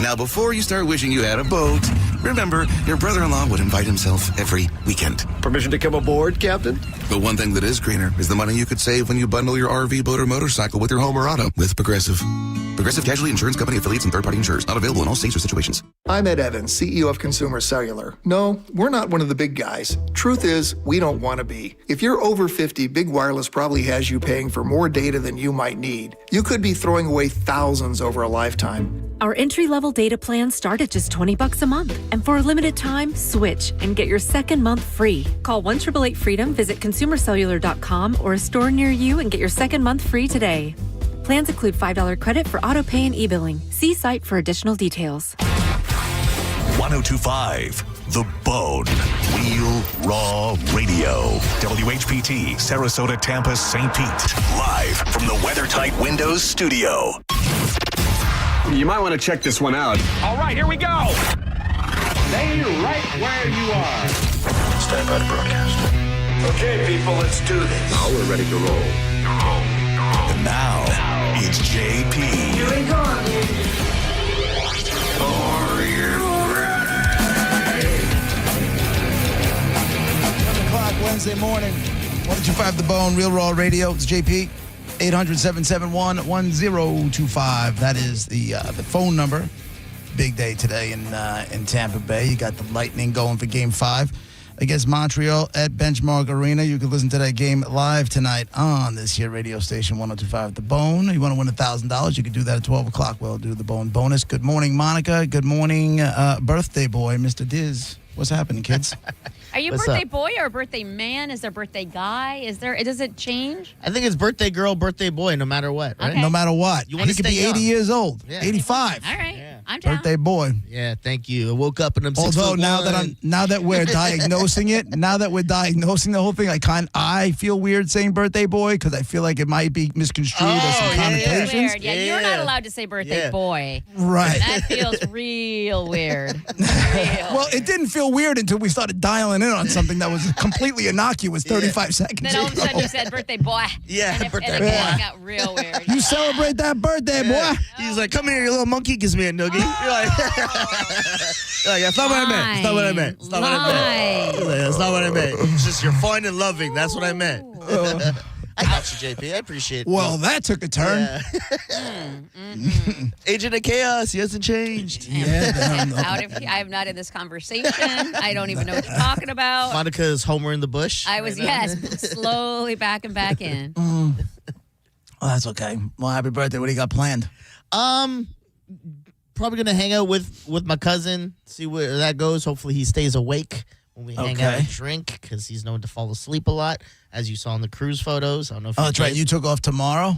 Now, before you start wishing you had a boat, remember, your brother-in-law would invite himself every weekend. Permission to come aboard, Captain? But one thing that is greener is the money you could save when you bundle your RV, boat, or motorcycle with your home or auto with Progressive. Progressive Casualty Insurance Company affiliates and third-party insurers. Not available in all states or situations. I'm Ed Evans, CEO of Consumer Cellular. No, we're not one of the big guys. Truth is, we don't want to be. If you're over 50, Big Wireless probably has you paying for more data than you might need. You could be throwing away thousands over a lifetime. Our entry-level data plans start at just $20 a month. And for a limited time, switch and get your second month free. Call 1-888-FREEDOM, visit consumercellular.com or a store near you and get your second month free today. Plans include $5 credit for auto pay and e-billing. See site for additional details. 1025 The Bone. Real Raw Radio. WHPT, Sarasota, Tampa, St. Pete. Live from the WeatherTight Windows studio. You might want to check this one out. All right, here we go. Stay right where you are. Stand by to broadcast. Okay, people, let's do this. Now we're ready to roll. And now, it's JP. Here we go. Are you ready? 7 o'clock Wednesday morning. 1025 The Bone, Real Raw Radio. It's JP. 800-771-1025. That is the phone number. Big day today in Tampa Bay. You got the Lightning going for Game 5 against Montreal at Benchmark Arena. You can listen to that game live tonight on this here radio station, 1025 The Bone. You want to win $1,000, you can do that at 12 o'clock. We'll do the Bone bonus. Good morning, Monica. Good morning, birthday boy, Mr. Diz. What's happening, kids? Are you a birthday boy or a birthday man? Is there a birthday guy? Does it change? I think it's birthday girl, birthday boy, no matter what, right? Okay. No matter what. You want He to could stay be 80 young. years old, Yeah. 85. All right. Yeah. I'm down. Birthday boy. Yeah, thank you. I woke up and I'm 6'1". Although now that we're diagnosing it, now that we're diagnosing the whole thing, I feel weird saying birthday boy because I feel like it might be misconstrued or some yeah, connotations. Weird. Yeah, you're not allowed to say birthday boy. Right. That feels real weird. Well, it didn't feel weird until we started dialing in on something that was completely innocuous 35 seconds Then all of a sudden ago. you said birthday boy. Yeah, and birthday and it boy. got real weird. You celebrate that birthday, boy. He's like, come here, you little monkey, gives me a noogie. You're like, that's not what I meant. It's not what I meant. It's not what I meant. He's like, that's not what I meant. It's just you're fun and loving. That's what I meant. I got you, JP. I appreciate it. Well, that took a turn. Agent of Chaos. He hasn't changed. I'm not in this conversation. I don't even know what you're talking about. Monica's Homer in the bush. I was, slowly backing back in. Oh, that's okay. Well, happy birthday. What do you got planned? Probably gonna hang out with my cousin, see where that goes. Hopefully he stays awake when we hang out and drink, because he's known to fall asleep a lot, as you saw in the cruise photos. I don't know if Oh, that's right. You took off tomorrow?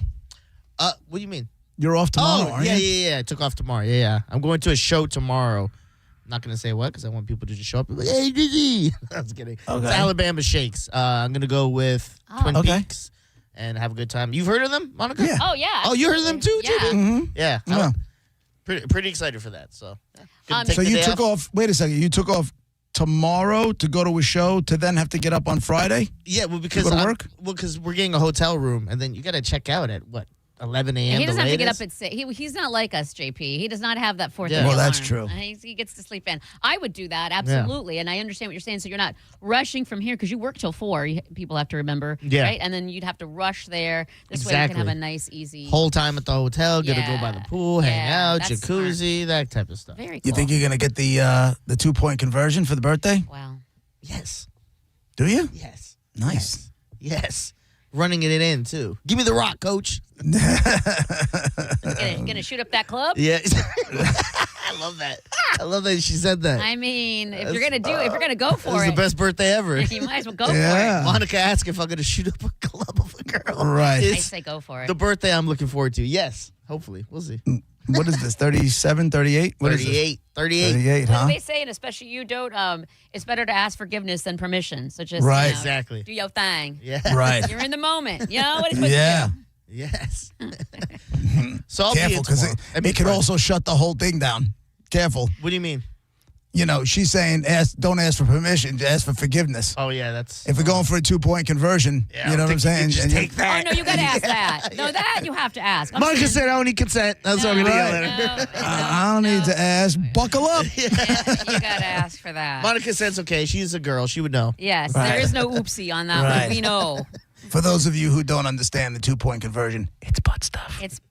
What do you mean? You're off tomorrow, aren't you? Yeah. I took off tomorrow. Yeah. I'm going to a show tomorrow. I'm not going to say what, because I want people to just show up and be like, hey, Dizzy. I was kidding. Okay. It's Alabama Shakes. I'm going to go with Twin Peaks and have a good time. You've heard of them, Monica? Yeah. Oh, yeah. Oh, you heard of them too, Yeah. JB? Yeah. Yeah. Pretty excited for that. So, yeah. So you took off, wait a second, you took off tomorrow to go to a show to then have to get up on Friday? Yeah, well, because because we're getting a hotel room, and then you got to check out at, 11 a.m. He doesn't have to get up at 6. He's not like us, JP. He does not have that 4:30 Yeah. Well, that's alarm. true. He gets to sleep in. I would do that, absolutely. And I understand what you're saying. So you're not rushing from here, because you work till 4. People have to remember, right? And then you'd have to rush there. This way you can have a nice, easy... Whole time at the hotel, get to go by the pool, hang out, that's jacuzzi, that type of stuff. Very cool. You think you're going to get the 2-point conversion for the birthday? Wow. Yes. Do you? Yes. Nice. Yes. Running it in, too. Give me the rock, coach. Gonna shoot up that club? Yeah. I love that. I love that she said that. I mean, if you're gonna go for It's it, the best birthday ever. you might as well go for Yeah. Monica asked if I'm going to shoot up a club of a girl. Right. it. I It's say go for it. the birthday I'm looking forward to. Yes. Hopefully. We'll see. What is this, 37, 38? What is this? 38. 38, What huh? do they say, and especially you, Dote, it's better to ask forgiveness than permission. So just Right. Exactly. do your thing. Yeah. Right. You're in the moment. You know what it's supposed Yeah. to do. Yes. So I'll Careful, be because tomorrow. it could also shut the whole thing down. Careful. What do you mean? she's saying don't ask for permission, ask for forgiveness. Oh yeah, that's. If we're going for a 2-point conversion, you know what I'm saying? Just take that. Oh no, you got to ask that. No, that you have to ask. Monica said, "I don't need consent." That's what I'm gonna yell at her. I don't need to ask. Buckle up. You got to ask for that. Monica said it's okay. She's a girl. She would know. Yes, there is no oopsie on that one. We know. For those of you who don't understand the 2-point conversion, it's butt stuff. It's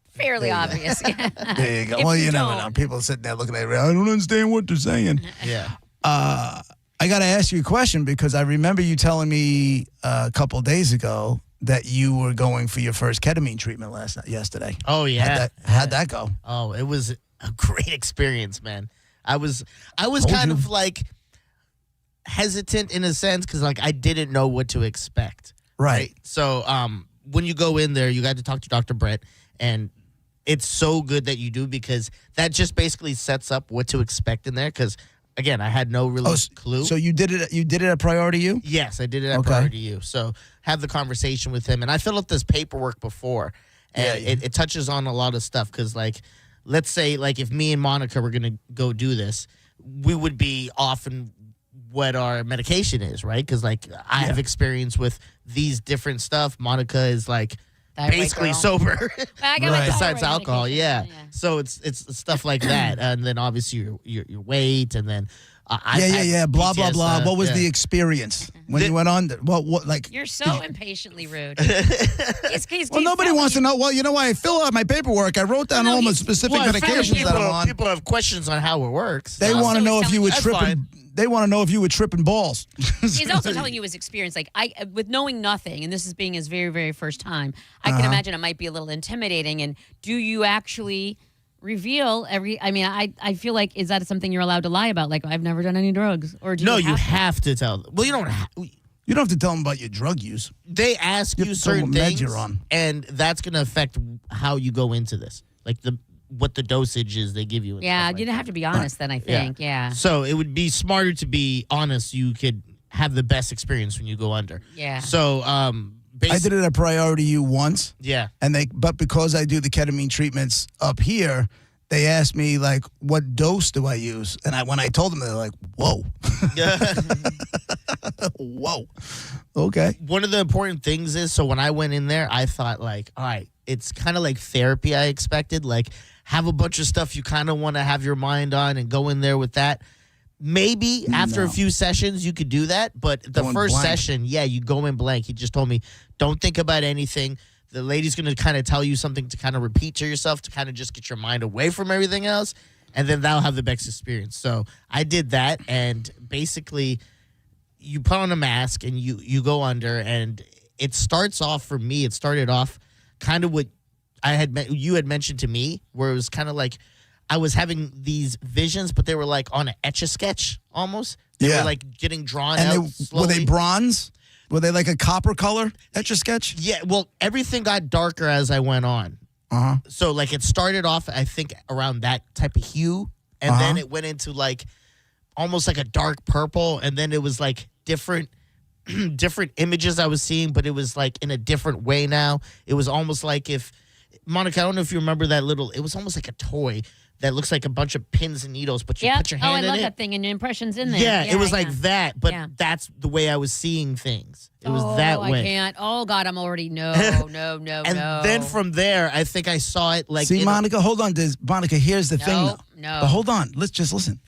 fairly obvious. There you go. Well, you never know. People sitting there looking at it. I don't understand what they're saying. Yeah. I got to ask you a question because I remember you telling me a couple of days ago that you were going for your first ketamine treatment yesterday. Oh yeah. How'd that go? Oh, it was a great experience, man. I was kind of like hesitant in a sense because like I didn't know what to expect. Right. So when you go in there, you got to talk to Dr. Brett, and it's so good that you do because that just basically sets up what to expect in there. Because again, I had no real clue. So you did it. You did it at Priority U? Yes, I did it at Priority U. So have the conversation with him, and I filled out this paperwork before, and it touches on a lot of stuff. Because like, let's say like if me and Monica were gonna go do this, we would be off in what our medication is, right? Because like I have experience with these different stuff. Monica is like. Basically sober, besides alcohol. Yeah. So it's stuff like that, and then obviously your weight, and then blah blah blah. What was the experience when you went on? What like? You're so impatiently rude. Well, nobody wants to know. Well, you know why I fill out my paperwork? I wrote down all the specific medications that I'm on. People have questions on how it works. They want to know if you were tripping. They want to know if you were tripping balls. He's also telling you his experience. Like with knowing nothing, and this is being his very, very first time, I can imagine it might be a little intimidating. And do you actually reveal I feel like, is that something you're allowed to lie about? Like, I've never done any drugs. Or do you have to tell them. Well, you don't have. You don't have to tell them about your drug use. They ask you certain things, you're on. And that's going to affect how you go into this. Like what the dosage is they give you. Yeah, you'd have to be honest then, I think. Yeah. So it would be smarter to be honest. You could have the best experience when you go under. Yeah. So I did it at Priority U once. Yeah. But because I do the ketamine treatments up here, they asked me like, what dose do I use? And when I told them, they're like, whoa. Whoa. Okay. One of the important things is, so when I went in there, I thought like, all right, it's kind of like therapy I expected. Like have a bunch of stuff you kind of want to have your mind on and go in there with that. Maybe after a few sessions you could do that. But the first session, you go in blank. He just told me, don't think about anything. The lady's going to kind of tell you something to kind of repeat to yourself to kind of just get your mind away from everything else. And then that'll have the best experience. So I did that. And basically you put on a mask and you go under. And it starts off for me. It started off kind of what you had mentioned to me, where it was kind of like I was having these visions, but they were like on an Etch-a-Sketch almost. They were like getting drawn out slowly. Were they bronze? Were they like a copper color Etch-a-Sketch? Yeah, well, everything got darker as I went on. So like it started off, I think, around that type of hue, and then it went into like almost like a dark purple, and then it was like different images I was seeing, but it was like in a different way now. It was almost like if, Monica, I don't know if you remember that it was almost like a toy that looks like a bunch of pins and needles, but you put your hand in it. I love that thing, and your impression's in there. Yeah, it was like that, but that's the way I was seeing things. It was that way. I can't. Oh, God, I'm already, no. And then from there, I think I saw it like... See, Monica, hold on. Monica, here's the thing, though. No. But hold on. Let's just listen.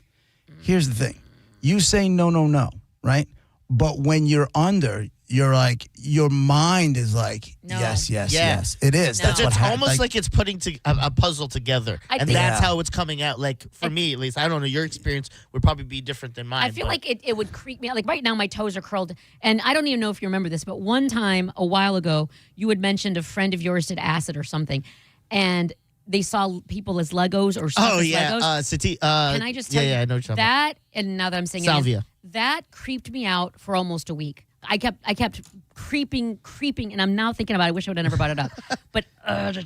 Here's the thing. You say no, right? But when you're under, you're like, your mind is like, yes. It is. No. That's it's almost like it's putting a puzzle together. And that's how it's coming out. Like, for me, at least, I don't know, your experience would probably be different than mine. I feel like it would creep me out. Like, right now, my toes are curled. And I don't even know if you remember this, but one time, a while ago, you had mentioned a friend of yours did acid or something. And they saw people as Legos or stuff as Legos. Can I just tell you I know what you're talking that, and now that I'm saying Salvia. That creeped me out for almost a week. I kept creeping, and I'm now thinking about it. I wish I would have never brought it up. But that's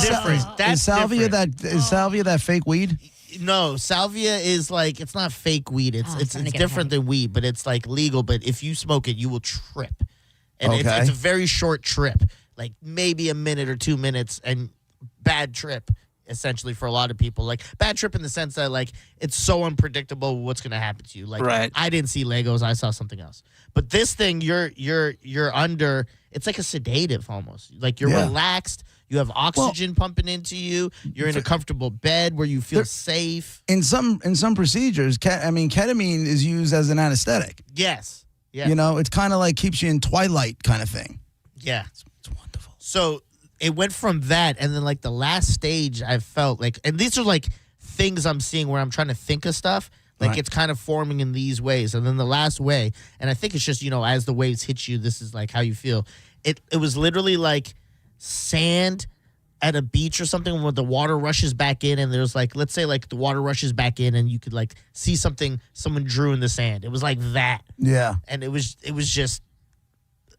different. That's is salvia different. Is salvia that fake weed? No, salvia is like, it's not fake weed. It's different than weed, but it's like legal. But if you smoke it, you will trip. And it's a very short trip, like maybe a minute or 2 minutes, and bad trip. essentially for a lot of people. Like bad trip in the sense that like it's so unpredictable what's gonna happen to you. Like Right. I didn't see Legos, I saw something else. But this thing you're under, it's like a sedative almost. Like you're relaxed, you have oxygen pumping into you, you're in a comfortable bed where you feel safe. In some procedures, ketamine is used as an anesthetic. Yes. Yeah. You know, it's kind of like keeps you in twilight kind of thing. Yeah. It's wonderful. So it went from that, and then like the last stage I felt like, and these are like things I'm seeing where I'm trying to think of stuff. Like Right. it's kind of forming in these ways. And then the last way, and I think it's just, as the waves hit you, this is like how you feel. It was literally like sand at a beach or something where the water rushes back in, and there's like, let's say like the water rushes back in and you could like see something someone drew in the sand. It was like that. Yeah. And it was just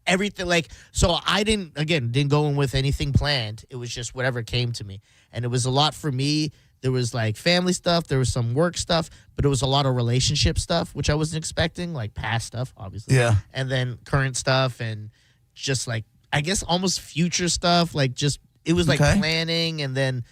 everything. Like, so I didn't go in with anything planned. It was just whatever came to me. And it was a lot for me. There was like family stuff, there was some work stuff, but it was a lot of relationship stuff, which I wasn't expecting, like past stuff, obviously. Yeah. And then current stuff and just like, I guess almost future stuff. Like just, it was like planning and then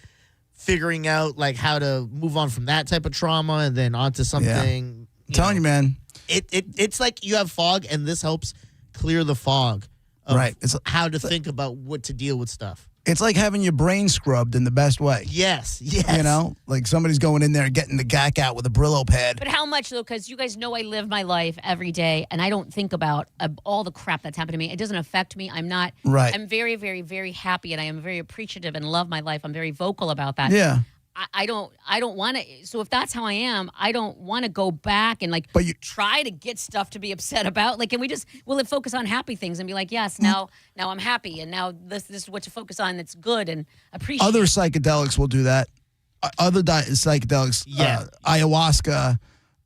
figuring out like how to move on from that type of trauma and then onto something. I'm telling you, man. It's like you have fog, and this helps clear the fog of Right. It's how to think about what to deal with stuff. It's like having your brain scrubbed in the best way. Yes. You know, like somebody's going in there and getting the gack out with a Brillo pad. But how much, though? Because you guys know I live my life every day, and I don't think about all the crap that's happened to me. It doesn't affect me. I'm not. Right. I'm very, very, very happy, and I am very appreciative and love my life. I'm very vocal about that. Yeah. I don't want to. So if that's how I am, I don't want to go back and like try to get stuff to be upset about. Like, can we just focus on happy things and be like, yes, now I'm happy, and now this is what to focus on that's good and appreciate. Other psychedelics will do that. Other psychedelics, ayahuasca,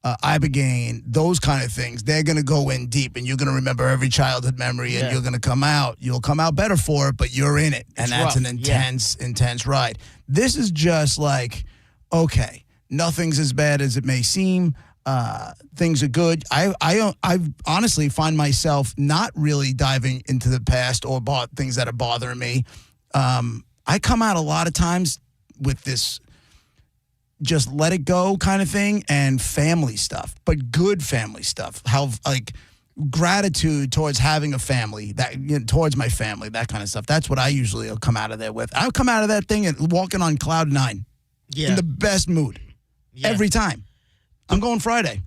ibogaine, those kind of things, they're going to go in deep, and you're going to remember every childhood memory, and you're going to come out. You'll come out better for it, but you're in it, and that's an intense ride. This is just like, okay, nothing's as bad as it may seem. Things are good. I honestly find myself not really diving into the past or things that are bothering me. I come out a lot of times with this just let it go kind of thing and family stuff, but good family stuff. How like gratitude towards having a family, that towards my family, that kind of stuff. That's what I usually will come out of there with. I'll come out of that thing and walking on cloud 9 in the best mood every time. I'm going Friday.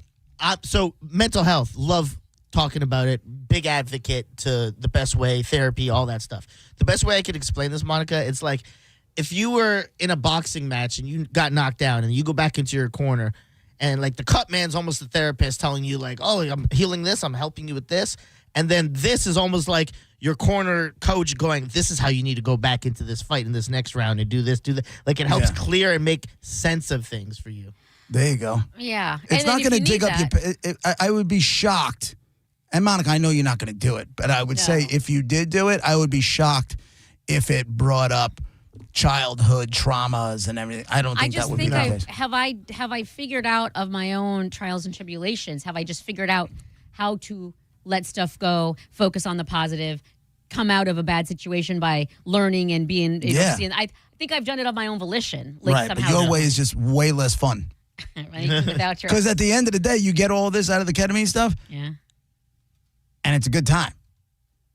So mental health, love talking about it. Big advocate to the best way, therapy, all that stuff. The best way I could explain this, Monica, it's like if you were in a boxing match and you got knocked down and you go back into your corner and like the cut man's almost the therapist telling you like, oh, I'm healing this, I'm helping you with this. And then this is almost like your corner coach going, this is how you need to go back into this fight in this next round and do this, do that. Like it helps clear and make sense of things for you. There you go. Yeah. It's not going to dig up your... I would be shocked. And Monica, I know you're not going to do it, but I would say if you did do it, I would be shocked if it brought up childhood traumas and everything. I don't think that would be the case. Have I figured out of my own trials and tribulations? Have I just figured out how to let stuff go, focus on the positive, come out of a bad situation by learning and being able to see? And I think I've done it of my own volition. Like right, somehow. But your way is just way less fun. Right? Without your Because at the end of the day, you get all this out of the ketamine stuff. Yeah. And it's a good time.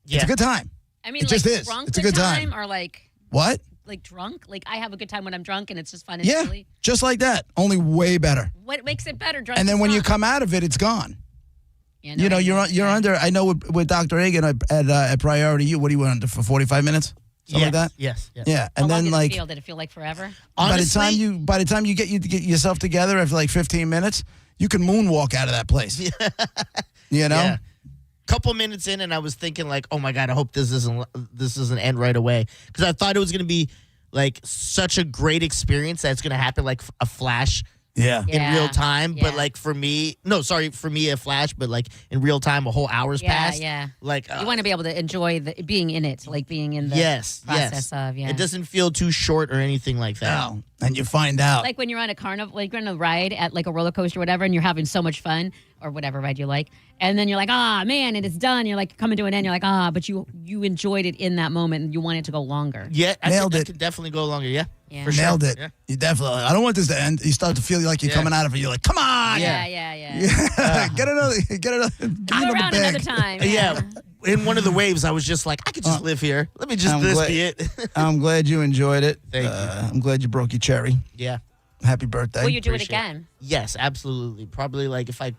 Yeah. It's a good time. I mean, it just is. Drunk It's a good time. Or like what? Like drunk? Like I have a good time when I'm drunk and it's just fun and silly. Just like that. Only way better. What makes it better? Drunk. And then is when you fun. come out of it, it's gone. Yeah, you know, you're under. I know with Dr. Agan at Priority U. What do you went under for 45 minutes? Something like that. Yes. Yeah, How and long then like did it feel like forever? Honestly, by the time you get yourself together after like 15 minutes, you can moonwalk out of that place. You know. Yeah. Couple minutes in, and I was thinking like, oh my god, I hope this doesn't end right away, because I thought it was gonna be like such a great experience that it's gonna happen like a flash. Yeah. In real time, Yeah. but like for me a flash, but like in real time a whole hour's passed. Yeah. Like You want to be able to enjoy being in it, like being in the process of. Yeah. It doesn't feel too short or anything like that. No. And you find out. Like when you're on a carnival, like you're on a ride at like a roller coaster or whatever, and you're having so much fun, or whatever ride you like, and then you're like, man, and it's done. You're like coming to an end. You're like, but you enjoyed it in that moment, and you want it to go longer. Yeah, Nailed it. I could definitely go longer. Yeah, Yeah. Nailed it. Yeah. You definitely. I don't want this to end. You start to feel like you're coming out of it. You're like, come on. Yeah. Get another. Give me Go around bag. another time. Yeah. In one of the waves, I was just like, I could just live here. Let me just be it. I'm glad you enjoyed it. Thank you. I'm glad you broke your cherry. Yeah. Happy birthday. Will you do it Appreciate again? Yes, absolutely. Probably like if I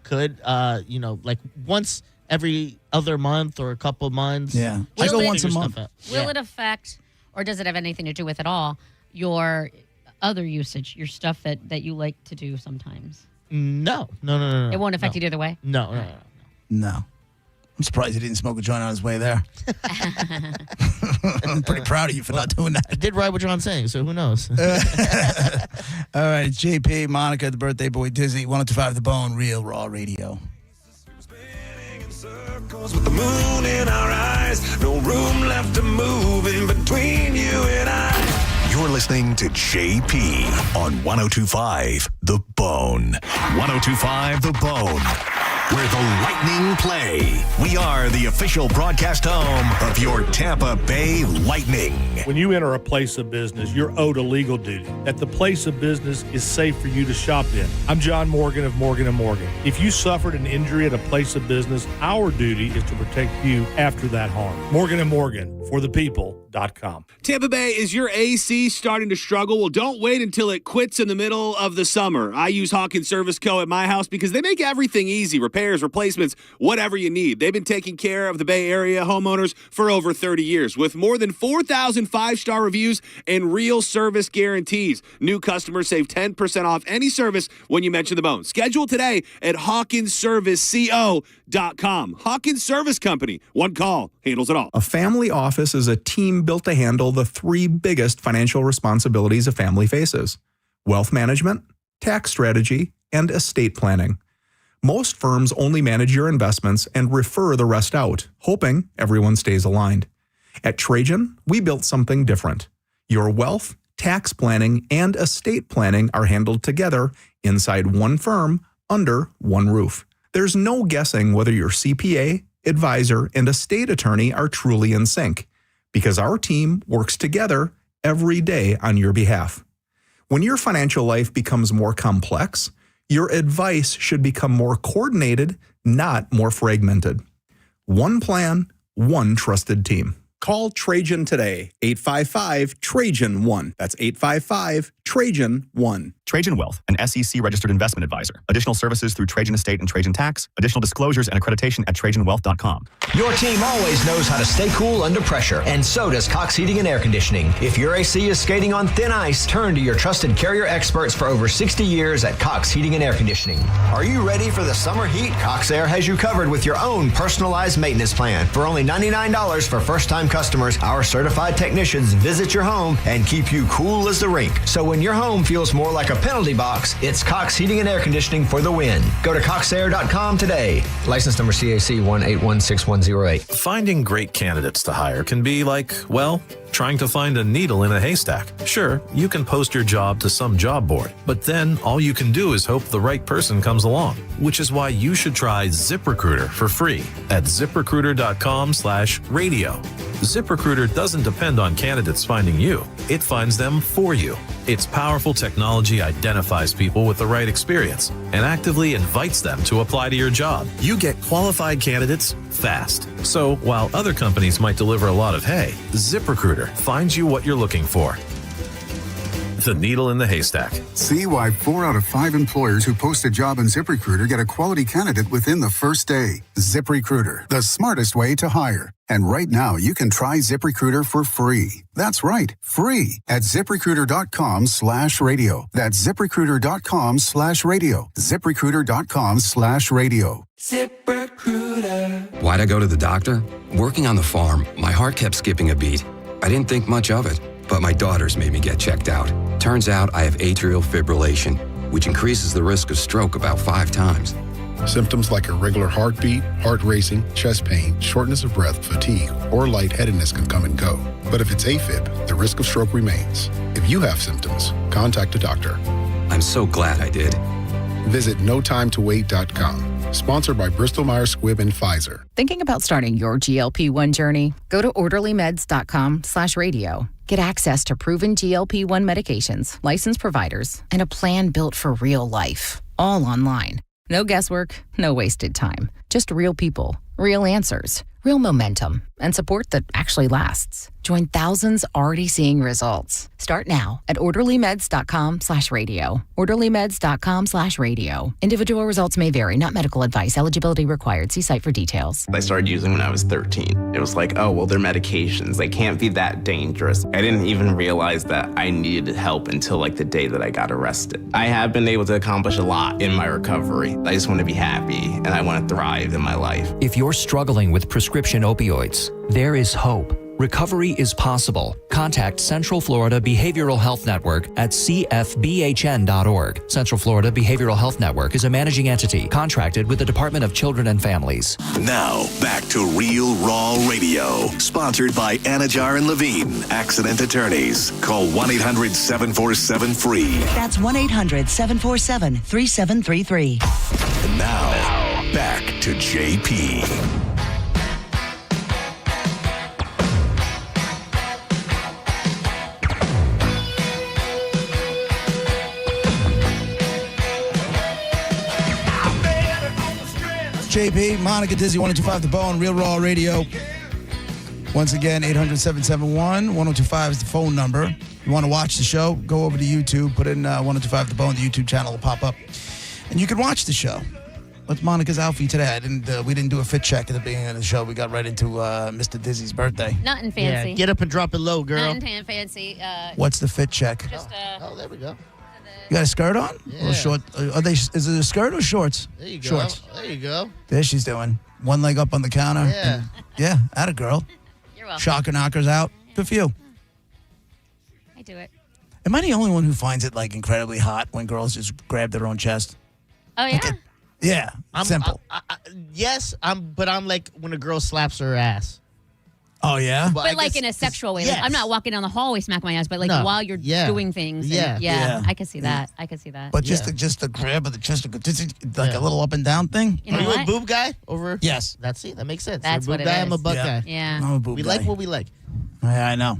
could, like once every other month or a couple months. Yeah. Will I go it- once a month. Will it affect, or does it have anything to do with at all, your other usage, your stuff that you like to do sometimes? No. It won't affect it either way? No. No. I'm surprised he didn't smoke a joint on his way there. I'm pretty proud of you for not doing that. I did ride what John's saying, so who knows? All right, it's JP, Monica, the birthday boy, Dizzy, 102.5 The Bone, Real Raw Radio. With the moon in our eyes, no room left to move in between you and I. You're listening to JP on 102.5 The Bone. 102.5 The Bone, where the Lightning play. We are the official broadcast home of your Tampa Bay Lightning. When you enter a place of business, you're owed a legal duty that the place of business is safe for you to shop in. I'm John Morgan of Morgan & Morgan. If you suffered an injury at a place of business, our duty is to protect you after that harm. Morgan & Morgan, for the people.com. Tampa Bay, is your AC starting to struggle? Well, don't wait until it quits in the middle of the summer. I use Hawkins Service Co. at my house because they make everything easy. Repairs, replacements, whatever you need. They've been taking care of the Bay Area homeowners for over 30 years with more than 4,000 five-star reviews and real service guarantees. New customers save 10% off any service when you mention the Bone. Schedule today at HawkinsServiceCO.com. Hawkins Service Company. One call handles it all. A family office is a team built to handle the three biggest financial responsibilities a family faces: wealth management, tax strategy, and estate planning. Most firms only manage your investments and refer the rest out, hoping everyone stays aligned. At Trajan, we built something different. Your wealth, tax planning, and estate planning are handled together inside one firm under one roof. There's no guessing whether your CPA, advisor, and estate attorney are truly in sync, because our team works together every day on your behalf. When your financial life becomes more complex, your advice should become more coordinated, not more fragmented. One plan, one trusted team. Call Trajan today, 855-TRAJAN-1. That's 855-TRAJAN-1. Trajan Wealth, an SEC-registered investment advisor. Additional services through Trajan Estate and Trajan Tax. Additional disclosures and accreditation at TrajanWealth.com. Your team always knows how to stay cool under pressure, and so does Cox Heating and Air Conditioning. If your AC is skating on thin ice, turn to your trusted Carrier experts for over 60 years at Cox Heating and Air Conditioning. Are you ready for the summer heat? Cox Air has you covered with your own personalized maintenance plan. For only $99 for first-time customers, our certified technicians visit your home and keep you cool as the rink. So when your home feels more like a penalty box, it's Cox Heating and Air Conditioning for the win. Go to coxair.com today. License number CAC 1816108. Finding great candidates to hire can be like, well, trying to find a needle in a haystack. Sure, you can post your job to some job board, but then all you can do is hope the right person comes along, which is why you should try ZipRecruiter for free at ZipRecruiter.com/radio. ZipRecruiter doesn't depend on candidates finding you. It finds them for you. Its powerful technology identifies people with the right experience and actively invites them to apply to your job. You get qualified candidates fast. So while other companies might deliver a lot of hay, ZipRecruiter finds you what you're looking for. The needle in the haystack. See why 4 out of 5 employers who post a job in ZipRecruiter get a quality candidate within the first day. ZipRecruiter, the smartest way to hire. And right now, you can try ZipRecruiter for free. That's right, free at ZipRecruiter.com/radio. That's ZipRecruiter.com/radio. ZipRecruiter.com/radio. ZipRecruiter. Why'd I go to the doctor? Working on the farm, my heart kept skipping a beat. I didn't think much of it, but my daughters made me get checked out. Turns out I have atrial fibrillation, which increases the risk of stroke about 5 times. Symptoms like irregular heartbeat, heart racing, chest pain, shortness of breath, fatigue, or lightheadedness can come and go. But if it's AFib, the risk of stroke remains. If you have symptoms, contact a doctor. I'm so glad I did. Visit notimetowait.com. Sponsored by Bristol Myers Squibb and Pfizer. Thinking about starting your GLP-1 journey? Go to orderlymeds.com/radio. Get access to proven GLP-1 medications, licensed providers, and a plan built for real life. All online. No guesswork, no wasted time. Just real people, real answers, real momentum, and support that actually lasts. Join thousands already seeing results. Start now at orderlymeds.com/radio. orderlymeds.com/radio. Individual results may vary, not medical advice. Eligibility required. See site for details. I started using when I was 13. It was like, oh, well, they're medications. They can't be that dangerous. I didn't even realize that I needed help until like the day that I got arrested. I have been able to accomplish a lot in my recovery. I just want to be happy and I want to thrive in my life. If you're struggling with prescription opioids, there is hope. Recovery is possible. Contact Central Florida Behavioral Health Network at cfbhn.org. Central Florida Behavioral Health Network is a managing entity contracted with the Department of Children and Families. Now, back to Real Raw Radio, sponsored by Anajar and Levine, accident attorneys. Call 1-800-747-FREE. That's 1-800-747-3733. And now, back to JP. JP, Monica Dizzy, 102.5 The Bone, Real Raw Radio. Once again, 800-771-1025 is the phone number. You want to watch the show, go over to YouTube, put in 102.5 The Bone, the YouTube channel will pop up. And you can watch the show. What's Monica's outfit today? We didn't do a fit check at the beginning of the show. We got right into Mr. Dizzy's birthday. Nothing fancy. Yeah, get up and drop it low, girl. Nothing fancy. What's the fit check? Just oh, there we go. You got a skirt on? Yeah. Or short? Is it a skirt or shorts? There you go. Shorts. There you go. There she's doing. One leg up on the counter. Yeah. Yeah, atta girl. You're welcome. Shocker knockers out. Good for you. I do it. Am I the only one who finds it like incredibly hot when girls just grab their own chest? Oh, yeah? Yeah, simple. Yes, but I'm like when a girl slaps her ass. Oh, yeah? But like in a sexual way. Like, I'm not walking down the hallway smack my ass, but like while you're doing things. Yeah. I can see that. I can see that. But just the grab of the chest, like a little up and down thing? You know Are you what? a boob guy? Over? Yes. That makes sense. That's You're a what boob it guy, is. I'm a butt guy. Yeah. I'm a boob We guy. like what we like. Yeah, I know.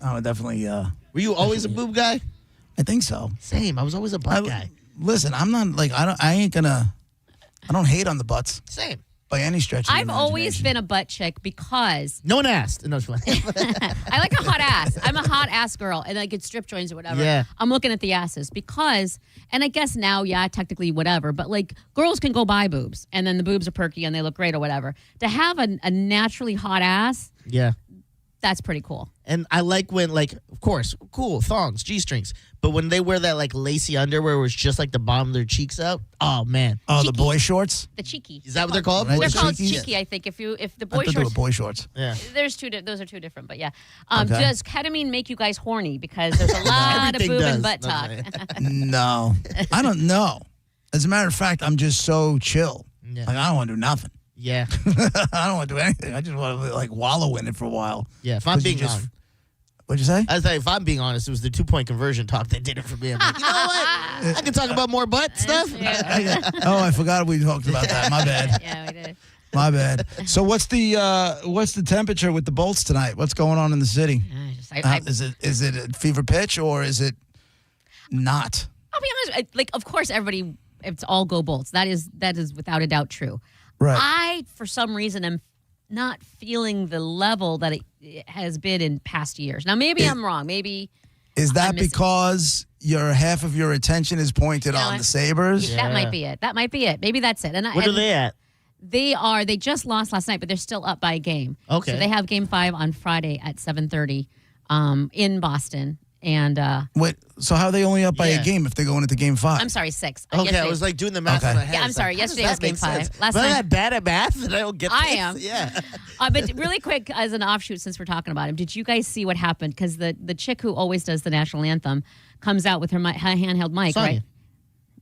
I would definitely... Were you always a boob guy? I think so. Same. I was always a butt guy. Listen, I'm not like... I don't hate on the butts. Same. By any stretch of the I've always imagination. been a butt chick because no one asked. No, I like a hot ass. I'm a hot ass girl, and I get strip joints or whatever. Yeah. I'm looking at the asses because, and I guess now, technically whatever, but like girls can go buy boobs, and then the boobs are perky and they look great or whatever. To have a naturally hot ass, Yeah. that's pretty cool. And I like when, like, of course, cool, thongs, G-strings. But when they wear that, like, lacy underwear where it's just, like, the bottom of their cheeks out, oh, man. Oh, the boy shorts? The cheeky. Is that what they're called? They're called cheeky, I think. If the boy I thought they shorts. were boy shorts. Yeah. Those are two different, but yeah. Okay. Does ketamine make you guys horny? Because there's a lot of Everything boob does. and butt No, talk. No. I don't know. As a matter of fact, I'm just so chill. Yeah. Like, I don't want to do nothing. Yeah. I don't want to do anything. I just want to, like, wallow in it for a while. Yeah, if I'm 'Cause you being honest. What'd you say? I was like, if I'm being honest, it was the 2-point conversion talk that did it for me. I'm like, you know what? I can talk about more butt stuff. Oh, I forgot we talked about that. My bad. Yeah, we did. My bad. So what's the temperature with the Bolts tonight? What's going on in the city? Is it a fever pitch or is it not? I'll be honest. Like, of course, it's all go Bolts. That is without a doubt true. Right. I, for some reason, am not feeling the level that it has been in past years. Now, maybe I'm wrong. Maybe Is that I'm missing- because half of your attention is pointed on the Sabres? That might be it. That might be it. Maybe that's it. And What are they at? They just lost last night, but they're still up by a game. Okay. So they have game 5 on Friday at 7:30 in Boston. And Wait, so how are they only up by Yeah. a game if they're going into game 5? I'm sorry, 6. Okay, I Yesterday- was like doing the math Okay. in my head. Yeah, I'm It's sorry. like, how does Yesterday was that make game 5. sense? Last But I'm night- that bad at math that I don't get I this. am. Yeah. But really quick, as an offshoot, since we're talking about him, did you guys see what happened? Because the chick who always does the national anthem comes out with her handheld mic, Sonya. right?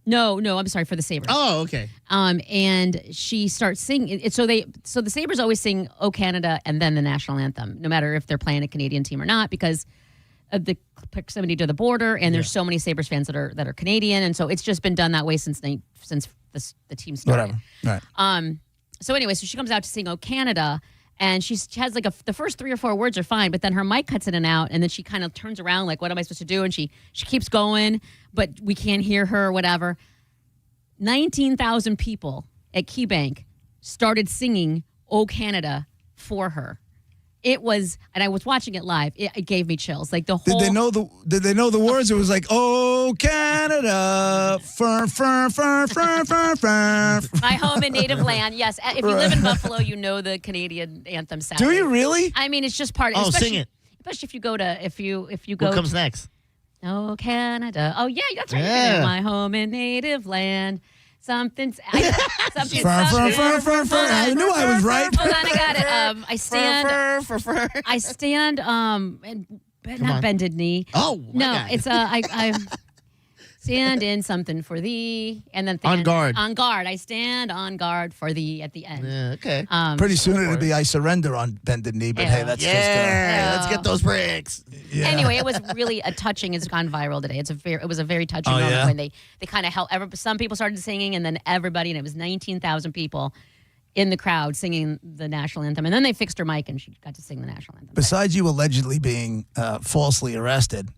No, I'm sorry, for the Sabres. Oh, okay. And she starts singing. So the Sabres always sing "O Canada" and then the national anthem, no matter if they're playing a Canadian team or not, because of the proximity to the border. And there's so many Sabres fans that are Canadian, and so it's just been done that way since the team started. Whatever. Right. So anyway, so she comes out to sing "O Canada." And she has like the first 3 or 4 words are fine, but then her mic cuts in and out, and then she kind of turns around like, what am I supposed to do? And she keeps going, but we can't hear her or whatever. 19,000 people at KeyBank started singing "O Canada" for her. It was, and I was watching it live. It gave me chills. Like the whole. Did they know the words? It was like, "Oh Canada, fern, fern, fern, fern, fern, fern." My home and native land. Yes, if you live in Buffalo, you know the Canadian anthem sound. Do you really? I mean, it's just part. Oh, sing it. Especially if you go to if you go. What comes next? Oh Canada. Oh yeah, that's right. Yeah. My home and native land. Something. Fern, fern, fern, fern, fern. I knew I was right. Hold on, I got it. I stand. Not bended knee. Oh no, it's I stand in something for thee, and then on guard. On guard. I stand on guard for thee at the end. Yeah, okay. Pretty soon it'll be "I surrender" on bended knee, but hey, that's just. Let's get those bricks. Yeah. Anyway, it was really a touching. It's gone viral today. It was a very touching moment when they kind of held. Some people started singing, and then everybody, and it was 19,000 people in the crowd singing the national anthem. And then they fixed her mic, and she got to sing the national anthem. Besides you allegedly being falsely arrested,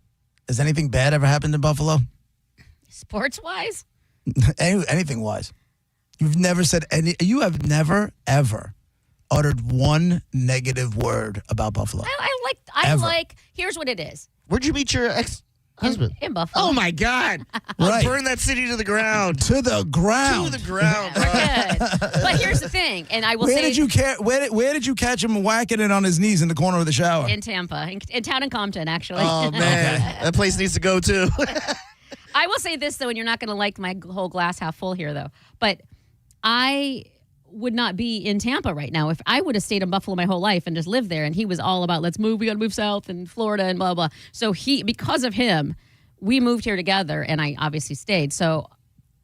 has anything bad ever happened in Buffalo? Sports wise, anything wise, you've never said any. You have never ever uttered one negative word about Buffalo. I like. Here's what it is. Where'd you meet your ex-husband? In Buffalo. Oh my God! Right. Burn that city to the ground. To the ground. To the ground. We're good. But here's the thing, and I will Where say. Where did you catch him whacking it on his knees in the corner of the shower? In Tampa, in town in Compton, actually. Oh man, that place needs to go too. I will say this though, and you're not going to like my whole glass half full here though, but I would not be in Tampa right now if I would have stayed in Buffalo my whole life and just lived there. And he was all about, let's move, we got to move south and Florida and blah, blah. So because of him, we moved here together, and I obviously stayed. So,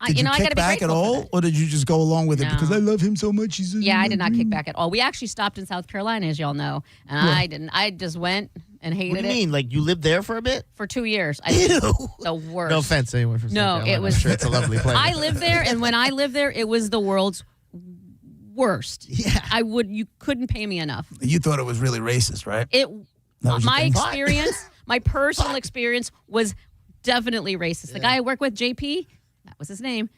did you I got kick to be back at grateful for all, that. or did you just go along with it No. because I love him so much? I did not kick back at all. We actually stopped in South Carolina, as y'all know, and I didn't. I just went and hated it. What do you mean? Like you lived there for a bit? For 2 years. Ew. The worst. No offense, anyone from South Carolina. it was. I'm sure it's a lovely place. I lived there, and when I lived there, it was the world's worst. Yeah. You couldn't pay me enough. You thought it was really racist, right? My experience, my personal experience was definitely racist. The guy I work with, JP, that was his name.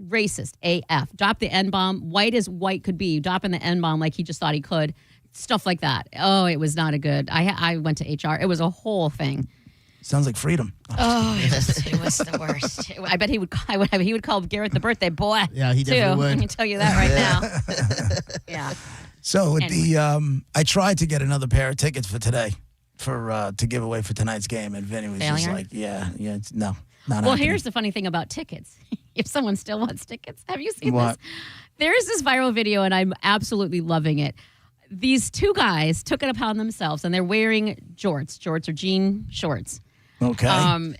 Racist AF. Drop the N-bomb. White as white could be. Dropping the N-bomb like he just thought he could. Stuff like that. Oh, it was not a good. I went to HR. It was a whole thing. Sounds like freedom. Oh, it was the worst. I bet he would call Garrett the birthday boy. Yeah, he definitely would. I can tell you that right now. Yeah. So with I tried to get another pair of tickets for today, to give away for tonight's game, and Vinny was just like, no. Not well, happening. here's the funny thing about tickets. If someone still wants tickets, have you seen What? this? There is this viral video, and I'm absolutely loving it. These two guys took it upon themselves, and they're wearing jorts. Jorts are jean shorts. Okay. And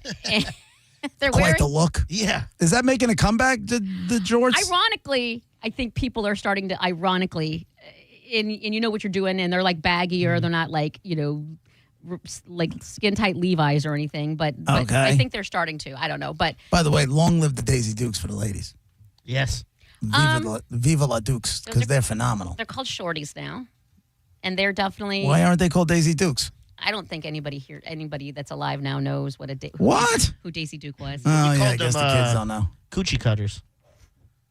they're Quite wearing. the look. Yeah. Is that making a comeback, the jorts? Ironically, I think people are starting to and you know what you're doing, and they're like baggy, or they're not like like skin tight Levi's or anything, but Okay. I think they're starting to. I don't know, but By the way, long live the Daisy Dukes for the ladies. Yes. Viva la Dukes, because they're phenomenal. they're called shorties now, and they're definitely. Why aren't they called Daisy Dukes? I don't think anybody that's alive now knows what who Daisy Duke was. Oh, You yeah, I called guess the them, kids don't know. Coochie cutters.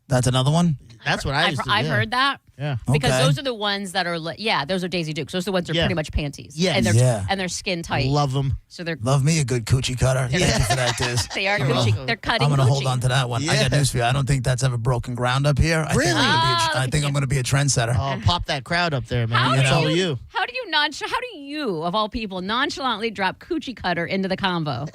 That's another one? That's what I used to do. I've heard that. Yeah. Because Okay. those are the ones that are, those are Daisy Dukes. Those are the ones that are pretty much panties. Yes. And they're skin tight. Love them. So they're Love me a good coochie cutter. Thank you for that, Diz. They are coochie. They're cutting I'm going to hold coochie. on to that one. I got news for you. I don't think that's ever broken ground up here. Really? I think I'm going to be a trendsetter. Oh, pop that crowd up there, man. How That's do all you, you. How do you, of all people, nonchalantly drop coochie cutter into the combo?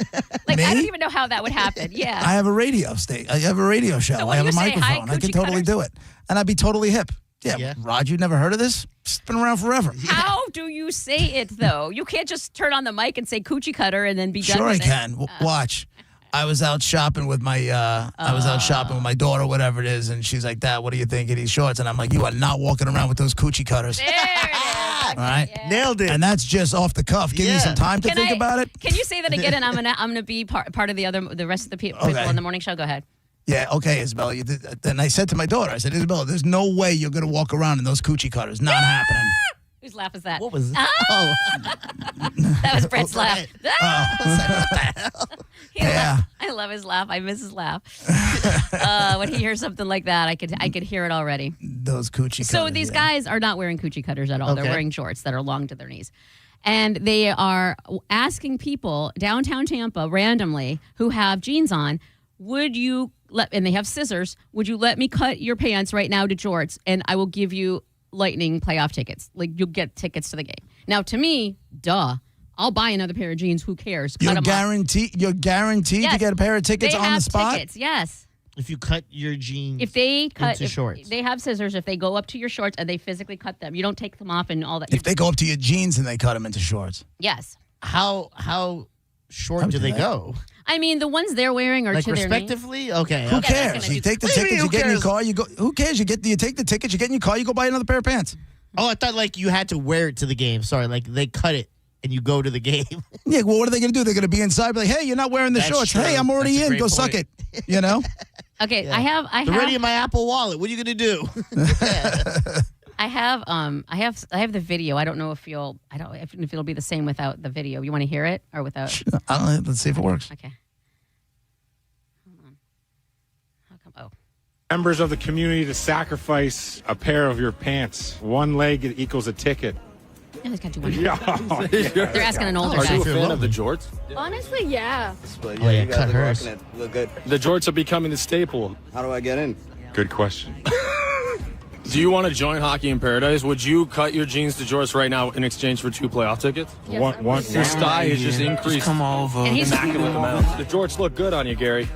Like, Me? I don't even know how that would happen. Yeah. I have a radio I have a radio show. So I when have a you say, "Hi, microphone. I can coochie totally cutters?" do it. And I'd be totally hip. Yeah. Rod, you never heard of this? It's been around forever. How do you say it, though? You can't just turn on the mic and say coochie cutter and then be done Sure I with it. can. Watch. I was out shopping with my daughter, whatever it is, and she's like, "Dad, what do you think of these shorts?" And I'm like, "You are not walking around with those coochie cutters." There it is. All right, nailed it. And that's just off the cuff. Give me some time to think about it. Can you say that again? And I'm gonna be part of the rest of the people in the morning show. Go ahead. Yeah, okay, Isabella. Then I said to my daughter, I said, Isabella, there's no way you're going to walk around in those coochie cutters. Not happening. Whose laugh is that? What was that? Oh. That was Brett's laugh. Yeah. I love his laugh. I miss his laugh. When he hears something like that, I could hear it already. Those coochie cutters. So these guys are not wearing coochie cutters at all. Okay. They're wearing shorts that are long to their knees. And they are asking people downtown Tampa randomly who have jeans on, would you and they have scissors, would you let me cut your pants right now to jorts and I will give you Lightning playoff tickets. Like, you'll get tickets to the game. Now, to me, duh. I'll buy another pair of jeans. Who cares? You're guaranteed to get a pair of tickets on the spot? Tickets, yes. If you cut your jeans into shorts. They have scissors. If they go up to your shorts and they physically cut them. You don't take them off and all that. If they go up to your jeans and they cut them into shorts. Yes. How short do they go? I mean, the ones they're wearing are like to their knees. respectively? Okay. Who cares? You take the tickets, you get in your car, you go. Who cares? You take the tickets, you get in your car, you go buy another pair of pants. Oh, I thought like you had to wear it to the game. Sorry, like they cut it and you go to the game. Yeah, well, what are they going to do? They're going to be inside, be like, hey, you're not wearing the shorts. True. Hey, I'm already That's a in. great Go point. suck it. You know? Okay, I have. They're already in my Apple Wallet. What are you going to do? I have the video. I don't know if if it'll be the same without the video. You want to hear it or without? I don't know. Let's see if it works. Okay. Hold on. How come? Oh. Members of the community to sacrifice a pair of your pants. One leg equals a ticket. Yeah, he's got to do one. Yeah. They're asking an older Are guy. you a fan of the jorts? Honestly, yeah. Oh, yeah, cut hers. Look good. The jorts are becoming the staple. How do I get in? Good question. Do you want to join Hockey in Paradise? Would you cut your jeans to jorts right now in exchange for 2 playoff tickets? Yes, Your style has just increased. Just come over. And he's- Immaculate amount. The jorts look good on you, Gary.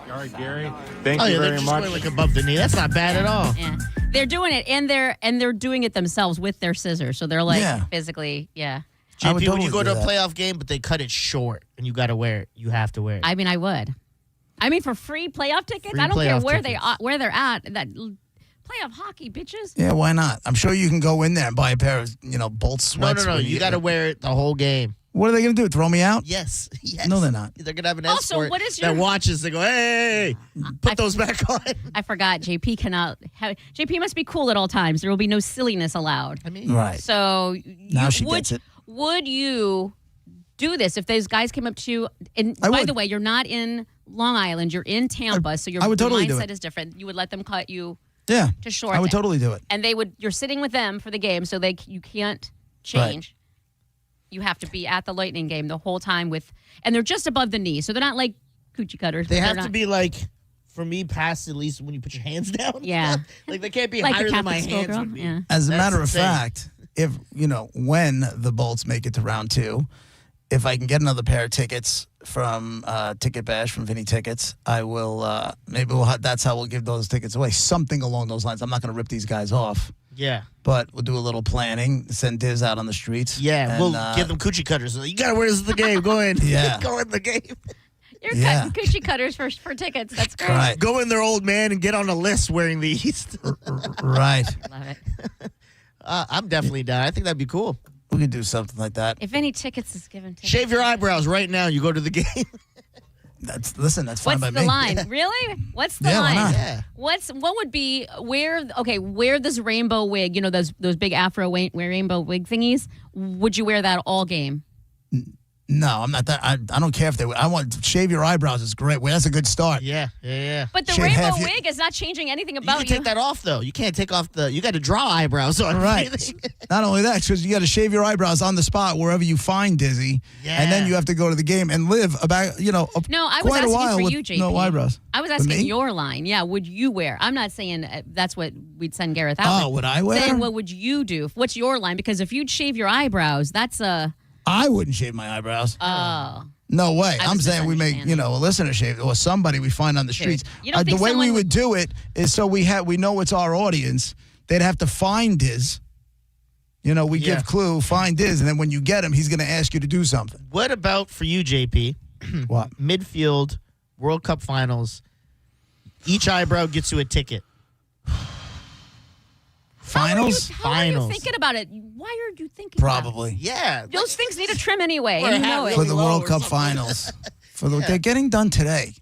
All right, Gary. Thank Oh, you yeah, they're very just much. going like above the knee. That's not bad at all. Yeah. They're doing it, and they're doing it themselves with their scissors. So they're like Yeah. physically, yeah. JP, when you go to a playoff game, but they cut it short and you got to wear it, you have to wear it. I mean, I would. I mean, for free playoff tickets, Free I don't care playoff where tickets. where they're at. That playoff hockey, bitches. Yeah, why not? I'm sure you can go in there and buy a pair of, bolt No, sweats. no. where You got to wear it the whole game. What are they going to do? Throw me out? Yes. No, they're not. They're going to have an Also, escort what is your- that watches. They go, hey, put those back on. I forgot. JP cannot. JP must be cool at all times. There will be no silliness allowed. I mean, Right. So Now she would, gets it. Would you do this if those guys came up to you? And I by would. the way, you're not in Long Island. You're in Tampa, so your I would totally do mindset it. is different. You would let them cut you Yeah. to short. I would totally do it. And you're sitting with them for the game, so you can't change. You have to be at the Lightning game the whole time and they're just above the knee, so they're not like coochie cutters. They but have they're to not- be like, for me, past at least when you put your hands down. Yeah. Like they can't be Like a higher than my Catholic hands schoolgirl? would be. Yeah. As a That's matter of insane. fact, if, when the Bolts make it to round 2, if I can get another pair of tickets from Ticket Bash from Vinny Tickets, I will, maybe that's how we'll give those tickets away. Something along those lines. I'm not going to rip these guys off, Yeah. but we'll do a little planning, send Diz out on the streets. Yeah, and, we'll give them coochie cutters. You got to wear this in the game. Go in. Yeah. Go in the game. You're Yeah. cutting coochie cutters for tickets. That's great. Right. Go in there, old man, and get on a list wearing these. Right. Love it. I'm definitely down. I think that'd be cool. We could do something like that. If any tickets is given to Shave your eyebrows right now. You go to the game. That's fine What's by the me. line? Really? What's the Yeah, why line? not? Yeah. What would be wear this rainbow wig, those big afro rainbow wig thingies. Would you wear that all game? No, I'm not that. I don't care if they. I want shave your eyebrows. Is great. Well, that's a good start. Yeah. But the Shave rainbow half your- wig is not changing anything You about can take that off, though. You can't take off you got to draw eyebrows on. Right. Not only that, because you got to shave your eyebrows on the spot wherever you find Dizzy, and then you have to go to the game and live about No, I was quite a asking while for with you, JP. no eyebrows. I was For asking me? your line. Yeah, would you wear? I'm not saying that's what we'd send Gareth out. Oh, with. would I wear? Saying what would you do? What's your line? Because if you'd shave your eyebrows, that's a I wouldn't shave my eyebrows. oh. No way. I I'm was saying we make, a listener shave or somebody we find on the streets. You don't The think way we someone would do it is so we know it's our audience. They'd have to find Diz. We give clue, find Diz, and then when you get him, he's going to ask you to do something. What about for you, JP? What? Midfield World Cup finals. Each eyebrow gets you a ticket. Finals? How are you thinking about it? Why are you thinking about Probably. Yeah. it? Those things need a trim anyway. And you know it. For the World Cup finals. They're getting done today.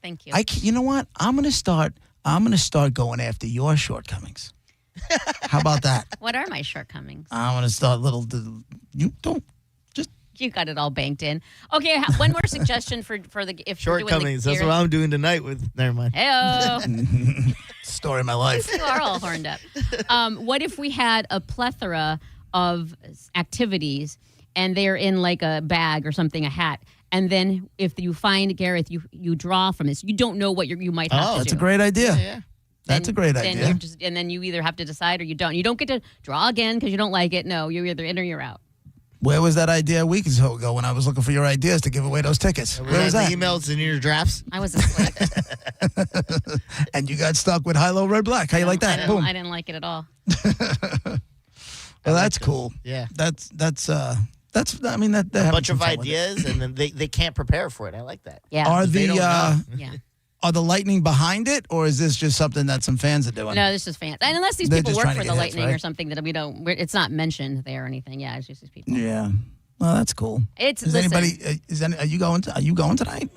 Thank you. You know what? I'm gonna start going after your shortcomings. How about that? What are my shortcomings? I'm gonna start you don't You got it all banked in. Okay, one more suggestion for the if you're doing the Shortcomings. That's what I'm doing tonight with. Never mind. Heyo. Story of my life. You are all horned up. What if we had a plethora of activities and they're in like a bag or something, a hat, and then if you find Gareth, you draw from this. You don't know what you might have to do. That's a great idea. Yeah. That's a great idea. And then you either have to decide or you don't. You don't get to draw again because you don't like it. No, you're either in or you're out. Where was that idea a week or so ago when I was looking for your ideas to give away those tickets? Where was that? The emails in your drafts? I was asleep. And you got stuck with high, low, red, black. How you like that? Boom. I didn't like it at all. Well, that's cool. Yeah. That's I mean that A bunch of ideas, and then they can't prepare for it. I like that. Yeah. Are They don't know. Are the Lightning behind it, or is this just something that some fans are doing? No, this is fans. And unless these They're people just work trying for to the get hits, Lightning or right? something that it's not mentioned there or anything. Yeah, it's just these people. Yeah. Well, that's cool. Listen, Are you going tonight,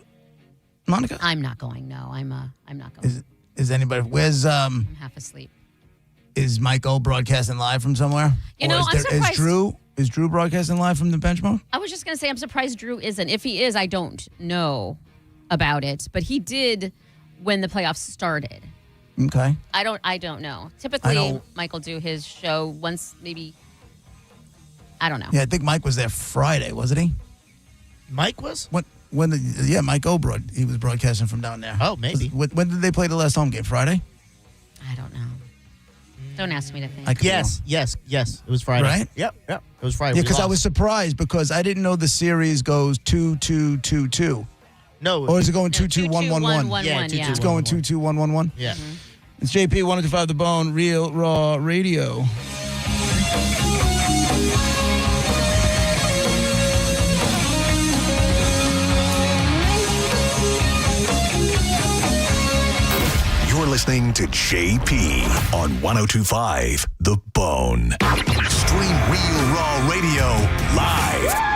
Monica? I'm not going. No, I'm not going. Is anybody? Where's I'm half asleep. Is Mike O broadcasting live from somewhere? You know, I'm surprised. Is Drew broadcasting live from the Benchmark? I was just going to say, I'm surprised Drew isn't. If he is, I don't know about it, but he did when the playoffs started. Okay. I don't know. Typically, Mike will do his show once, maybe. I don't know. Yeah, I think Mike was there Friday, wasn't he? Mike was? Mike O. He was broadcasting from down there. Oh, maybe. When did they play the last home game? Friday? I don't know. Don't ask me to think. Yes. It was Friday. Right? Yep. It was Friday. Yeah, We because I lost. was surprised because I didn't know the series goes 2-2-2-2. No. Or is it going 2-2-1-1-1? Yeah, It's going 2-2-1-1-1? Yeah. It's JP 105 The Bone, Real Raw Radio. You're listening to JP on 102.5 The Bone. Stream Real Raw Radio live.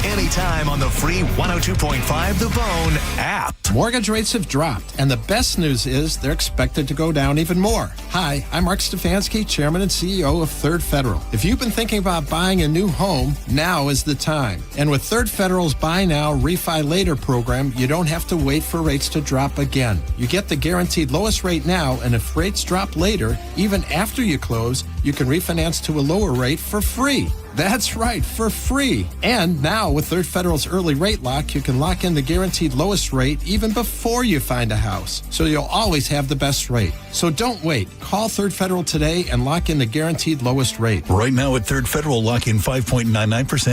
Anytime on the free 102.5 The Bone app. Mortgage rates have dropped, and the best news is they're expected to go down even more. Hi, I'm Mark Stefanski, Chairman and CEO of Third Federal. If you've been thinking about buying a new home, now is the time. And with Third Federal's Buy Now, Refi Later program, you don't have to wait for rates to drop again. You get the guaranteed lowest rate now, and if rates drop later, even after you close, you can refinance to a lower rate for free. That's right, for free. And now with Third Federal's early rate lock, you can lock in the guaranteed lowest rate even before you find a house. So you'll always have the best rate. So don't wait. Call Third Federal today and lock in the guaranteed lowest rate. Right now at Third Federal, lock in 5.99%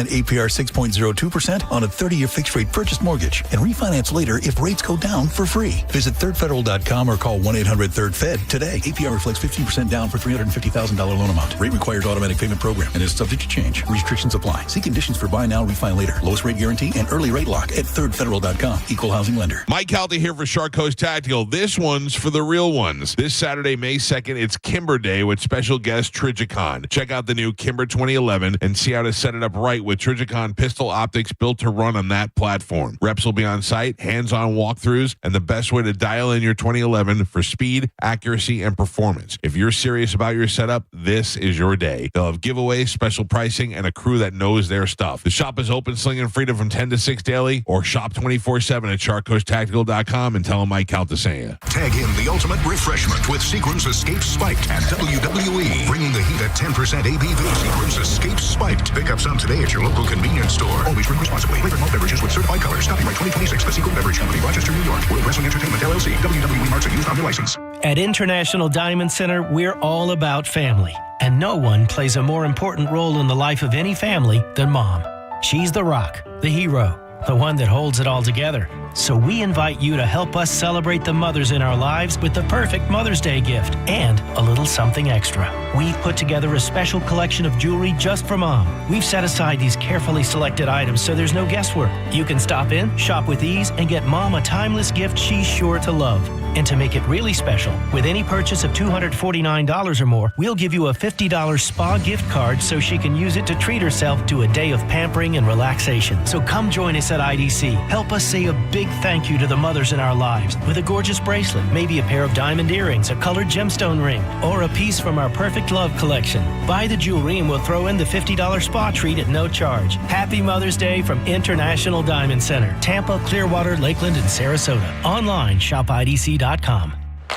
APR 6.02% on a 30-year fixed-rate purchase mortgage and refinance later if rates go down for free. Visit thirdfederal.com or call 1-800-3rd-FED today. APR reflects 15% down for $350,000 loan amount. Rate requires automatic payment program and is subject to change. Restrictions apply. See conditions for buy now, refi later. Lowest rate guarantee and early rate lock at thirdfederal.com. Equal housing lender. Mike Calta here for Shark Coast Tactical. This one's for the real ones. This Saturday, May 2nd, it's Kimber Day with special guest Trijicon. Check out the new Kimber 2011 and see how to set it up right with Trijicon pistol optics built to run on that platform. Reps will be on site, hands-on walkthroughs, and the best way to dial in your 2011 for speed, accuracy, and performance. If you're serious about your setup, this is your day. They'll have giveaways, special pricing, and a crew that knows their stuff. The shop is open, slinging freedom from 10 to 6 daily, or shop 24/7 at sharkcoasttactical.com and tell them Mike Calta sent you. Tag in the ultimate refreshment with Seagram's Escape Spiked at WWE. Bringing the heat at 10% ABV. Seagram's Escape Spiked. Pick up some today at your local convenience store. Always drink responsibly. Flavored malt beverages with certified colors. Copyright 2026. The Seagram Beverage Company, Rochester, New York. World Wrestling Entertainment, LLC. WWE marks are used under license. At International Diamond Center, we're all about family. And no one plays a more important role in the life of any family than Mom. She's the rock, the hero, the one that holds it all together. So we invite you to help us celebrate the mothers in our lives with the perfect Mother's Day gift and a little something extra. We've put together a special collection of jewelry just for Mom. We've set aside these carefully selected items so there's no guesswork. You can stop in, shop with ease, and get Mom a timeless gift she's sure to love. And to make it really special, with any purchase of $249 or more, we'll give you a $50 spa gift card so she can use it to treat herself to a day of pampering and relaxation. So come join us at IDC. Help us say a big thank you to the mothers in our lives with a gorgeous bracelet, maybe a pair of diamond earrings, a colored gemstone ring, or a piece from our Perfect Love collection. Buy the jewelry and we'll throw in the $50 spa treat at no charge. Happy Mother's Day from International Diamond Center, Tampa, Clearwater, Lakeland, and Sarasota. Online, shopidc.com.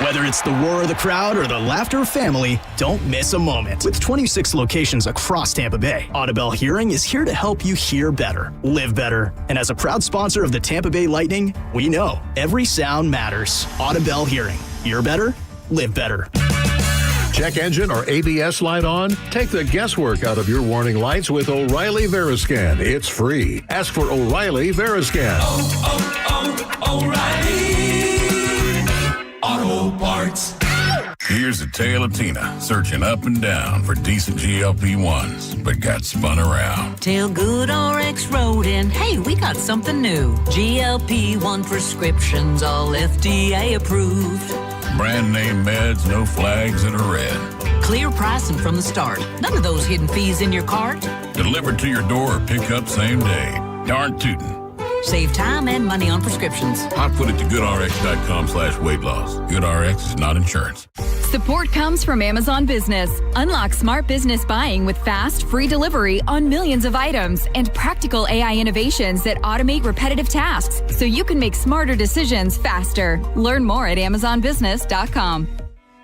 Whether it's the roar of the crowd or the laughter of family, don't miss a moment. With 26 locations across Tampa Bay, Audibel Hearing is here to help you hear better, live better. And as a proud sponsor of the Tampa Bay Lightning, we know every sound matters. Audibel Hearing. Hear better, live better. Check engine or ABS light on? Take the guesswork out of your warning lights with O'Reilly Veriscan. It's free. Ask for O'Reilly Veriscan. Auto Parts. Here's the tale of Tina, searching up and down for decent GLP-1s, but got spun around. Tail Good RX Road, and hey, we got something new. GLP-1 prescriptions, all FDA approved. Brand name meds, no flags that are red. Clear pricing from the start. None of those hidden fees in your cart. Delivered to your door or pick up same day. Darn tootin'. Save time and money on prescriptions. I put it to goodrx.com/weight loss. GoodRx is not insurance. Support comes from Amazon Business. Unlock smart business buying with fast, free delivery on millions of items and practical AI innovations that automate repetitive tasks so you can make smarter decisions faster. Learn more at amazonbusiness.com.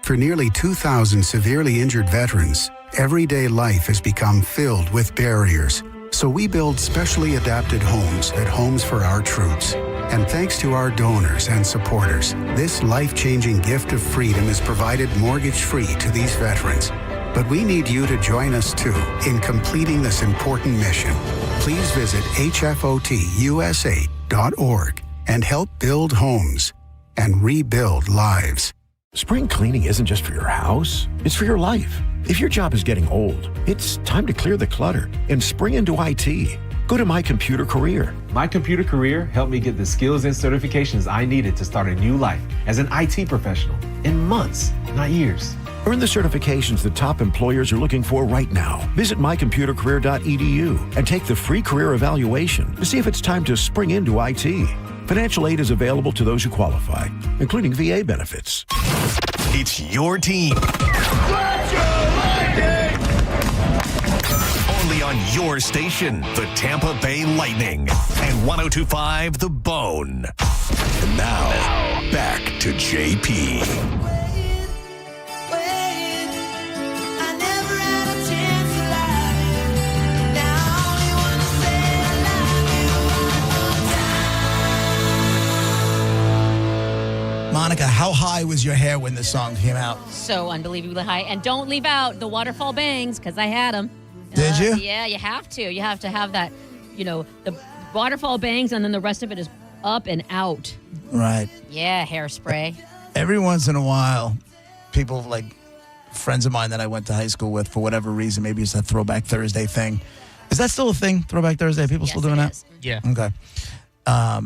For nearly 2,000 severely injured veterans, everyday life has become filled with barriers. So we build specially adapted homes at Homes for Our Troops. And thanks to our donors and supporters, this life-changing gift of freedom is provided mortgage-free to these veterans. But we need you to join us too in completing this important mission. Please visit hfotusa.org and help build homes and rebuild lives. Spring cleaning isn't just for your house, it's for your life. If your job is getting old, it's time to clear the clutter and spring into IT. Go to My Computer Career. My Computer Career helped me get the skills and certifications I needed to start a new life as an IT professional in months, not years. Earn the certifications that top employers are looking for right now. Visit mycomputercareer.edu and take the free career evaluation to see if it's time to spring into IT. Financial aid is available to those who qualify, including VA benefits. It's your team. Only on your station, the Tampa Bay Lightning and 102.5 The Bone. And now, back to JP. Monica, how high was your hair when this song came out? So unbelievably high. And don't leave out the waterfall bangs, because I had them. Did you? Yeah, you have to. You have to have that, the waterfall bangs, and then the rest of it is up and out. Right. Yeah, hairspray. Every once in a while, people like friends of mine that I went to high school with, for whatever reason, maybe it's a Throwback Thursday thing. Is that still a thing, Throwback Thursday? People still doing that? Is. Yeah. Okay. I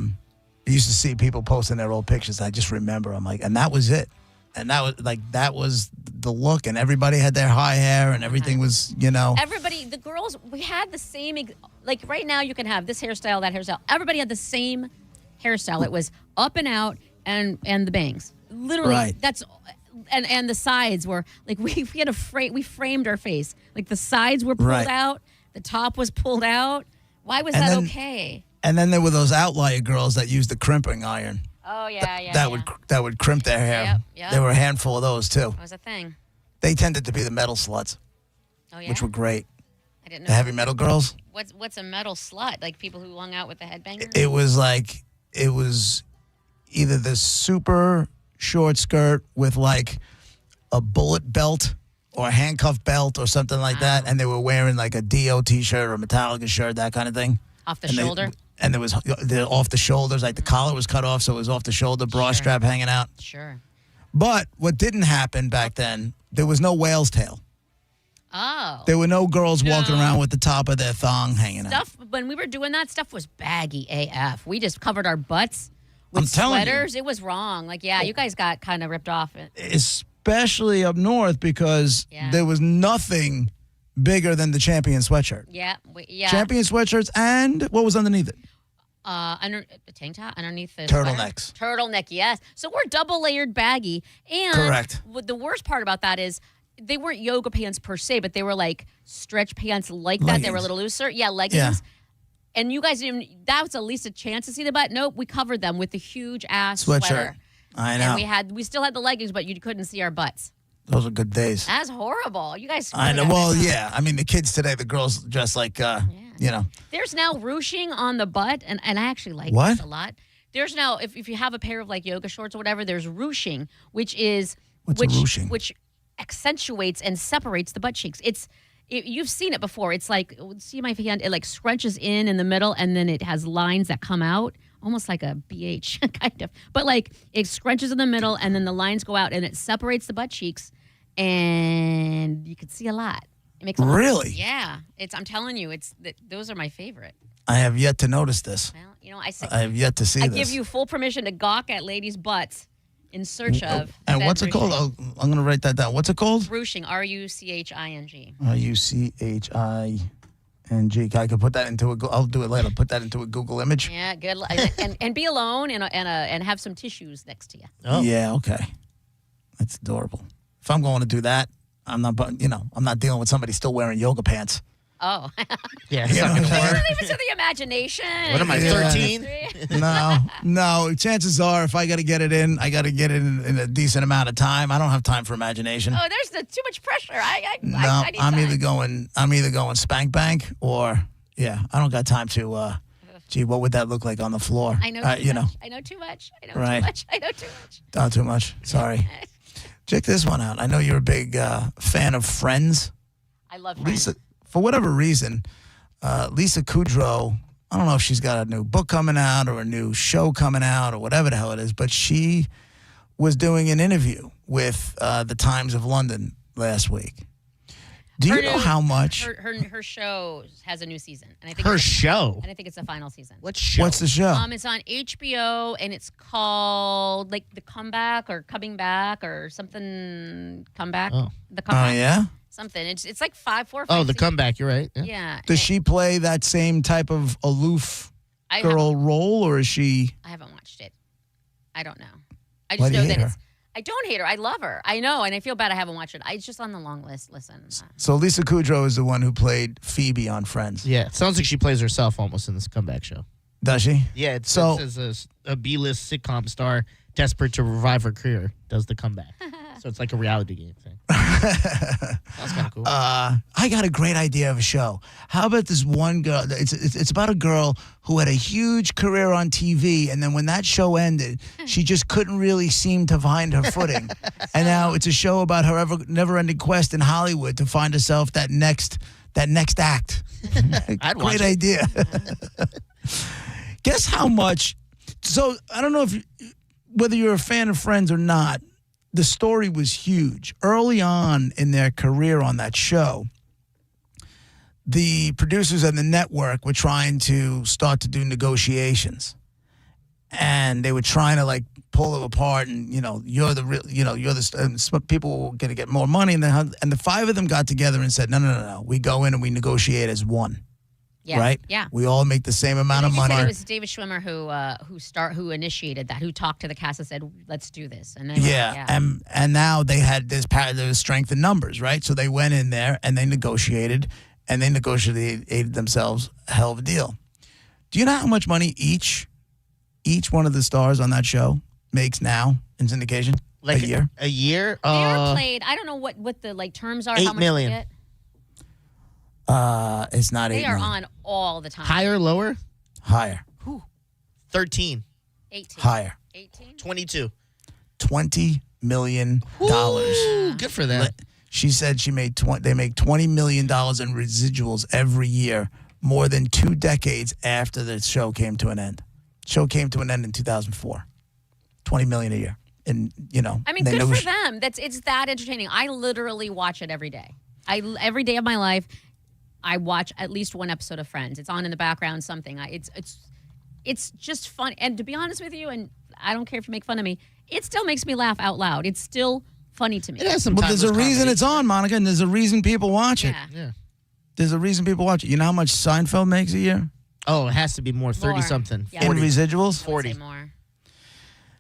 used to see people posting their old pictures. I just remember, I'm like, and that was it. And that was the look, and everybody had their high hair, and everything was, Everybody, the girls, we had the same, like right now you can have this hairstyle, that hairstyle. Everybody had the same hairstyle. It was up and out and the bangs. Literally, right. That's, and the sides were, like we had we framed our face. Like the sides were pulled out, the top was pulled out. Why was that okay? And then there were those outlier girls that used the crimping iron. Oh, yeah, That would crimp their hair. Yep. There were a handful of those, too. That was a thing. They tended to be the metal sluts. Oh, yeah? Which were great. I didn't know. The heavy metal girls. What's a metal slut? Like people who hung out with the headbangers? It was either the super short skirt with like a bullet belt or a handcuff belt or something like that, and they were wearing like a Dio t-shirt or a Metallica shirt, that kind of thing. Off the shoulder? and there was off the shoulders, like the collar was cut off, so it was off the shoulder, bra strap hanging out. Sure. But what didn't happen back then, there was no whale's tail. Oh. There were no girls walking around with the top of their thong hanging out. Stuff, when we were doing that, stuff was baggy AF. We just covered our butts with I'm telling sweaters. It was wrong. Like, yeah, you guys got kind of ripped off. Especially up north because there was nothing bigger than the Champion sweatshirt. Yeah. Champion sweatshirts and what was underneath it? Under the tank top underneath the Turtlenecks. sweater. Turtleneck, yes. So we're double layered baggy. And correct. The worst part about that is they weren't yoga pants per se, but they were like stretch pants like that. They were a little looser. Yeah, leggings. Yeah. And you guys didn't even, that was at least a chance to see the butt. Nope, we covered them with the huge ass sweater. I know. And we still had the leggings, but you couldn't see our butts. Those are good days. That's horrible. You guys. I know. Well, yeah. I mean, the kids today, the girls dress like, you know. There's now ruching on the butt, and I actually like What? this a lot. There's now, if you have a pair of like yoga shorts or whatever, there's ruching, which is What's a ruching? which accentuates and separates the butt cheeks. You've seen it before. It's like, see my hand, it like scrunches in the middle, and then it has lines that come out, almost like a BH kind of. But like it scrunches in the middle, and then the lines go out, and it separates the butt cheeks, and you can see a lot. It makes Really? Yeah. I'm telling you, those are my favorite. I have yet to notice this. Well, you know, I have yet to see I this. give you full permission to gawk at ladies' butts in search of. And said what's it called? ruching. Oh, I'm going to write that down. What's it called? Ruching, RUCHING. RUCHING. I could put that into I'll do it later. Put that into a Google image. Yeah, good. And be alone and have some tissues next to you. Oh. Yeah, okay. That's adorable. If I'm going to do that, I'm not dealing with somebody still wearing yoga pants. Oh. Yeah, it's not going to work. Leave it to the imagination. What am I, 13? No. Chances are, if I got to get it in, I got to get it in a decent amount of time. I don't have time for imagination. Oh, there's too much pressure. I need I'm time. either going spank bank or I don't got time to. Gee, what would that look like on the floor? I know too much. I know too much. I know too much. I know too much. Not too much. Sorry. Check this one out. I know you're a big fan of Friends. I love Friends. Lisa, for whatever reason, Lisa Kudrow, I don't know if she's got a new book coming out or a new show coming out or whatever the hell it is, but she was doing an interview with the Times of London last week. Do you know how much? Her show has a new season. And I think Her show? And I think it's the final season. What show? What's the show? It's on HBO, and it's called like The Comeback or Coming Back or something. Comeback. Oh. The Comeback. Oh, yeah? Something. It's like 4 or 5. Oh, The seasons. Comeback. You're right. Yeah. Does she play that same type of aloof I girl role, or is she? I haven't watched it. I don't know. I Why just do you know hate that her? I don't hate her. I love her. I know, and I feel bad I haven't watched it. It's just on the long list. Listen. So Lisa Kudrow is the one who played Phoebe on Friends. Yeah, it sounds like she plays herself almost in this Comeback show. Does she? Yeah, it So- says a B-list sitcom star desperate to revive her career does the comeback. So it's like a reality game thing. That's kind of cool. I got a great idea of a show. How about this one girl? It's about a girl who had a huge career on TV, and then when that show ended, she just couldn't really seem to find her footing. And now it's a show about her never-ending quest in Hollywood to find herself that next act. I'd watch Great it. idea. Guess how much? So I don't know whether you're a fan of Friends or not. The story was huge. Early on in their career on that show, the producers and the network were trying to start to do negotiations. And they were trying to like pull them apart and, you're the real, you're the, people were going to get more money. And the 5 of them got together and said, no. We go in and we negotiate as one. Yeah. Right? Yeah. We all make the same amount of money. It was David Schwimmer who initiated that, who talked to the cast and said, "Let's do this." And they and now they had there was strength in numbers, right? So they went in there and they negotiated themselves a hell of a deal. Do you know how much money each one of the stars on that show makes now in syndication? Like a year? A year? They are played. I don't know what the terms are. $8 how much million. they get. It's not 8 They are million. on all the time. Higher or lower? Higher. 13. 18. Higher. 18. 22. $20 million. Ooh, good for them. She said they make $20 million in residuals every year more than 2 decades after the show came to an end. Show came to an end in 2004. $20 million a year. And, I mean, good for them. It's that entertaining. I literally watch it every day. Every day of my life, I watch at least one episode of Friends. It's on in the background, something. It's just fun. And to be honest with you, and I don't care if you make fun of me, it still makes me laugh out loud. It's still funny to me. It has some there's a reason it's on, Monica, and there's a reason people watch it. Yeah. There's a reason people watch it. You know how much Seinfeld makes a year? Oh, it has to be more, 30-something. Yeah. In residuals? 40. More.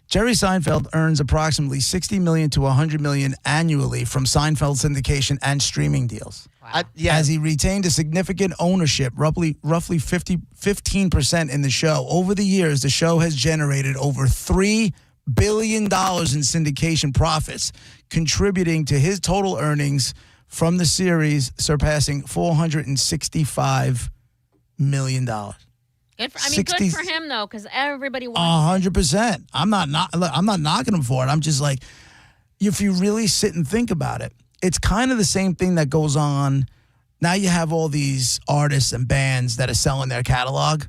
Jerry Seinfeld earns approximately $60 million to $100 million annually from Seinfeld syndication and streaming deals. Wow. As he retained a significant ownership, roughly 15% in the show. Over the years, the show has generated over $3 billion in syndication profits, contributing to his total earnings from the series surpassing $465 million. Good for him though, because everybody wants 100%. I'm not knocking him for it. I'm just like, if you really sit and think about it, it's kind of the same thing that goes on. Now you have all these artists and bands that are selling their catalog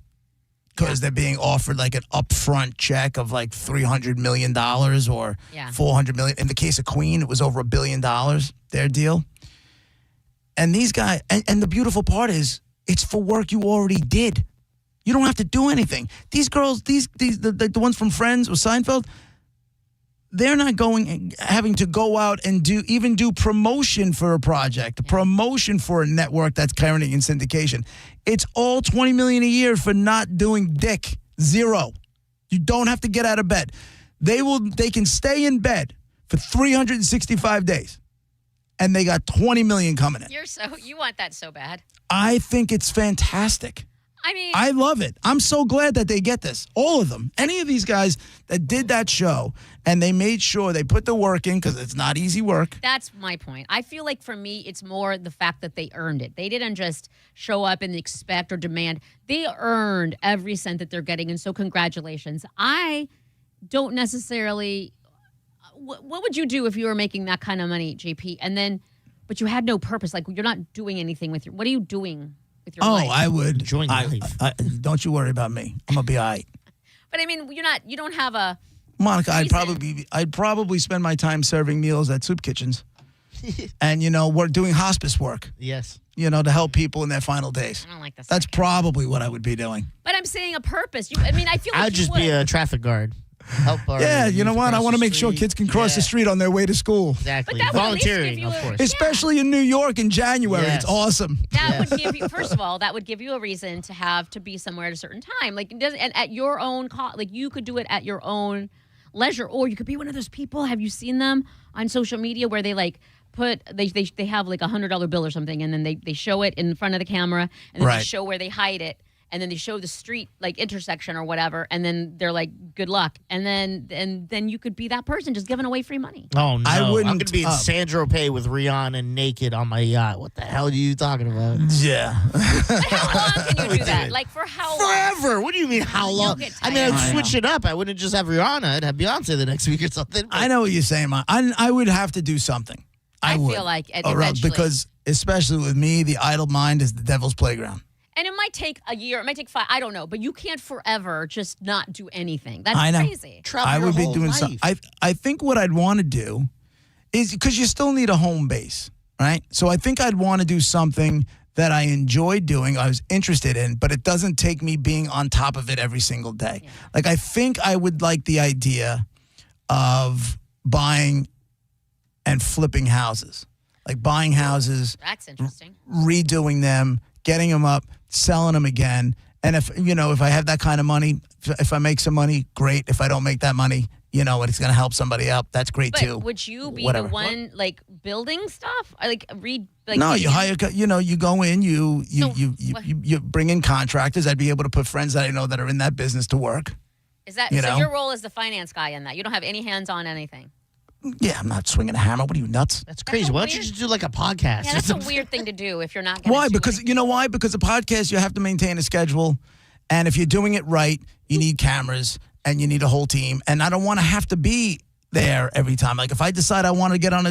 because they're being offered like an upfront check of like $300 million or $400 million. In the case of Queen, it was over $1 billion, their deal. And these guys, and the beautiful part is, it's for work you already did. You don't have to do anything. These girls, the ones from Friends or Seinfeld, they're not having to go out and do promotion for a project, promotion for a network that's currently in syndication. It's all $20 million a year for not doing dick. Zero. You don't have to get out of bed. They can stay in bed for 365 days. And they got $20 million coming in. You want that so bad. I think it's fantastic. I mean, I love it. I'm so glad that they get this. All of them. Any of these guys that did that show, and they made sure they put the work in, because it's not easy work. That's my point. I feel like for me, it's more the fact that they earned it. They didn't just show up and expect or demand. They earned every cent that they're getting, and so congratulations. I don't necessarily... What would you do if you were making that kind of money, JP? But you had no purpose. Like, you're not doing anything with what are you doing with your life? Oh, I would. Enjoying life. Don't you worry about me. I'm going to be all right. But I mean, you don't have a... Monica, I'd probably spend my time serving meals at soup kitchens. And, we're doing hospice work. Yes. To help people in their final days. I don't like this. That's probably what I would be doing. But I'm saying a purpose. I feel like I'd just be a traffic guard. Help our you know what? I want to make sure kids can cross the street on their way to school. Exactly. But that would at least volunteering, give you of course. Especially in New York in January. Yes. It's awesome. That would give you, first of all, that would give you a reason to be somewhere at a certain time. Like, and at your own cost, like you could do it at your own leisure, or you could be one of those people. Have you seen them on social media where they like they have like $100 bill or something, and then they show it in front of the camera, and then they show where they hide it. And then they show the street, like intersection or whatever, and then they're like, "Good luck." And then you could be that person just giving away free money. Oh no! I wouldn't, I'm gonna be in Sandro Pay with Rihanna naked on my yacht. What the hell are you talking about? Yeah. But how long can you do that? Like for how long? Forever. What do you mean how long? I'd switch it up. I wouldn't just have Rihanna. I'd have Beyonce the next week or something. I know what you're saying, man. I would have to do something. I would. Feel like eventually. Because especially with me, the idle mind is the devil's playground. And it might take a year, it might take 5, I don't know, but you can't forever just not do anything. That's I know. crazy. I would be doing something. I think what I'd want to do is, because you still need a home base, right? So I think I'd want to do something that I enjoy doing, I was interested in, but it doesn't take me being on top of it every single day. Yeah. Like, I think I would like the idea of buying and flipping houses. Like buying houses. That's interesting. Redoing them, getting them up, selling them again. And if I have that kind of money, if I make some money, great. If I don't make that money, and it's going to help somebody out, that's great too. Would you be the one like building stuff? No, you hire. You go in. You bring in contractors. I'd be able to put friends that I know that are in that business to work. Is that so? Your role is the finance guy in that. You don't have any hands on anything. Yeah, I'm not swinging a hammer. What are you, nuts? That's crazy. Why don't you just do like a podcast? Yeah, that's a weird thing to do if you're not going to. Why? Because you know why? Because a podcast, you have to maintain a schedule. And if you're doing it right, you need cameras and you need a whole team. And I don't want to have to be there every time. Like if I decide I want to get on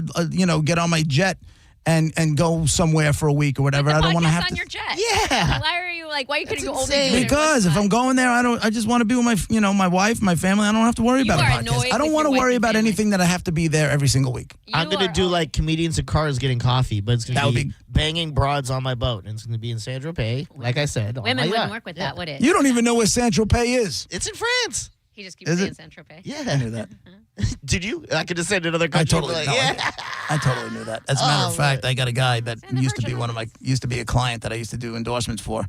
get on my jet and go somewhere for a week or whatever, I don't want to have to. On your jet. Yeah. Why are you Like, why couldn't you only do insane. it Because if I'm going there, I just want to be with my wife, my family. I don't have to worry about a podcast. I don't want to worry about anything that I have to be there every single week. I'm going to do like comedians in cars getting coffee, but it's going to be banging broads on my boat. And it's going to be in Saint-Tropez, like I said. Women wouldn't work with that, would it? You don't even know where Saint-Tropez is. It's in France. He just keeps saying Saint-Tropez. Yeah. I knew that. Did you? I could have said another country. I totally knew that. As a matter of fact, I got a guy that used to be a client that I used to do endorsements for.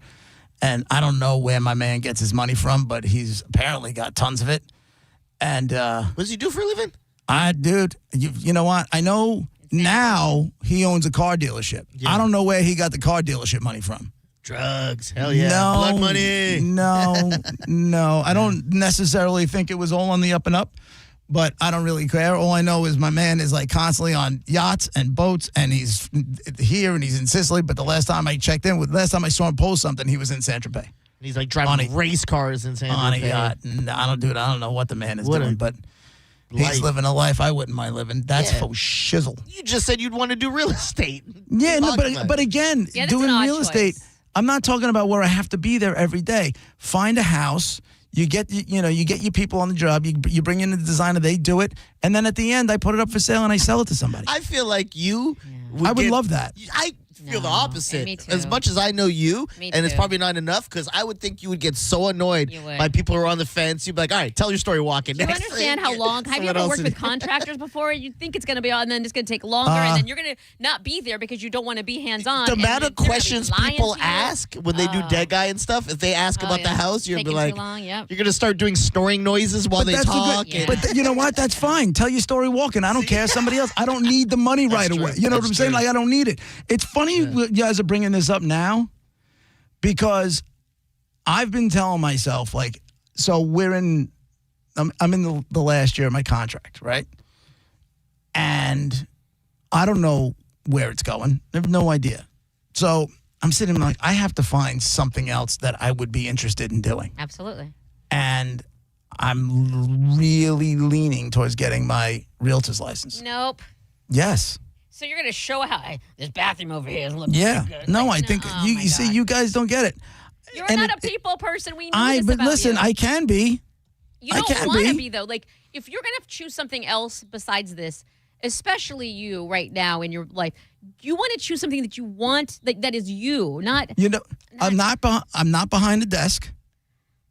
And I don't know where my man gets his money from, but he's apparently got tons of it. And what does he do for a living? Dude, you know what? I know now he owns a car dealership. Yeah. I don't know where he got the car dealership money from. Drugs. Hell yeah. No, blood money. No. I don't necessarily think it was all on the up and up, but I don't really care. All I know is my man is like constantly on yachts and boats, and he's here and he's in Sicily. But the last time I checked in, last time I saw him post something, he was in Saint-Tropez. He's like driving race cars in Saint-Tropez. On a yacht. I don't know what the man is doing, but he's living a life I wouldn't mind living. That's for shizzle. You just said you'd want to do real estate. Yeah, no, but again, doing real estate, I'm not talking about where I have to be there every day. Find a house. You get your people on the job. You bring in the designer. They do it, and then at the end, I put it up for sale and I sell it to somebody. I feel like you. I would love that. I feel the opposite. Me too. As much as I know you, and it's probably not enough, because I would think you would get so annoyed by people who are on the fence. You'd be like, all right, tell your story walking. Do you understand how long? Have you ever worked with contractors before? You think it's going to be on, and then it's going to take longer, and then you're going to not be there because you don't want to be hands-on. The amount of questions people ask when they do dead guy and stuff, if they ask about the house, you're going to be like, you're going to start doing snoring noises while they talk. But you know what? That's fine. Tell your story walking. I don't care. Somebody else. I don't need the money right away. You know what I'm saying? Like, I don't need it. It's funny you guys are bringing this up now, because I've been telling myself, like, so I'm in the last year of my contract, right? And I don't know where it's going. I have no idea. So I'm sitting like, I have to find something else that I would be interested in doing. Absolutely. And I'm really leaning towards getting my realtor's license. Nope. Yes. So you're going to show how this bathroom over here is looking good. No, I think you see, you guys don't get it. You're not a people person. We know this but about listen, you. I can be. You don't want to be, though. Like, if you're going to choose something else besides this, especially you right now in your life, you want to choose something that you want, that is you, not. I'm not behind a desk,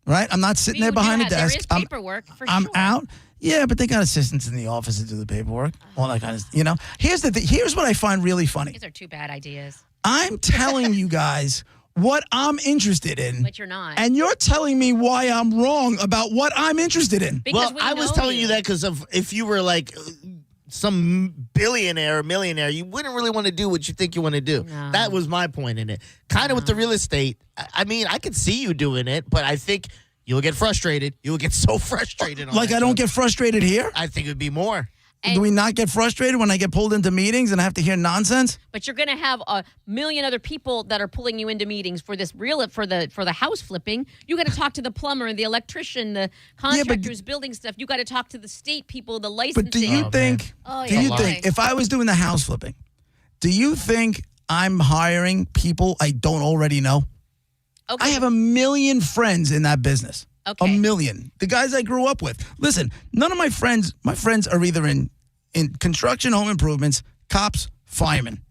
right? I'm not sitting there behind a desk. There is paperwork, I'm out. Yeah, but they got assistants in the office to do the paperwork, all that kind of, Here's the thing. Here's what I find really funny. These are two bad ideas. I'm telling you guys what I'm interested in. But you're not. And you're telling me why I'm wrong about what I'm interested in. Because I was telling you that because if you were like some billionaire or millionaire, you wouldn't really want to do what you think you want to do. No. That was my point in it. Kind of with the real estate. I mean, I could see you doing it, but I think you'll get frustrated. You'll get so frustrated. Like I don't get frustrated here? I think it would be more. Do we not get frustrated when I get pulled into meetings and I have to hear nonsense? But you're going to have a million other people that are pulling you into meetings for this for the house flipping. You got to talk to the plumber, the electrician, the contractor who's building stuff. You got to talk to the state people, the licensing. But do you think? If I was doing the house flipping, do you think I'm hiring people I don't already know? Okay. I have 1 million friends in that business. Okay. 1 million. The guys I grew up with. Listen, none of my friends are either in construction, home improvements, cops, firemen,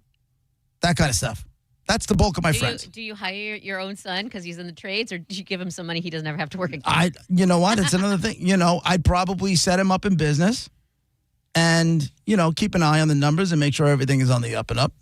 that kind of stuff. That's the bulk of my friends. Do you hire your own son because he's in the trades, or do you give him some money he doesn't ever have to work again? You know what? It's another thing. I'd probably set him up in business and, keep an eye on the numbers and make sure everything is on the up and up.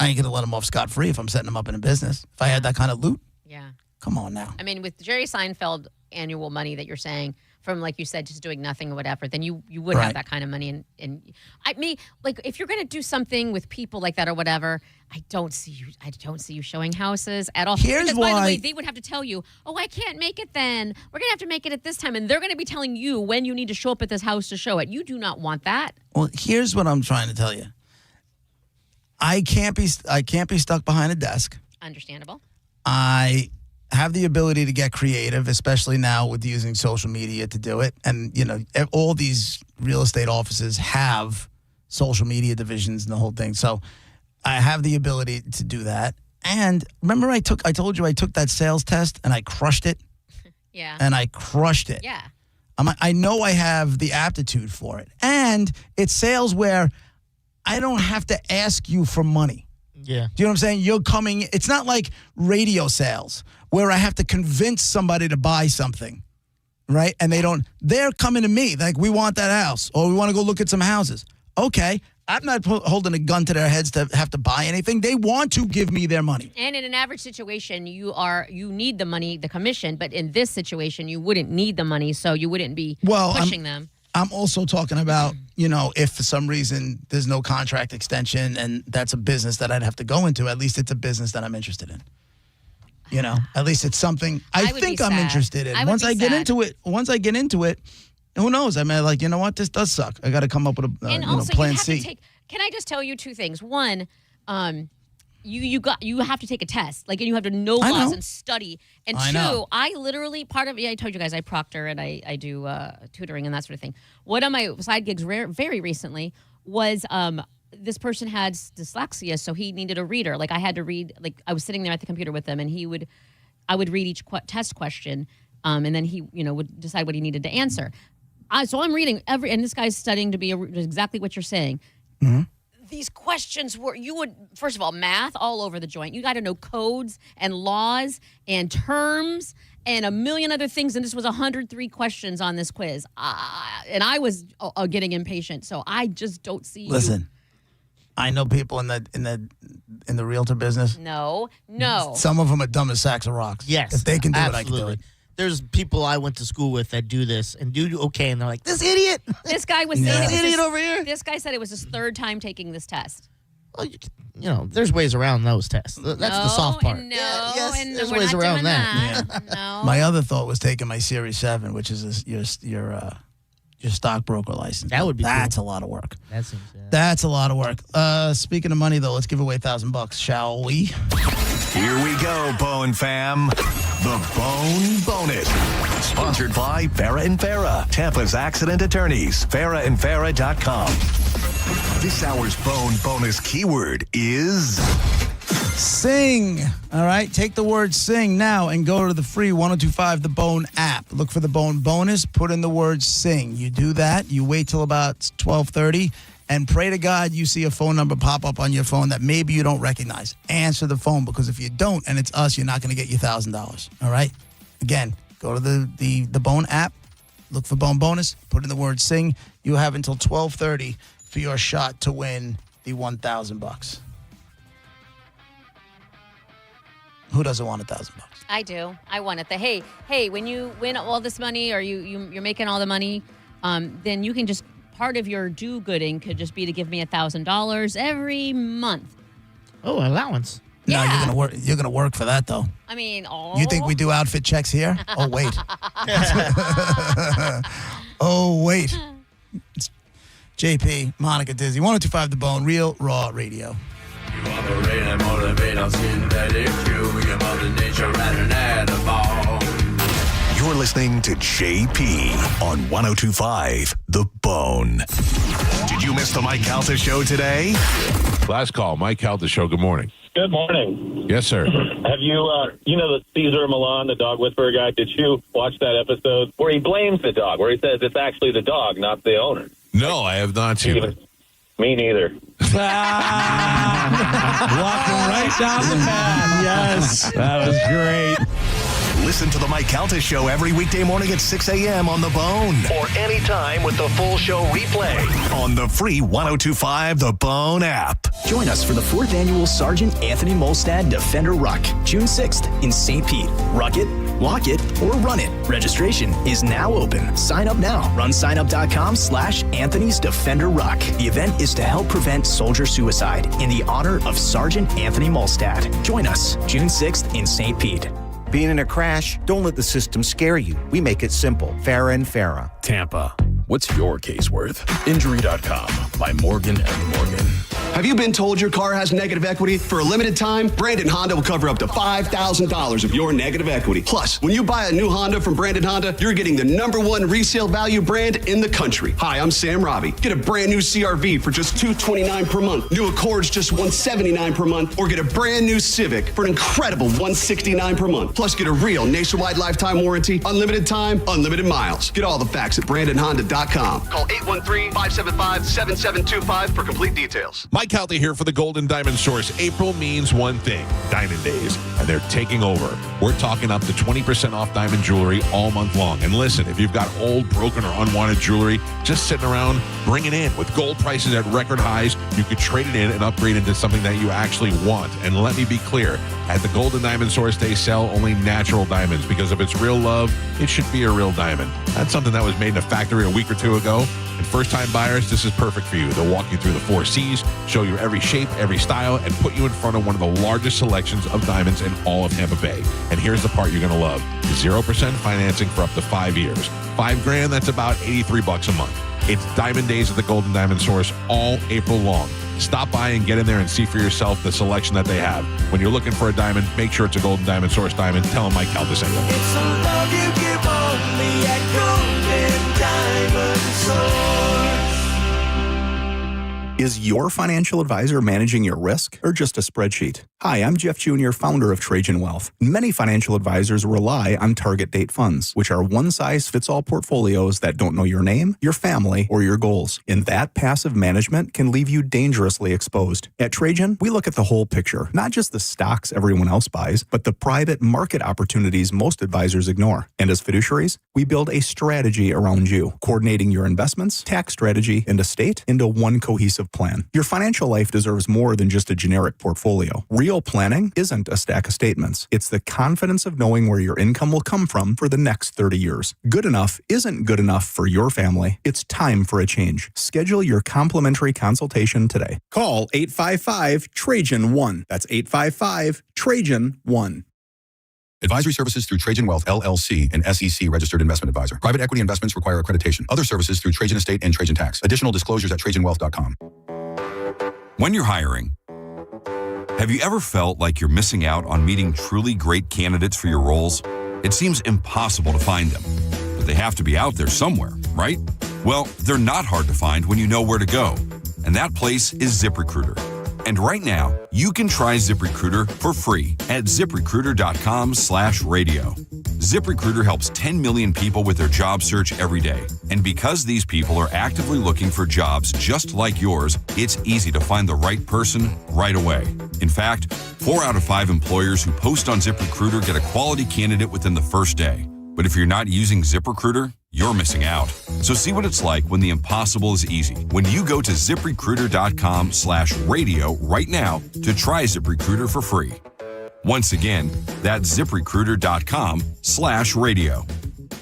I ain't going to let him off scot-free if I'm setting him up in a business. If I had that kind of loot. Yeah. Come on now. I mean, with Jerry Seinfeld annual money that you're saying from, like you said, just doing nothing or whatever, then you would have that kind of money. And if you're going to do something with people like that or whatever, I don't see you showing houses at all. Here's because, why. by the way, they would have to tell you, oh, I can't make it then. We're going to have to make it at this time. And they're going to be telling you when you need to show up at this house to show it. You do not want that. Well, here's what I'm trying to tell you. I can't be stuck behind a desk. Understandable. I have the ability to get creative, especially now with using social media to do it. And, all these real estate offices have social media divisions and the whole thing. So I have the ability to do that. And remember I told you I took that sales test and I crushed it? Yeah. And I crushed it. Yeah. I know I have the aptitude for it. And it's sales where I don't have to ask you for money. Yeah. Do you know what I'm saying? You're coming. It's not like radio sales where I have to convince somebody to buy something, right? And they're coming to me like, we want that house or we want to go look at some houses. Okay. I'm not holding a gun to their heads to have to buy anything. They want to give me their money. And in an average situation, you need the money, the commission. But in this situation, you wouldn't need the money, so you wouldn't be pushing them. I'm also talking about, if for some reason there's no contract extension and that's a business that I'd have to go into, at least it's a business that I'm interested in. At least it's something I think I'm interested in. Once I get into it, who knows? I mean, like, you know what? This does suck. I got to come up with a plan C. Can I just tell you two things? One, you have to take a test. Like, and you have to know laws and study. And two, I literally I told you guys I proctor and I do tutoring and that sort of thing. One of my side gigs very recently was this person had dyslexia, so he needed a reader. Like, I had to read. Like, I was sitting there at the computer with him, and I would read each test question, and then he would decide what he needed to answer. So I'm reading and this guy's studying to be exactly what you're saying. Mm-hmm. These questions first of all, math all over the joint. You got to know codes and laws and terms and a million other things. And this was 103 questions on this quiz. And I was getting impatient. So I just don't see. Listen, I know people in the realtor business. No. Some of them are dumb as sacks of rocks. Yes. If they can do absolutely. it, I can do it. There's people I went to school with that do this and do okay, and they're like, this idiot. This guy was saying this idiot over here. This guy said it was his third time taking this test. Well, there's ways around those tests. That's the soft part. There's ways around that. Yeah. No. My other thought was taking my Series 7, which is your stockbroker license. That would be That's cool. a lot of work. That seems. That's a lot of work. Speaking of money, though, let's give away $1,000, shall we? Here we go, Bone fam. The Bone Bonus. Sponsored by Farah and Farah, Tampa's accident attorneys. FarahandFarah.com. This hour's Bone Bonus keyword is sing. All right, take the word sing now and go to the free 1025 The Bone app. Look for The Bone Bonus, put in the word sing. You do that, you wait till about 12:30, and pray to God you see a phone number pop up on your phone that maybe you don't recognize. Answer the phone, because if you don't and it's us, you're not going to get your $1,000. All right? Again, go to the Bone app, look for Bone Bonus, put in the word sing. You have until 12:30 for your shot to win the $1,000. Who doesn't want $1,000? I do. I want it. Hey, when you win all this money or you're making all the money, then you can just, part of your do-gooding could just be to give me $1,000 every month. Oh, allowance. No, you're gonna work for that though. I mean, You think we do outfit checks here? Oh wait. Oh wait. It's JP, Monica Dizzy, 1025 The Bone, Real Raw Radio. You operate and motivate on synthetic fuel. Your mother nature and an animal. You're listening to JP on 1025 The Bone. Did you miss the Mike Calta show today? Last call, Mike Calta show. Good morning. Good morning. Yes, sir. Have you, the Cesar Millan, the dog whisperer guy, did you watch that episode where he blames the dog, where he says it's actually the dog, not the owner? No, I have not seen it. Me neither. Walking right down the path. Yes. That was great. Listen to the Mike Calta show every weekday morning at 6 a.m. on The Bone. Or anytime with the full show replay on the free 1025 The Bone app. Join us for the 4th annual Sergeant Anthony Molstad Defender Ruck, June 6th in St. Pete. Ruck it, walk it, or run it. Registration is now open. Sign up now. RunSignup.com/Anthony's Defender Ruck. The event is to help prevent soldier suicide in the honor of Sergeant Anthony Molstad. Join us June 6th in St. Pete. Being in a crash, don't let the system scare you. We make it simple. Farah and Farah. Tampa. What's your case worth? Injury.com by Morgan & Morgan. Have you been told your car has negative equity? For a limited time, Brandon Honda will cover up to $5,000 of your negative equity. Plus, when you buy a new Honda from Brandon Honda, you're getting the #1 resale value brand in the country. Hi, I'm Sam Robbie. Get a brand new CRV for just $229 per month. New Accords just $179 per month. Or get a brand new Civic for an incredible $169 per month. Plus, get a real nationwide lifetime warranty, unlimited time, unlimited miles. Get all the facts at BrandonHonda.com. Call 813-575-7725 for complete details. Mike Halty here for the Golden Diamond Source. April means one thing, Diamond Days, and they're taking over. We're talking up to 20% off diamond jewelry all month long. And listen, if you've got old, broken, or unwanted jewelry just sitting around, bring it in. With gold prices at record highs, you could trade it in and upgrade into something that you actually want. And let me be clear, at the Golden Diamond Source, they sell only natural diamonds because if it's real love, it should be a real diamond. That's something that was made in a factory a week or two ago. And first-time buyers, this is perfect for you. They'll walk you through the 4 C's, show you every shape, every style, and put you in front of one of the largest selections of diamonds in all of Tampa Bay. And here's the part you're going to love. 0% financing for up to 5 years. $5,000, that's about $83 a month. It's Diamond Days at the Golden Diamond Source all April long. Stop by and get in there and see for yourself the selection that they have. When you're looking for a diamond, make sure it's a Golden Diamond Source diamond. Tell them Mike Halty sent you. It's the love you give only at Golden Diamond Source. Is your financial advisor managing your risk or just a spreadsheet? Hi, I'm Jeff Jr., founder of Trajan Wealth. Many financial advisors rely on target date funds, which are one-size-fits-all portfolios that don't know your name, your family, or your goals. And that passive management can leave you dangerously exposed. At Trajan, we look at the whole picture, not just the stocks everyone else buys, but the private market opportunities most advisors ignore. And as fiduciaries, we build a strategy around you, coordinating your investments, tax strategy, and estate into one cohesive plan. Your financial life deserves more than just a generic portfolio. Real planning isn't a stack of statements. It's the confidence of knowing where your income will come from for the next 30 years. Good enough isn't good enough for your family. It's time for a change. Schedule your complimentary consultation today. Call 855-TRAJAN-1. That's 855-TRAJAN-1. Advisory services through Trajan Wealth, LLC, an SEC registered investment advisor. Private equity investments require accreditation. Other services through Trajan Estate and Trajan Tax. Additional disclosures at TrajanWealth.com. When you're hiring, have you ever felt like you're missing out on meeting truly great candidates for your roles? It seems impossible to find them, but they have to be out there somewhere, right? Well, they're not hard to find when you know where to go, and that place is ZipRecruiter. And right now, you can try ZipRecruiter for free at ZipRecruiter.com/radio. ZipRecruiter helps 10 million people with their job search every day. And because these people are actively looking for jobs just like yours, it's easy to find the right person right away. In fact, 4 out of 5 employers who post on ZipRecruiter get a quality candidate within the first day. But if you're not using ZipRecruiter, you're missing out. So see what it's like when the impossible is easy. When you go to ZipRecruiter.com/radio right now to try ZipRecruiter for free. Once again, that's ZipRecruiter.com/radio.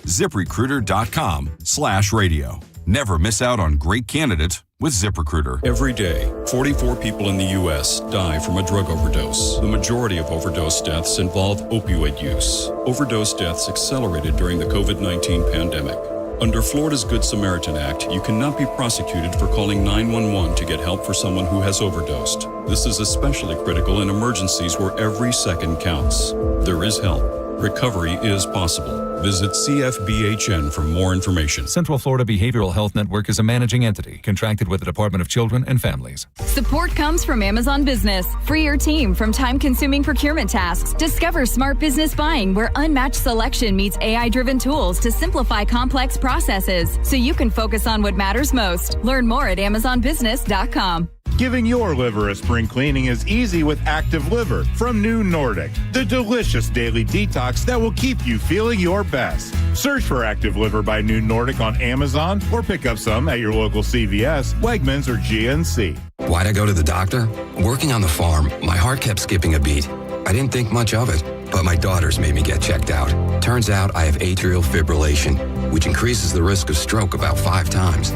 ZipRecruiter.com/radio. Never miss out on great candidates with ZipRecruiter. Every day, 44 people in the U.S. die from a drug overdose. The majority of overdose deaths involve opioid use. Overdose deaths accelerated during the COVID-19 pandemic. Under Florida's Good Samaritan Act, you cannot be prosecuted for calling 911 to get help for someone who has overdosed. This is especially critical in emergencies where every second counts. There is help. Recovery is possible. Visit CFBHN for more information. Central Florida Behavioral Health Network is a managing entity contracted with the Department of Children and Families. Support comes from Amazon Business. Free your team from time-consuming procurement tasks. Discover smart business buying where unmatched selection meets AI-driven tools to simplify complex processes so you can focus on what matters most. Learn more at AmazonBusiness.com. Giving your liver a spring cleaning is easy with Active Liver from New Nordic, the delicious daily detox that will keep you feeling your best. Search for Active Liver by New Nordic on Amazon or pick up some at your local CVS, Wegmans, or GNC. Why'd I go to the doctor? Working on the farm, my heart kept skipping a beat. I didn't think much of it, but my daughters made me get checked out. Turns out I have atrial fibrillation, which increases the risk of stroke about 5 times.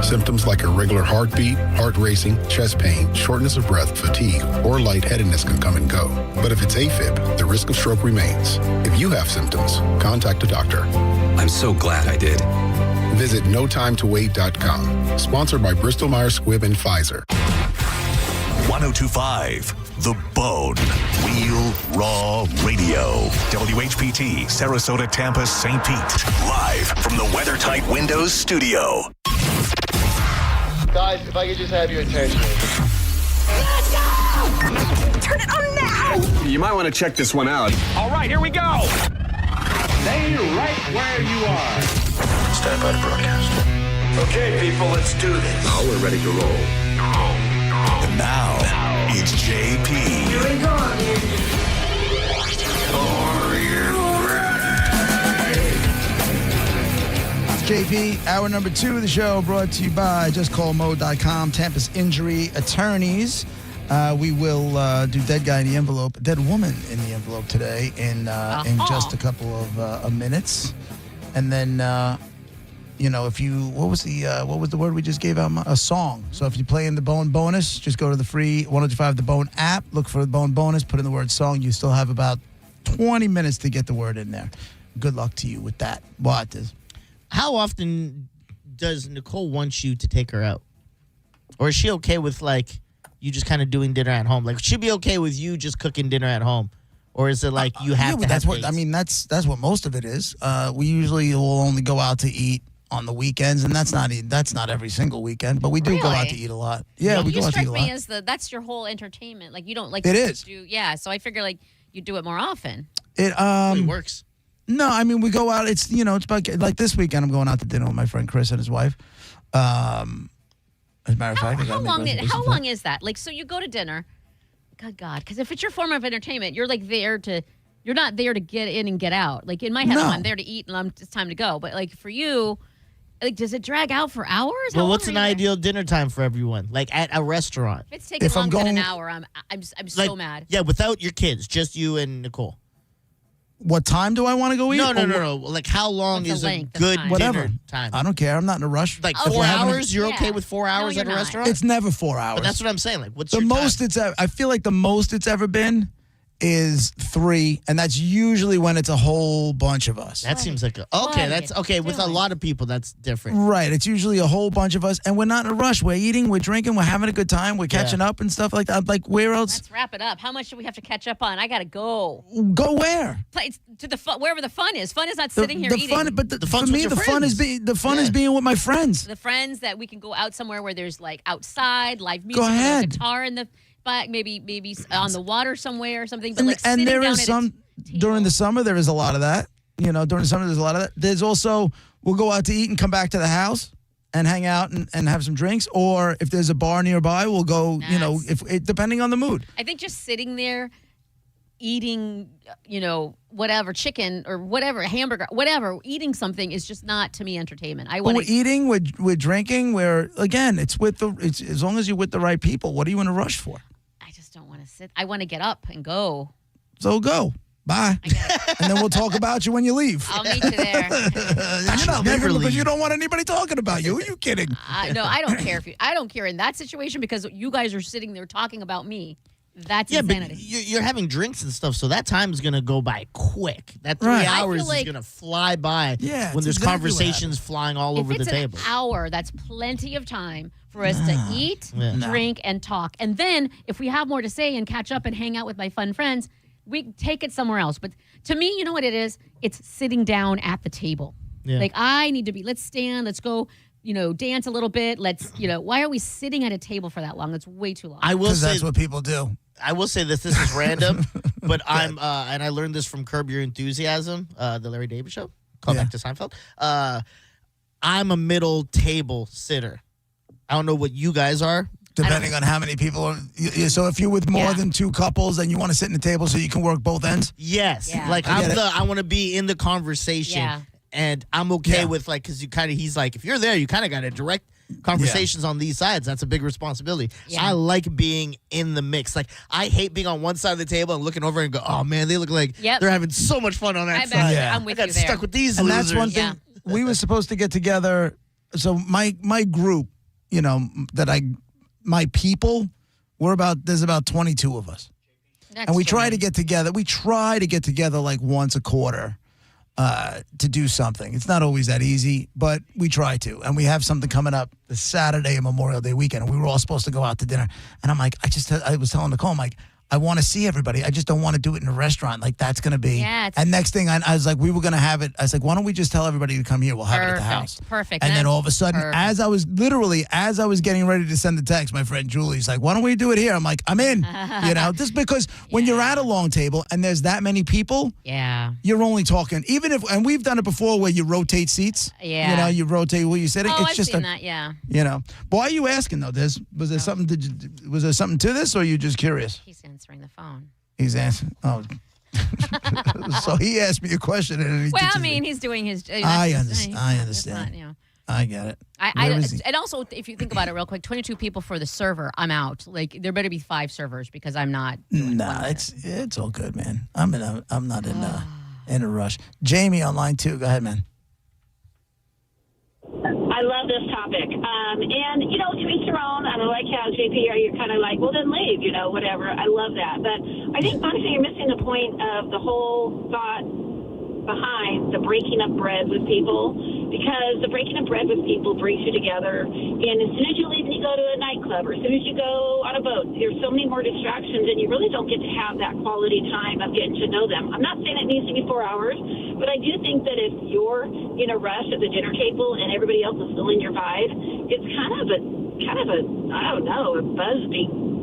Symptoms like irregular heartbeat, heart racing, chest pain, shortness of breath, fatigue, or lightheadedness can come and go. But if it's AFib, the risk of stroke remains. If you have symptoms, contact a doctor. I'm so glad I did. Visit NoTimeToWait.com. Sponsored by Bristol Myers Squibb and Pfizer. 1025 The Bone. Real Raw Radio. WHPT, Sarasota, Tampa, St. Pete. Live from the WeatherTight Windows studio. Guys, if I could just have your attention. Let's go! Turn it on now! You might want to check this one out. All right, here we go! Stay right where you are. Stand by to broadcast. Okay, people, let's do this. Now we're ready to roll. And now, it's JP. Here we go, Are you ready? It's JP, hour number 2 of the show, brought to you by JustCallMo.com, Tampa's injury attorneys. We will do dead guy in the envelope, dead woman in the envelope today in just a couple of minutes, and then. If you what was the word we just gave out? A song. So if you play in the Bone bonus, just go to the free 1025 The Bone app, look for the Bone bonus, put in the word song. You still have about 20 minutes to get the word in there. Good luck to you with that. What is? How often does Nicole want you to take her out? Or is she okay with, like, you just kind of doing dinner at home? Like, she'd be okay with you just cooking dinner at home? Or is it like you have to that's have what dates? I mean, that's what most of it is. We usually will only go out to eat on the weekends, and that's not every single weekend, but we do go out to eat a lot. Yeah, we go out to eat a lot. You strike me as that's your whole entertainment. Like, you don't like it to is. So I figure like you do it more often. It works. No, I mean, we go out. It's it's about, like, this weekend I'm going out to dinner with my friend Chris and his wife. As a matter of fact, how long is that? Like, so you go to dinner. Good God, because if it's your form of entertainment, you're like you're not there to get in and get out. Like, in my head, I'm there to eat and it's time to go. But like for you, like, does it drag out for hours? Well, what's an ideal dinner time for everyone? Like at a restaurant. If it's taking longer than an hour, I'm so mad. Yeah, without your kids, just you and Nicole. What time do I want to go eat? No. Like, how long is a good dinner time? I don't care. I'm not in a rush. Like 4 hours? You're okay with 4 hours at a restaurant? It's never 4 hours. But that's what I'm saying. Like, what's the your most time? I feel like the most it's ever been is 3, and that's usually when it's a whole bunch of us. That seems like that's okay. With a lot of people, that's different. Right. It's usually a whole bunch of us, and we're not in a rush. We're eating, we're drinking, we're having a good time, we're catching up and stuff like that. Like, where else? Let's wrap it up. How much do we have to catch up on? I gotta go. Go where? To the wherever the fun is. Fun is not sitting here eating. Fun, but for me, the fun is being with my friends. The friends that we can go out somewhere where there's like outside live music, go ahead. With a guitar in the. But maybe on the water somewhere or something. But and there is some during the summer. There is a lot of that. During the summer there's a lot of that. There's also we'll go out to eat and come back to the house and hang out and have some drinks. Or if there's a bar nearby, we'll go. Depending on the mood. I think just sitting there, eating, whatever, chicken or whatever, hamburger, whatever, eating something is just not, to me, entertainment. We're eating, we're drinking, again, it's as long as you're with the right people. What are you in a rush for? Don't want to sit. I want to get up and go. So go. Bye. And then we'll talk about you when you leave. I'll meet you there. You're not leaving because you don't want anybody talking about you. Who are you kidding? No, I don't care I don't care in that situation because you guys are sitting there talking about me. That's insanity. But you're having drinks and stuff, so that time is going to go by quick. That 3 hours is going to fly by when there's conversations flying all over the table. If it's an hour, that's plenty of time for us to eat, drink, and talk. And then if we have more to say and catch up and hang out with my fun friends, we take it somewhere else. But to me, you know what it is? It's sitting down at the table. Yeah. Like, I need to let's stand, let's go, dance a little bit. Let's, why are we sitting at a table for that long? That's way too long. I will say that's what people do. I will say this is random, but and I learned this from Curb Your Enthusiasm, the Larry David Show. Call back to Seinfeld. I'm a middle table sitter. I don't know what you guys are. Depending on how many people are. So if you're with more than 2 couples, then you want to sit in the table so you can work both ends? Yes. Yeah. Like, I want to be in the conversation. Yeah. And I'm okay with, like, because he's like, if you're there, you kind of got to direct conversations on these sides. That's a big responsibility. Yeah. I like being in the mix. Like, I hate being on one side of the table and looking over and go, oh man, they look like they're having so much fun on that side. I'm with you there. Stuck with these and losers. That's one thing. We were supposed to get together. So my group, my people, there's about 22 of us. And we try to get together. We try to get together like once a quarter. to do something. It's not always that easy, but we try to. And we have something coming up this Saturday, Memorial Day weekend. And we were all supposed to go out to dinner. And I'm like, I was telling Nicole, I'm like, I want to see everybody. I just don't want to do it in a restaurant. Like, that's going to be. Yeah, and next thing, I was like, we were going to have it. I was like, why don't we just tell everybody to come here? We'll have it at the house. Perfect. And then all of a sudden, as I was getting ready to send the text, my friend Julie's like, why don't we do it here? I'm like, I'm in. Just because when you're at a long table and there's that many people, you're only talking. Even if, and we've done it before where you rotate seats. Yeah. You rotate where you sit. Oh, It's I've just seen that, yeah. Why are you asking, though? Was there something to this, or are you just curious? He's answering the phone. He's answering. Oh. So he asked me a question. And he's doing his. I understand. Not, I get it. And also, if you think about it real quick, 22 people for the server, I'm out. Like, there better be 5 servers because I'm not. It's all good, man. I'm not in a rush. Jamie on line 2. Go ahead, man. I love this topic. And, to each their own. I like how, JP, you're kind of like, well, then leave, whatever. I love that. But I think, Monica, you're missing the point of the whole thought behind the breaking of bread with people, because the breaking of bread with people brings you together. And as soon as you leave and you go to a nightclub, or as soon as you go on a boat, there's so many more distractions, and you really don't get to have that quality time of getting to know them. I'm not saying it needs to be 4 hours, but I do think that if you're in a rush at the dinner table and everybody else is filling your vibe, it's kind of a I don't know, a buzz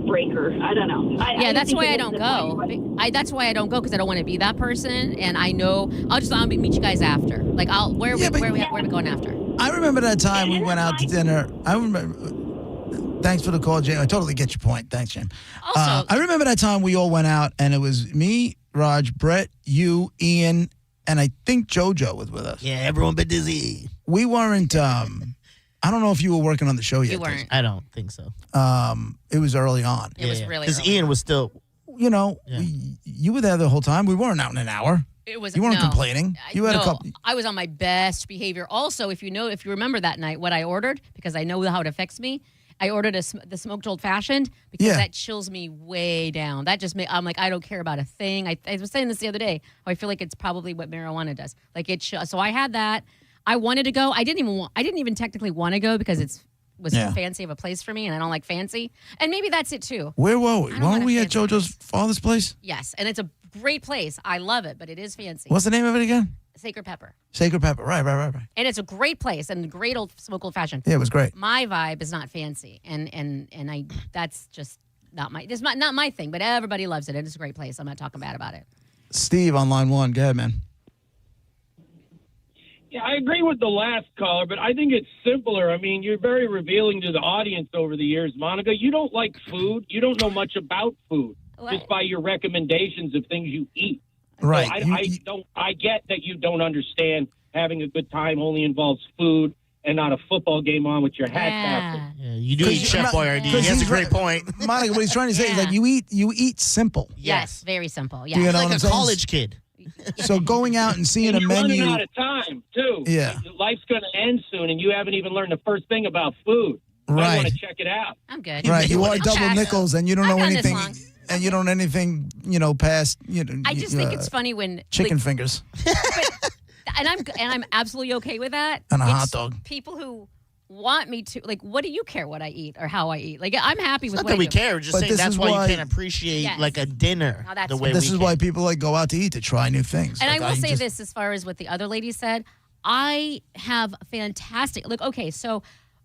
breaker. I don't know. That's why I don't go. That's why I don't go, because I don't want to be that person, and I know I'll meet you guys after. Like, where are we going after? I remember that time we went out to dinner. I remember. Thanks for the call, Jim. I totally get your point. Thanks, Jim. Also, I remember that time we all went out, and it was me, Raj, Brett, you, Ian, and I think JoJo was with us. Yeah, everyone but Dizzy. We weren't. I don't know if you were working on the show yet. You weren't. I don't think so. It was early on. It was really because early. Ian was still. You were there the whole time. We weren't out in an hour. You weren't complaining. You had a couple. I was on my best behavior. Also, if you remember that night, what I ordered, because I know how it affects me, I ordered the smoked old fashioned because that chills me way down. That just I'm like, I don't care about a thing. I was saying this the other day. I feel like it's probably what marijuana does. Like so I had that. I wanted to go. I didn't even technically want to go because it was fancy of a place for me, and I don't like fancy. And maybe that's it too. Where were we? Weren't we at JoJo's father's place? Yes, and it's a great place. I love it, but it is fancy. What's the name of it again? Sacred Pepper. Sacred Pepper. Right. And it's a great place and great old fashioned. Yeah, it was great. My vibe is not fancy, and I that's just not my thing. But everybody loves it, and it's a great place. I'm not talking bad about it. Steve on line 1. Go ahead, man. Yeah, I agree with the last caller, but I think it's simpler. I mean, you're very revealing to the audience over the years, Monica. You don't like food. You don't know much about food just by your recommendations of things you eat. Right. So I get that you don't understand having a good time only involves food and not a football game on with your hat back. Yeah, you do eat Chef Boyardee. He has a great point. Monica, what he's trying to say is like you eat simple. Yes, very simple. Yeah, Do you know like what a I'm college kid. So going out and seeing and a menu. You're running out of time too. Yeah. Life's going to end soon, and you haven't even learned the first thing about food. Right. I want to check it out. I'm good. Right. You are double nickels, and you don't know I've done this anything. long. And you don't know anything, past, I just think it's funny when chicken fingers. And I'm absolutely okay with that. And a hot dog. People who want me to, like, what do you care what I eat or how I eat? Like, I'm happy with Not what that I we do. care. We're just saying that's why you can't appreciate like a dinner the way This is why people like go out to eat, to try new things. And like, I will say this as far as what the other lady said. I have fantastic, okay, so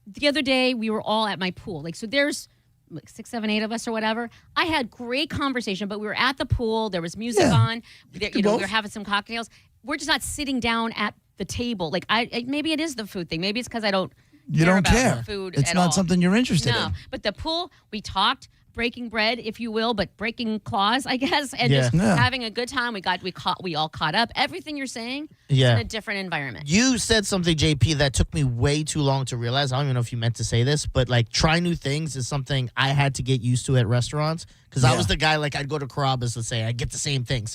the other day we were all at my pool. Like, so there's like 6, 7, 8 of us or whatever. I had great conversation, but we were at the pool. There was music on. We were having some cocktails. We're just not sitting down at the table. Like, maybe it is the food thing. Maybe it's because I don't care about food It's at not all. something you're interested in. But the pool, we talked, breaking bread, if you will, but breaking claws, I guess, and Yeah. just Yeah. having a good time. We all caught up. Everything you're saying Yeah. is in a different environment. You said something, JP, that took me way too long to realize. I don't even know if you meant to say this, but like try new things is something I had to get used to at restaurants. Because I was the guy, like, I'd go to Carrabba's, let's say, I get the same thing.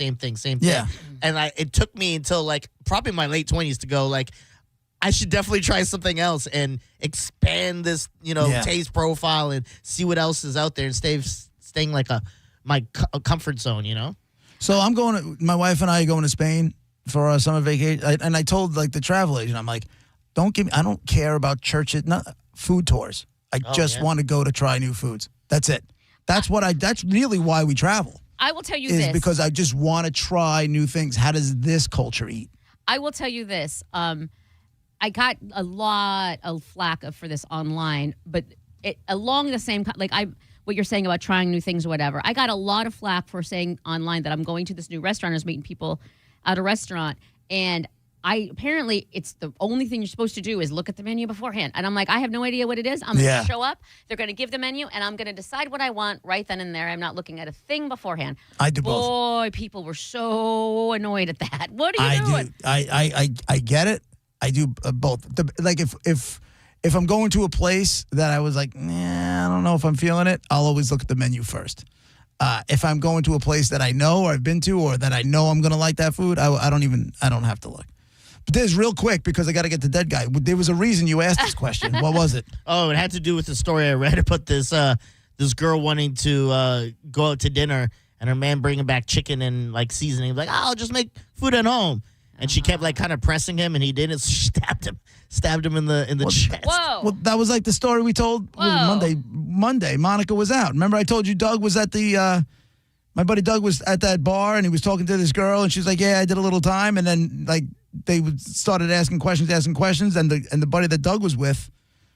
Yeah. And it took me until like probably my late 20s to go like, I should definitely try something else and expand this, taste profile and see what else is out there and staying like my comfort zone, So my wife and I are going to Spain for our summer vacation, and I told like the travel agent, I'm like, I don't care about churches, food tours. I just want to go to try new foods. That's it. That's really why we travel. I will tell you is this. because I just want to try new things. How does this culture eat? I will tell you this. I got a lot of flack for this online, but along the same, what you're saying about trying new things or whatever. I got a lot of flack for saying online that I'm going to this new restaurant. I was meeting people at a restaurant, and apparently it's the only thing you're supposed to do is look at the menu beforehand. And I'm like, I have no idea what it is. I'm going to show up. They're going to give the menu, and I'm going to decide what I want right then and there. I'm not looking at a thing beforehand. I do both. Boy, people were so annoyed at that. What are you doing? I get it. I do both. If I'm going to a place that I was like, I don't know if I'm feeling it, I'll always look at the menu first. If I'm going to a place that I know or I've been to or that I know I'm going to like that food, I don't have to look. But this real quick because I got to get the dead guy. There was a reason you asked this question. What was it? Oh, it had to do with the story I read about this girl wanting to go out to dinner and her man bringing back chicken and like seasoning. Like, I'll just make food at home. And she kept like kind of pressing him, and he didn't. So she stabbed him in the chest. Whoa! Well, that was like the story we told Monday. Monica was out. Remember, I told you Doug was at the. My buddy Doug was at that bar, and he was talking to this girl, and she's like, "Yeah, I did a little time," and then like they started asking questions, and the buddy that Doug was with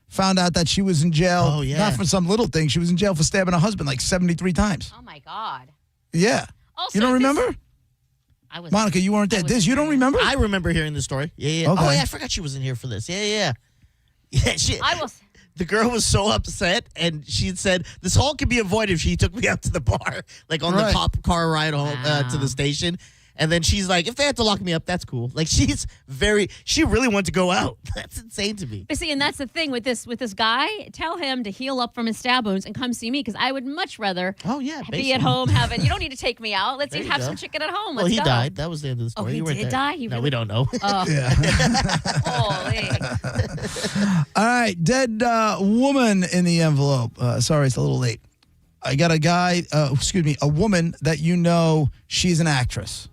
found out that she was in jail. Oh yeah, not for some little thing. She was in jail for stabbing her husband like 73 times. Oh my God! Yeah. Also, you don't remember? Monica, you weren't there. You don't remember? I remember hearing the story. Yeah. Okay. Oh, yeah, I forgot she wasn't here for this. Yeah. Yeah, the girl was so upset, and she said, this all could be avoided if she took me out to the bar, like on the cop car ride home to the station. And then she's like, if they had to lock me up, that's cool. Like, she really wanted to go out. That's insane to me. But see, and that's the thing with this guy. Tell him to heal up from his stab wounds and come see me, because I would much rather be at home having. You don't need to take me out. Let's have some chicken at home. Well, he died. That was the end of the story. Oh, he did die? No, we don't know. Oh. Yeah. Holy. All right, dead woman in the envelope. Sorry, it's a little late. I got a woman that you know. She's an actress.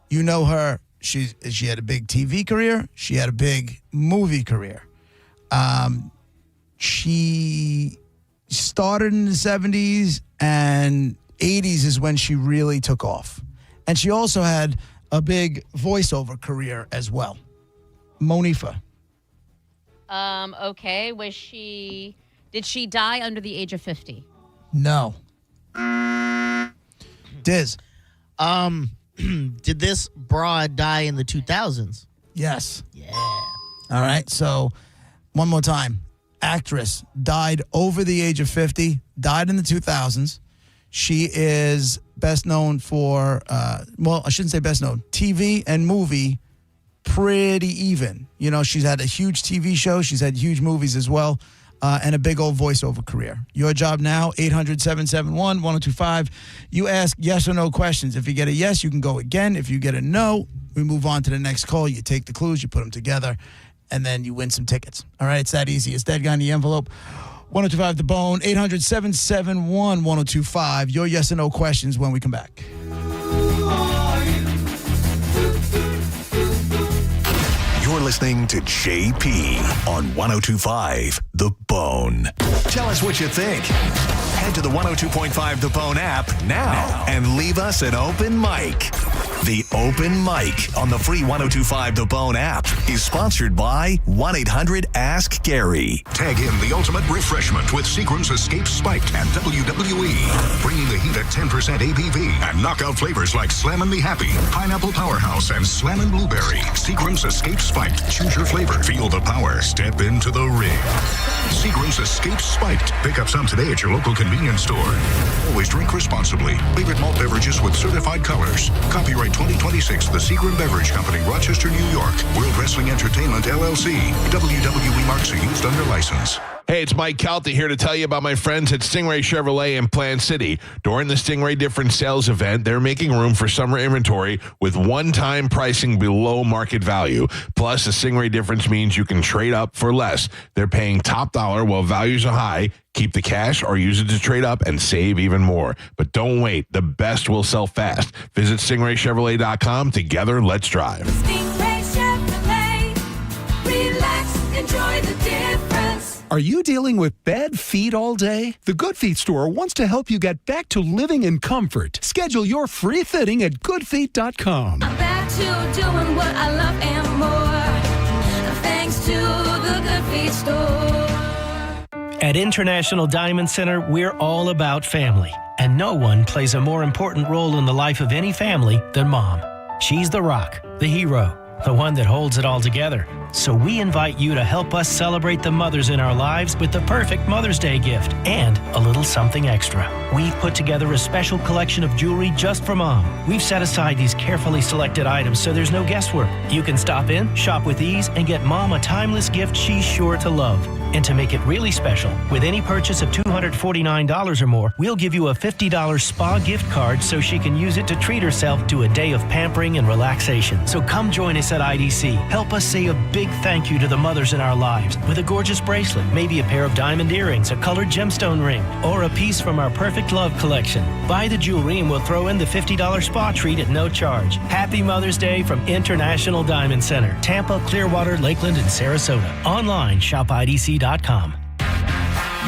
You know her. She had a big TV career. She had a big movie career. She started in the 70s, and 80s is when she really took off. And she also had a big voiceover career as well. Monifa. Okay. Did she die under the age of 50? No. Diz. Did this broad die in the 2000s? Yes. Yeah. All right. So, one more time. Actress, died over the age of 50, died in the 2000s. She is best known for, I shouldn't say best known, TV and movie, pretty even. You know, she's had a huge TV show. She's had huge movies as well. And a big old voiceover career. Your job now, 800-771-1025. You ask yes or no questions. If you get a yes, you can go again. If you get a no, we move on to the next call. You take the clues, you put them together, and then you win some tickets. All right, it's that easy. It's Dead Guy in the Envelope. 1025 The Bone, 800-771-1025. Your yes or no questions when we come back. You're listening to JP on 1025 The Bone. Tell us what you think. Head to the 102.5 The Bone app now and leave us an open mic. The Open Mic on the free 1025 The Bone app is sponsored by 1-800-ASK-GARY. Tag in the ultimate refreshment with Seagram's Escape Spiked and WWE. Bringing the heat at 10% ABV and knockout flavors like Slammin' Me Happy, Pineapple Powerhouse, and Slammin' Blueberry. Seagram's Escape Spiked. Choose your flavor. Feel the power. Step into the ring. Seagram's Escape Spiked. Pick up some today at your local convenience store. Always drink responsibly. Favorite malt beverages with certified colors. Copyright 2026, the Seagram Beverage Company, Rochester, New York. World Wrestling Entertainment, LLC. WWE marks are used under license. Hey, it's Mike Calta here to tell you about my friends at Stingray Chevrolet in Plant City. During the Stingray Difference Sales event, they're making room for summer inventory with one-time pricing below market value. Plus, the Stingray Difference means you can trade up for less. They're paying top dollar while values are high. Keep the cash or use it to trade up and save even more. But don't wait. The best will sell fast. Visit StingrayChevrolet.com. Together, let's drive. Stingray Chevrolet. Relax, enjoy the difference. Are you dealing with bad feet all day? The Good Feet store wants to help you get back to living in comfort. Schedule your free fitting at goodfeet.com. I'm back to doing what I love and more. Thanks to the Good Feet store. At International Diamond Center, we're all about family. And no one plays a more important role in the life of any family than Mom. She's the rock, the hero, the one that holds it all together. So we invite you to help us celebrate the mothers in our lives with the perfect Mother's Day gift and a little something extra. We've put together a special collection of jewelry just for Mom. We've set aside these carefully selected items so there's no guesswork. You can stop in, shop with ease, and get Mom a timeless gift she's sure to love. And to make it really special, with any purchase of $249 or more, we'll give you a $50 spa gift card so she can use it to treat herself to a day of pampering and relaxation. So come join us at IDC. Help us say a big thank you to the mothers in our lives with a gorgeous bracelet, maybe a pair of diamond earrings, a colored gemstone ring, or a piece from our Perfect Love collection. Buy the jewelry and we'll throw in the $50 spa treat at no charge. Happy Mother's Day from International Diamond Center, Tampa, Clearwater, Lakeland, and Sarasota. Online, shop IDC.com.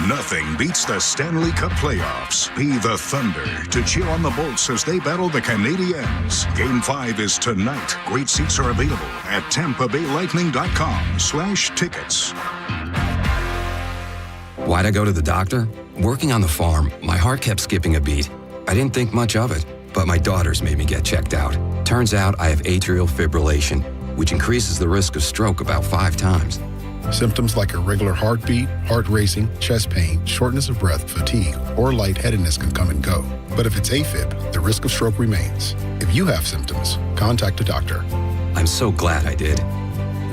Nothing beats the Stanley Cup playoffs. Be the Thunder to cheer on the Bolts as they battle the Canadiens. Game 5 is tonight. Great seats are available at TampaBayLightning.com/tickets. Why'd I go to the doctor? Working on the farm, my heart kept skipping a beat. I didn't think much of it, but my daughters made me get checked out. Turns out I have atrial fibrillation, which increases the risk of stroke about 5 times. Symptoms like irregular heartbeat, heart racing, chest pain, shortness of breath, fatigue, or lightheadedness can come and go. But if it's AFib, the risk of stroke remains. If you have symptoms, contact a doctor. I'm so glad I did.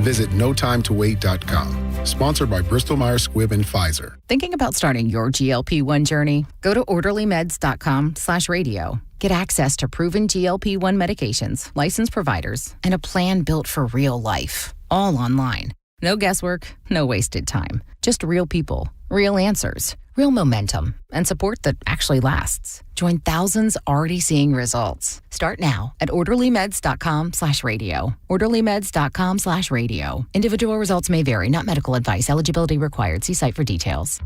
Visit notimetowait.com. Sponsored by Bristol-Myers Squibb and Pfizer. Thinking about starting your GLP-1 journey? Go to orderlymeds.com/radio. Get access to proven GLP-1 medications, licensed providers, and a plan built for real life. All online. No guesswork, no wasted time. Just real people, real answers, real momentum, and support that actually lasts. Join thousands already seeing results. Start now at orderlymeds.com/radio. orderlymeds.com/radio. Individual results may vary, not medical advice. Eligibility required. See site for details.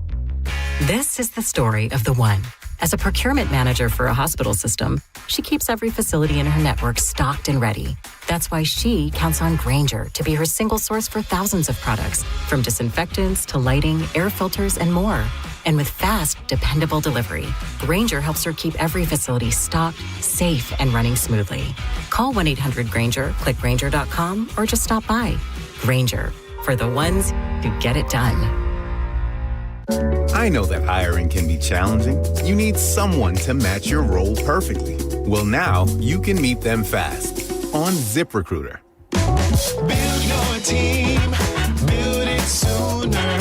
This is the story of the one. As a procurement manager for a hospital system, she keeps every facility in her network stocked and ready. That's why she counts on Grainger to be her single source for thousands of products, from disinfectants to lighting, air filters, and more. And with fast, dependable delivery, Grainger helps her keep every facility stocked, safe, and running smoothly. Call 1-800-GRAINGER, click Grainger.com, or just stop by. Grainger, for the ones who get it done. I know that hiring can be challenging. You need someone to match your role perfectly. Well, now you can meet them fast on ZipRecruiter. Build your team, build it sooner.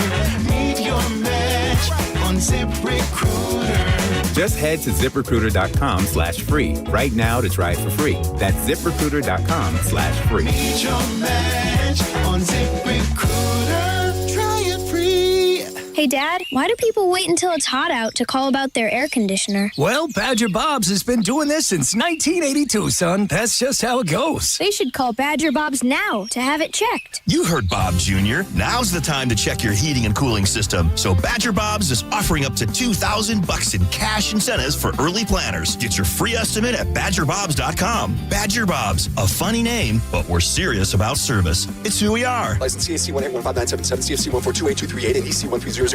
Meet your match on ZipRecruiter. Just head to ZipRecruiter.com/free right now to try it for free. That's ZipRecruiter.com/free. Meet your match on ZipRecruiter. Try it free. Hey, Dad, why do people wait until it's hot out to call about their air conditioner? Well, Badger Bob's has been doing this since 1982, son. That's just how it goes. They should call Badger Bob's now to have it checked. You heard Bob Jr. Now's the time to check your heating and cooling system. So Badger Bob's is offering up to $2,000 in cash incentives for early planners. Get your free estimate at badgerbobs.com. Badger Bob's, a funny name, but we're serious about service. It's who we are. License CAC 1815977, CFC 1428238, and EC 1300924.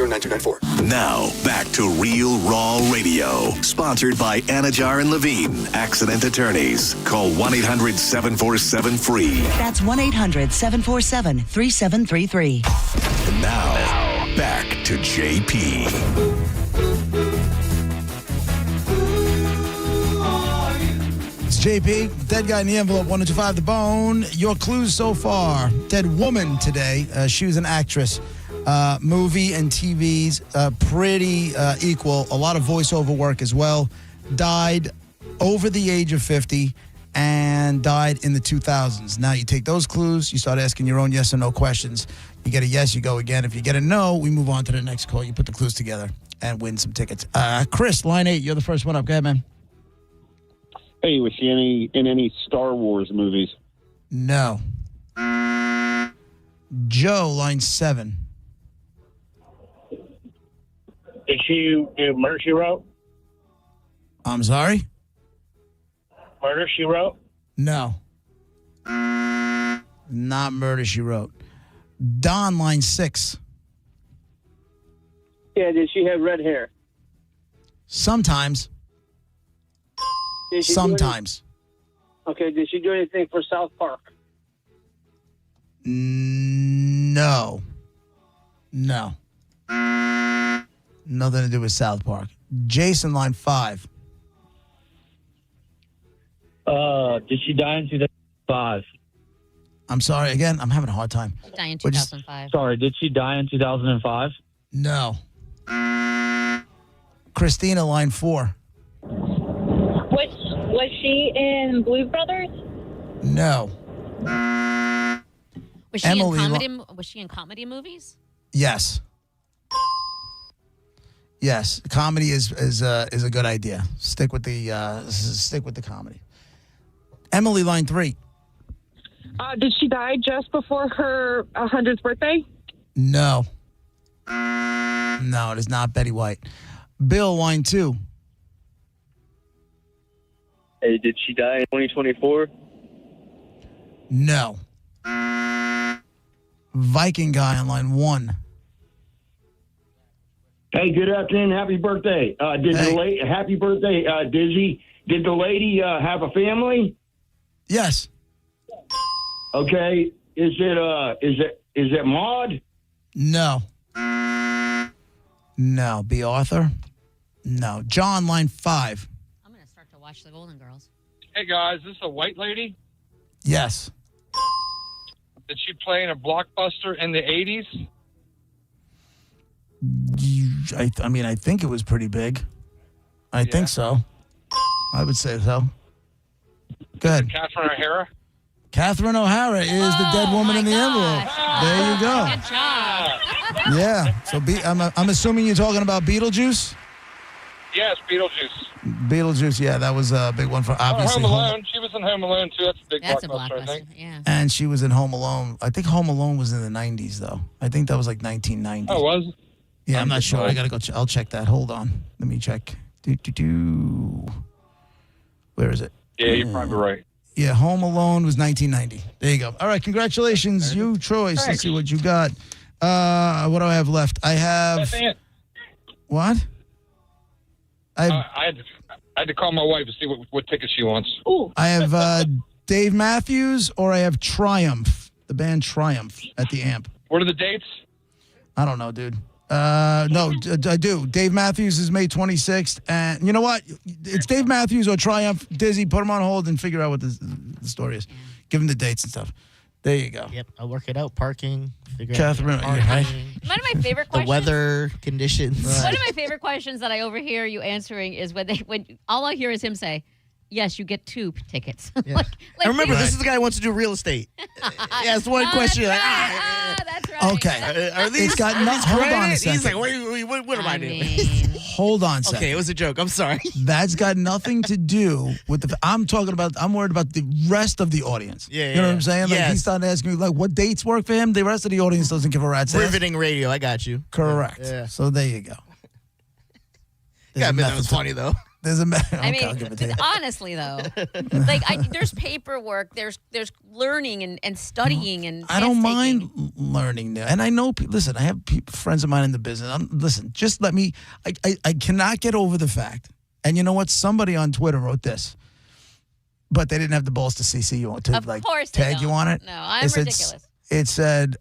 Now, back to Real Raw Radio. Sponsored by Anajar and Levine, accident attorneys. Call 1-800-747-FREE. That's 1-800-747-3733. And now, back to JP. It's JP, dead guy in the envelope, 125 The Bone. Your clues so far: dead woman today. She was an actress. Movie and TV's pretty equal. A lot of voiceover work as well. Died over the age of 50 and died in the 2000s. Now you take those clues, you start asking your own yes or no questions. You get a yes, you go again. If you get a no, we move on to the next call. You put the clues together and win some tickets. Chris, line 8, you're the first one up. Go ahead, man. Hey, was she in any Star Wars movies? No. Joe, line 7. Did she do Murder, She Wrote? I'm sorry? Murder, She Wrote? No. Not Murder, She Wrote. Don, line 6. Yeah, did she have red hair? Sometimes. Did she Sometimes. Okay, did she do anything for South Park? No. Nothing to do with South Park. Jason, line 5. Did she die in 2005? I'm sorry. Again, I'm having a hard time. She died in 2005. Sorry, did she die in 2005? No. Christina, line 4. Was she in Blues Brothers? No. Was she Emily, in comedy? Was she in comedy movies? Yes. Yes. Comedy is a good idea. Stick with the comedy. Emily, line 3. Did she die just before her 100th birthday? No. No, it is not Betty White. Bill, line 2. Hey, did she die in 2024? No. Viking guy on line 1. Hey, good afternoon. Happy birthday. Happy birthday, Dizzy. Did the lady have a family? Yes. Okay. Is it Maud? No. No. B. Arthur? No. John, line 5. I'm going to start to watch The Golden Girls. Hey, guys, is this a white lady? Yes. Did she play in a blockbuster in the 80s? I think it was pretty big. I think so. I would say so. Go ahead. Catherine O'Hara? Catherine O'Hara is the dead woman in the envelope. There you go. Good job. Yeah. So I'm assuming you're talking about Beetlejuice? Yes, Beetlejuice. Beetlejuice, yeah, that was a big one for obviously. Home Alone. She was in Home Alone, too. That's a big blockbuster, I think. Yeah. And she was in Home Alone. I think Home Alone was in the 90s, though. I think that was like 1990. Oh, was it? Yeah, I'm not sure. I got to go. I'll check that. Hold on. Let me check. Where is it? Yeah, you're probably right. Yeah, Home Alone was 1990. There you go. All right, congratulations. You, Troy. Let's see what you got. What do I have left? I have... That's it. What? I had to call my wife to see what ticket she wants. I have Dave Matthews or I have Triumph, the band Triumph at the Amp. What are the dates? I don't know, dude. No, I do. Dave Matthews is May 26th. And you know what? It's Dave Matthews or Triumph. Dizzy, put him on hold and figure out what the story is. Give him the dates and stuff. There you go. Yep, I'll work it out. Parking. Catherine, One of my favorite The questions. weather conditions. One of my favorite questions that I overhear you answering is when all I hear is him say, "Yes, you get 2 tickets." Yeah. I remember this is the guy who wants to do real estate. Yeah, it's one question. Like, that's right. Okay. Are these? It's got are these hold on a credit? second. He's like, what am I doing? Hold on a second. Okay, it was a joke. I'm sorry. That's got nothing to do with the. I'm worried about the rest of the audience. Yeah, you know what I'm saying? Like yes. he started asking me like, what dates work for him. The rest of the audience doesn't give a rat's ass. Riveting radio. I got you. Correct. Yeah. So there you go. Yeah, I admit that was funny though. There's a. I mean, honestly though, like there's paperwork, there's learning and studying and. I don't mind learning new, and I know. Listen, I have friends of mine in the business. Listen, just let me. I cannot get over the fact, and you know what? Somebody on Twitter wrote this, but they didn't have the balls to CC you to Of like course they tag you don't. on it. No, I'm ridiculous. It said.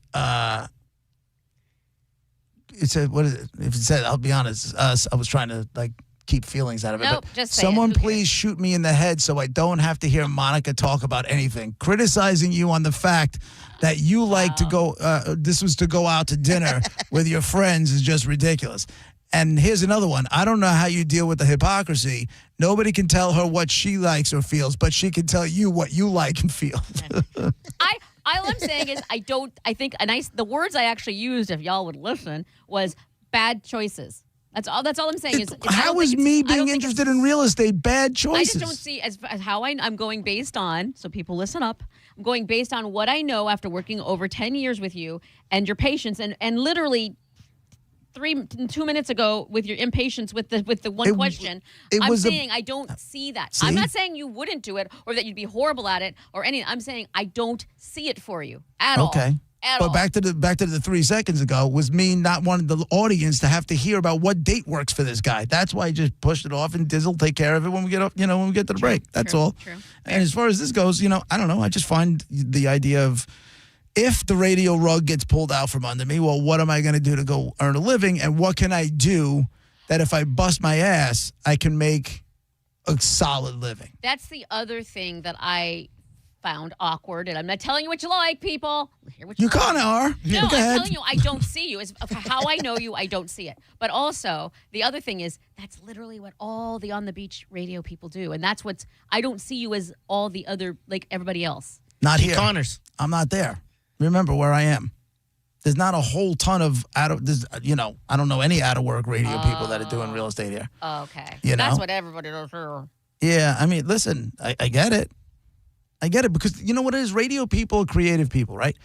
It said, what is it? If it said, I'll be honest, I was trying to like keep feelings out of it. Nope, but just say it. someone Who cares? please shoot me in the head so I don't have to hear Monica talk about anything. Criticizing you on the fact that you like to go, this was to go out to dinner with your friends is just ridiculous. And here's another one. I don't know how you deal with the hypocrisy. Nobody can tell her what she likes or feels, but she can tell you what you like and feel. All I'm saying is the words I actually used, if y'all would listen, was bad choices. That's all I'm saying. How is me being interested in real estate bad choices? I just don't see as how I'm going based on, so people listen up. I'm going based on what I know after working over 10 years with you and your patience and literally 2 minutes ago with your impatience with the one question. I'm saying I don't see that. See? I'm not saying you wouldn't do it or that you'd be horrible at it or anything. I'm saying I don't see it for you at all. Okay. But back to the 3 seconds ago was me not wanting the audience to have to hear about what date works for this guy. That's why I just pushed it off and Dizzle take care of it when we get up, when we get to the break. That's all. True. And as far as this goes, I don't know. I just find the idea of if the radio rug gets pulled out from under me, well, what am I going to do to go earn a living? And what can I do that if I bust my ass, I can make a solid living? That's the other thing that I found awkward, and I'm not telling you what you like, people. Hear what You like. kind of are. No, Go I'm ahead. telling you, I don't see you. As how I know you, I don't see it. But also, the other thing is, that's literally what all the On the Beach radio people do, and that's what's. I don't see you as all the other, like everybody else. Not T. here. Connors. I'm not there. Remember where I am. There's not a whole ton of I don't know any out of work radio people that are doing real estate here. Okay. know? That's what everybody does here. Yeah, I mean, listen, I get it. I get it because you know what it is? Radio people are creative people, right?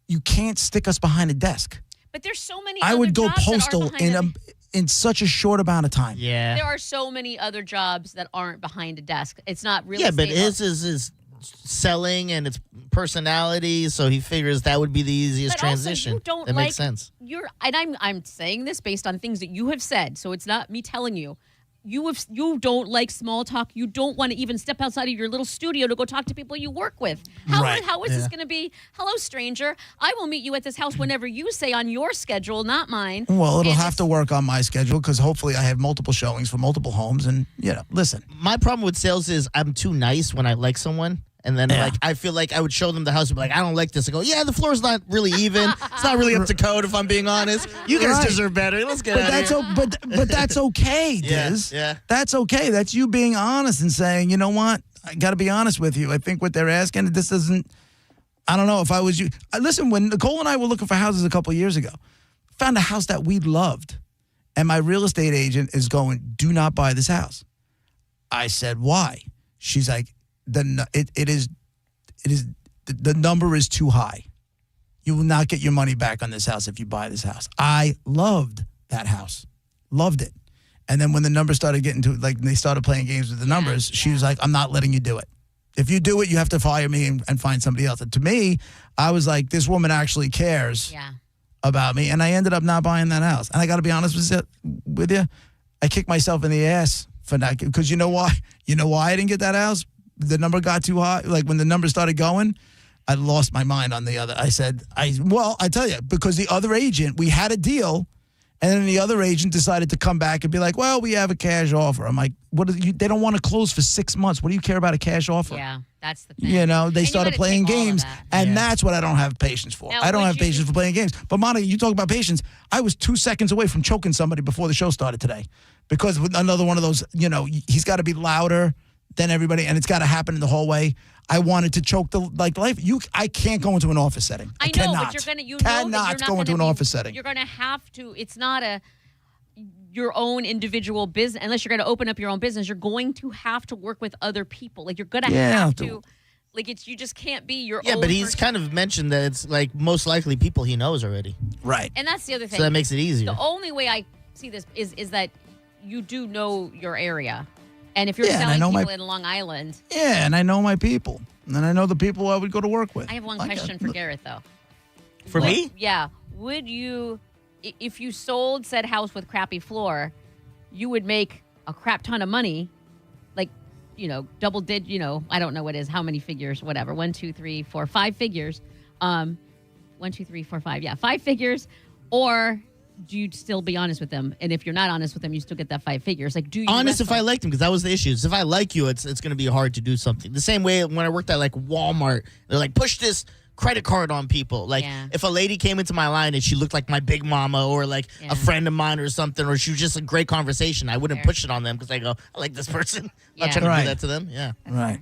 You can't stick us behind a desk. But there's so many I other would go jobs that aren't postal behind in such a short amount of time. Yeah. There are so many other jobs that aren't behind a desk. It's not real Yeah, estate. but his is selling and its personality, so he figures that would be the easiest But also, transition. you don't that like, makes sense. I'm saying this based on things that you have said, so it's not me telling you. You don't like small talk. You don't want to even step outside of your little studio to go talk to people you work with. How is this going to be? Hello, stranger. I will meet you at this house whenever you say on your schedule, not mine. Well, it'll have to work on my schedule because hopefully I have multiple showings for multiple homes. And, listen. My problem with sales is I'm too nice when I like someone. And then, I feel like I would show them the house and be like, I don't like this. I go, yeah, the floor's not really even. It's not really up to code, if I'm being honest. You guys deserve better. Let's get out of here. But that's okay, Diz. Yeah. That's okay. That's you being honest and saying, you know what? I got to be honest with you. I think what they're asking, this isn't, I don't know if I was you. Listen, when Nicole and I were looking for houses a couple of years ago, found a house that we loved. And my real estate agent is going, do not buy this house. I said, why? She's like, the number is too high. You will not get your money back on this house if you buy this house. I loved that house. Loved it. And then when the numbers started getting to, they started playing games with the numbers, she was like, I'm not letting you do it. If you do it, you have to fire me and find somebody else. And to me, I was like, this woman actually cares about me. And I ended up not buying that house. And I got to be honest with you, I kicked myself in the ass for that. Because you know why? You know why I didn't get that house? The number got too high. Like when the number started going, I lost my mind on the other. I said, I tell you, because the other agent, we had a deal, and then the other agent decided to come back and be like, well, we have a cash offer. I'm like, they don't want to close for 6 months. What do you care about a cash offer? Yeah, that's the thing. They started playing games, and that's what I don't have patience for. Now, I don't have patience for playing games. But Monica, you talk about patience. I was 2 seconds away from choking somebody before the show started today because with another one of those, he's got to be louder than everybody, and it's got to happen in the hallway. I wanted to choke the life. I can't go into an office setting. I know, cannot. but you're gonna cannot go into an office setting. You're gonna have to. It's not your own individual business unless you're gonna open up your own business. You're going to have to work with other people. Like you're gonna have to. Like you just can't be your own. Yeah, but he's person. kind of mentioned that it's like most likely people he knows already. Right. And that's the other thing. So that makes it easier. The only way I see this is that you do know your area. And if you're Yeah, and I selling know people my- in Long Island. Yeah, and I know my people. And I know the people I would go to work with. I have one question for Garrett, though. For me? Yeah. Would you, if you sold said house with crappy floor, you would make a crap ton of money, like, double digit, I don't know what it is, how many figures, whatever, 1, 2, 3, 4, 5 figures. 1, 2, 3, 4, 5, yeah, 5 figures. Or do you still be honest with them? And if you're not honest with them, you still get that 5 figures. Like, do you honest wrestle? if I liked them? Because that was the issue. If I like you, it's going to be hard to do something. The same way when I worked at like Walmart, they're like, push this credit card on people. Like, if a lady came into my line and she looked like my big mama or like a friend of mine or something, or she was just a great conversation, I wouldn't push it on them because I go, I like this person. I'm not trying to do that to them. Yeah. Right.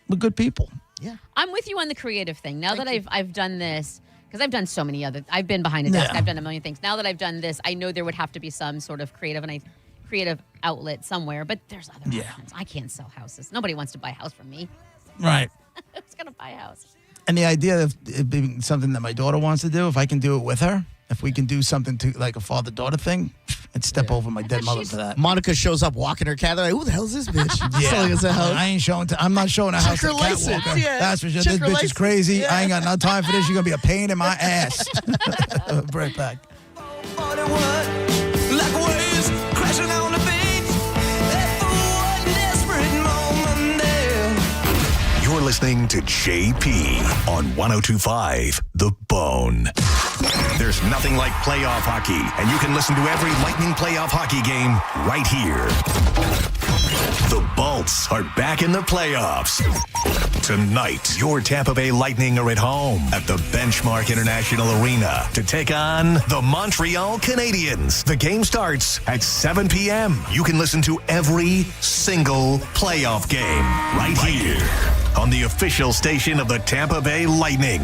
We're good people. Yeah. I'm with you on the creative thing. Now that I've done this, because I've done so many other, I've been behind a desk, I've done a million things. Now that I've done this, I know there would have to be some sort of creative outlet somewhere, but there's other options. I can't sell houses. Nobody wants to buy a house from me. Right. Who's going to buy a house? And the idea of it being something that my daughter wants to do, if I can do it with her, if we can do something to like a father-daughter thing, I'd step over my dead mother for that. Monica shows up walking her cat. They're like, who the hell is this bitch? Selling us a house. I ain't showing. I'm not showing a house. Check her to license. Catwalker. Yeah. That's for sure. Check This her bitch is license. crazy. Yeah. I ain't got no time for this. You're gonna be a pain in my ass. Right back. Like waves crashing on the beach. For one desperate moment there. You're listening to JP on 102.5 The Bone. There's nothing like playoff hockey, and you can listen to every Lightning playoff hockey game right here. The Bolts are back in the playoffs. Tonight, your Tampa Bay Lightning are at home at the Benchmark International Arena to take on the Montreal Canadiens. The game starts at 7 p.m. You can listen to every single playoff game right here on the official station of the Tampa Bay Lightning.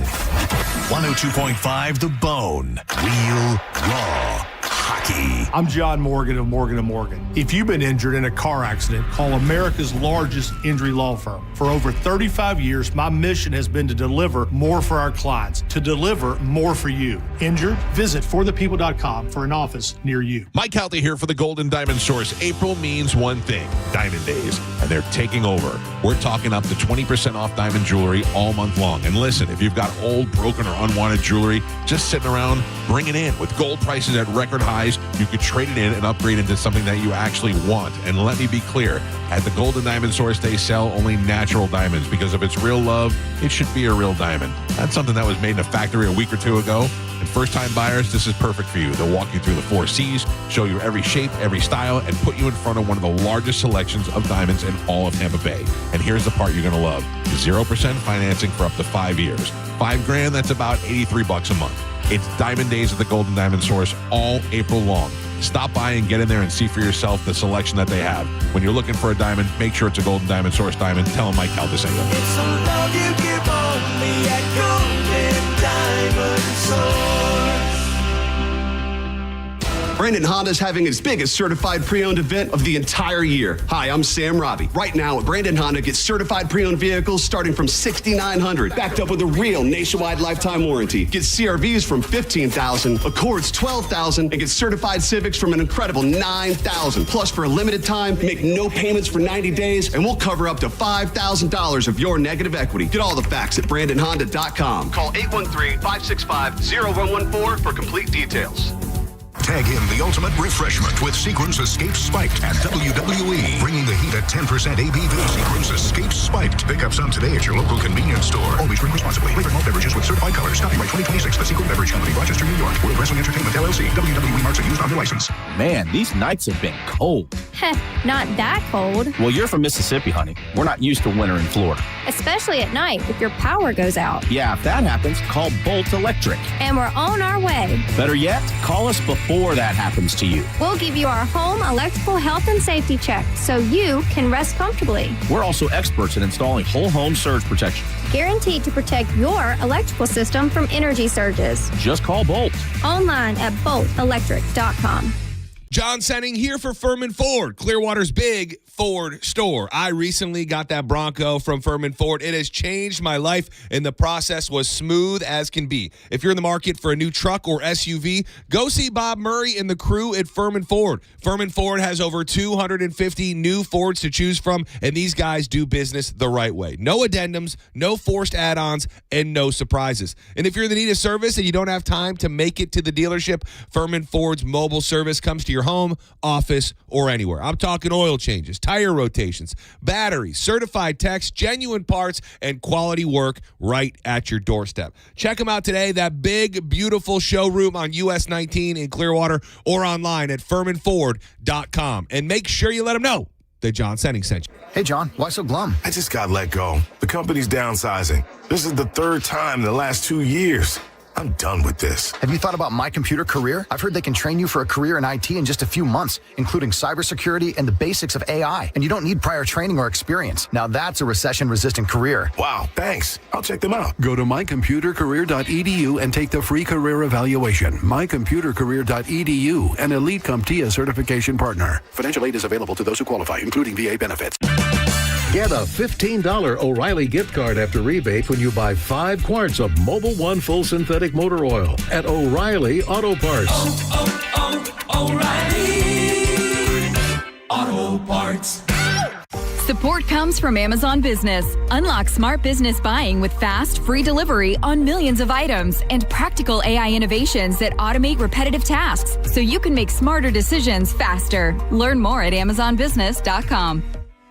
102.5 The Bone. Real, raw hockey. I'm John Morgan of Morgan & Morgan. If you've been injured in a car accident, call America's largest injury law firm. For over 35 years, my mission has been to deliver more for our clients, to deliver more for you. Injured? Visit forthepeople.com for an office near you. Mike Halty here for the Golden Diamond Source. April means one thing, Diamond Days, and they're taking over. We're talking up to 20% off diamond jewelry all month long. And listen, if you've got old, broken, or unwanted jewelry just sitting around, bring it in. With gold prices at record highs, you could trade it in and upgrade into something that you actually want. And let me be clear, at the Golden Diamond Source, they sell only natural diamonds because if it's real love, it should be a real diamond. That's something that was made in a factory a week or two ago. And first-time buyers, this is perfect for you. They'll walk you through the 4 C's, show you every shape, every style, and put you in front of one of the largest selections of diamonds in all of Tampa Bay. And here's the part you're going to love. 0% financing for up to 5 years. $5,000, that's about $83 a month. It's Diamond Days at the Golden Diamond Source all April long. Stop by and get in there and see for yourself the selection that they have. When you're looking for a diamond, make sure it's a Golden Diamond Source diamond. Tell them Mike Halty sent you. It's a love you give only at Golden Diamond Source. Brandon Honda's having its biggest certified pre-owned event of the entire year. Hi, I'm Sam Robbie. Right now at Brandon Honda, get certified pre-owned vehicles starting from $6,900, backed up with a real nationwide lifetime warranty. Get CRVs from $15,000, Accords $12,000, and get certified Civics from an incredible $9,000. Plus, for a limited time, make no payments for 90 days, and we'll cover up to $5,000 of your negative equity. Get all the facts at BrandonHonda.com. Call 813-565-0114 for complete details. Tag in the ultimate refreshment with Seagram's Escape Spiked at WWE. Bringing the heat at 10% ABV. Seagram's Escape Spiked. Pick up some today at your local convenience store. Always drink responsibly. Flavored malt beverages with certified colors. Copyright 2026. The Seagram Beverage Company, Rochester, New York. World Wrestling Entertainment, LLC. WWE marks are used under license. Man, these nights have been cold. Heh, not that cold. Well, you're from Mississippi, honey. We're not used to winter in Florida. Especially at night if your power goes out. Yeah, if that happens, call Bolt Electric. And we're on our way. Better yet, call us before that happens to you. We'll give you our home electrical health and safety check so you can rest comfortably. We're also experts in installing whole home surge protection. Guaranteed to protect your electrical system from energy surges. Just call Bolt. Online at boltelectric.com. John Senning here for Furman Ford, Clearwater's big Ford store. I recently got that Bronco from Furman Ford. It has changed my life, and the process was smooth as can be. If you're in the market for a new truck or SUV, go see Bob Murray and the crew at Furman Ford. Furman Ford has over 250 new Fords to choose from, and these guys do business the right way. No addendums, no forced add-ons, and no surprises. And if you're in the need of service and you don't have time to make it to the dealership, Furman Ford's mobile service comes to your your home, office, or anywhere. I'm talking oil changes, tire rotations, batteries, certified techs, genuine parts, and quality work right at your doorstep. Check them out today, that big, beautiful showroom on US 19 in Clearwater, or online at FurmanFord.com. And make sure you let them know that John Senning sent you. Hey, John, why so glum? I just got let go. The company's downsizing. This is the third time in the last 2 years. I'm done with this. Have you thought about My Computer Career? I've heard they can train you for a career in IT in just a few months, including cybersecurity and the basics of AI. And you don't need prior training or experience. Now that's a recession-resistant career. Wow, thanks. I'll check them out. Go to mycomputercareer.edu and take the free career evaluation. Mycomputercareer.edu, an Elite CompTIA certification partner. Financial aid is available to those who qualify, including VA benefits. Get a $15 O'Reilly gift card after rebate when you buy 5 quarts of Mobil 1 full synthetic motor oil at O'Reilly Auto Parts. O'Reilly Auto Parts. Support comes from Amazon Business. Unlock smart business buying with fast, free delivery on millions of items and practical AI innovations that automate repetitive tasks so you can make smarter decisions faster. Learn more at AmazonBusiness.com.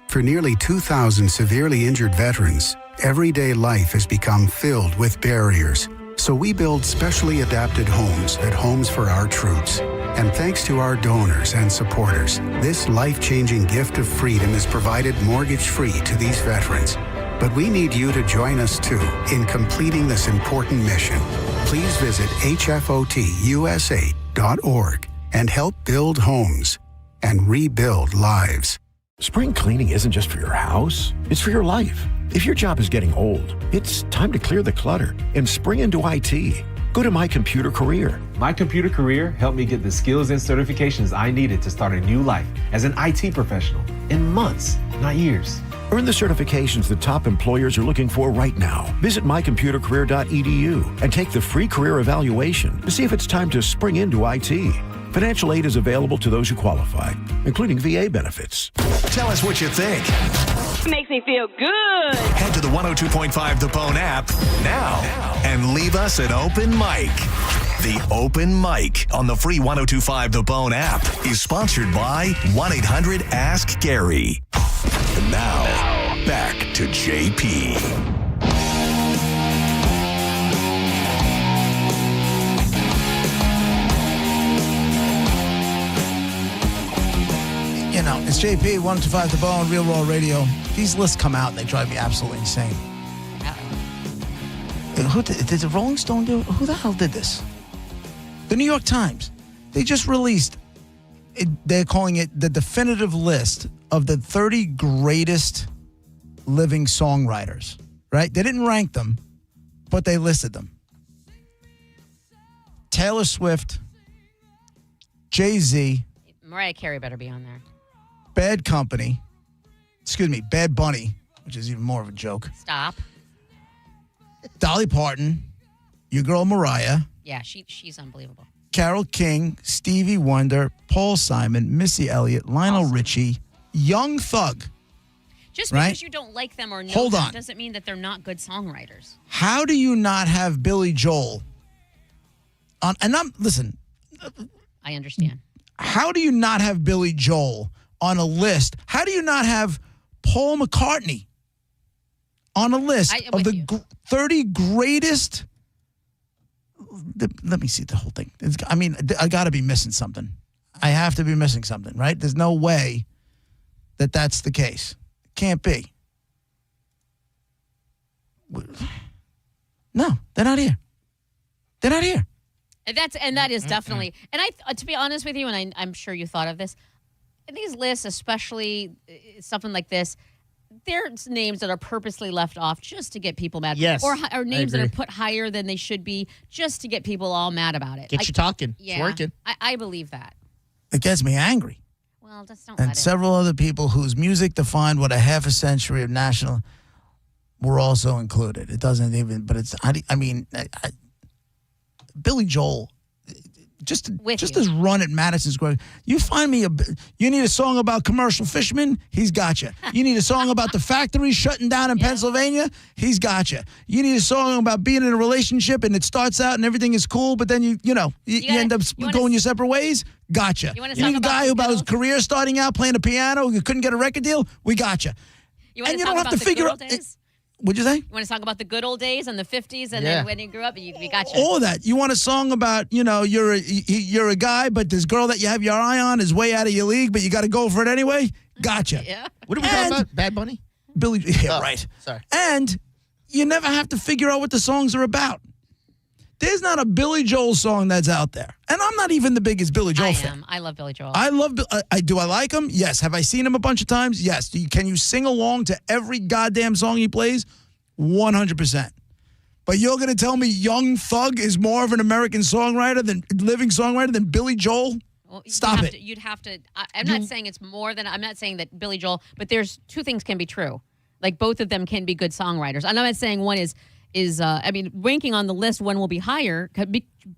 For nearly 2,000 severely injured veterans, everyday life has become filled with barriers. So we build specially adapted homes at Homes for Our Troops. And thanks to our donors and supporters, this life-changing gift of freedom is provided mortgage-free to these veterans. But we need you to join us, too, in completing this important mission. Please visit hfotusa.org and help build homes and rebuild lives. Spring cleaning isn't just for your house, it's for your life. If your job is getting old, it's time to clear the clutter and spring into IT. Go to My Computer Career. My Computer Career helped me get the skills and certifications I needed to start a new life as an IT professional in months, not years. Earn the certifications the top employers are looking for right now. Visit mycomputercareer.edu and take the free career evaluation to see if it's time to spring into IT. Financial aid is available to those who qualify, including VA benefits. Tell us what you think. Makes me feel good. Head to the 102.5 The Bone app now and leave us an open mic. The Open Mic on the free 102.5 The Bone app is sponsored by 1-800-ASK-GARY. And now, back to JP. You know, it's JP, 102.5 The Bone, Real Raw Radio. These lists come out and they drive me absolutely insane. Who did the Rolling Stone do? Who the hell did this? The New York Times. They just released, they're calling it the definitive list of the 30 greatest living songwriters, right? They didn't rank them, but they listed them. Taylor Swift, Jay-Z, Mariah Carey better be on there. Bad Bunny, which is even more of a joke. Stop. Dolly Parton, your girl Mariah. Yeah, she's unbelievable. Carole King, Stevie Wonder, Paul Simon, Missy Elliott, Lionel Richie, Young Thug. Just right? because you don't like them or know Hold them on. doesn't mean that they're not good songwriters. How do you not have Billy Joel on? And listen. I understand. How do you not have Billy Joel on a list? How do you not have Paul McCartney on a list of the 30 greatest? Let me see the whole thing. I got to be missing something. I have to be missing something, right? There's no way that that's the case. Can't be. No, they're not here. They're not here. And that is definitely, and to be honest with you, and I'm sure you thought of this, these lists, especially something like this, there's names that are purposely left off just to get people mad. Yes, or names that are put higher than they should be just to get people all mad about it. Get you talking. Yeah, it's working. I believe that. It gets me angry. Well, just don't And let several other people whose music defined what a half a century of national were also included. It doesn't even, but it's, Billy Joel, just this run at Madison Square. You find me you need a song about commercial fishermen? He's got you. You need a song about the factory shutting down in Pennsylvania? He's got you. You need a song about being in a relationship and it starts out and everything is cool, but then you end up going your separate ways? Gotcha. You need a guy who about his career starting out playing the piano, who couldn't get a record deal? We gotcha. And you don't have to figure out. What'd you say? You want to talk about the good old days and the 50s and then when you grew up, we got you. All of that. You want a song about, you're a guy, but this girl that you have your eye on is way out of your league, but you got to go for it anyway? Gotcha. Yeah. What are we talking about? Bad Bunny? Billy. Yeah, right. Sorry. And you never have to figure out what the songs are about. There's not a Billy Joel song that's out there. And I'm not even the biggest Billy Joel fan. I love Billy Joel. I like him? Yes. Have I seen him a bunch of times? Yes. Can you sing along to every goddamn song he plays? 100%. But you're going to tell me Young Thug is more of an American living songwriter than Billy Joel? Well, Stop it. You'd have to. I'm not saying it's more than. I'm not saying that Billy Joel, but there's two things can be true. Like both of them can be good songwriters. I'm not saying one is ranking on the list, one will be higher,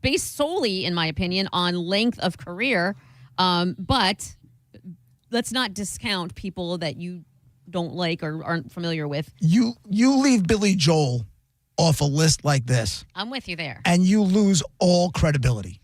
based solely, in my opinion, on length of career. But let's not discount people that you don't like or aren't familiar with. You leave Billy Joel off a list like this. I'm with you there. And you lose all credibility.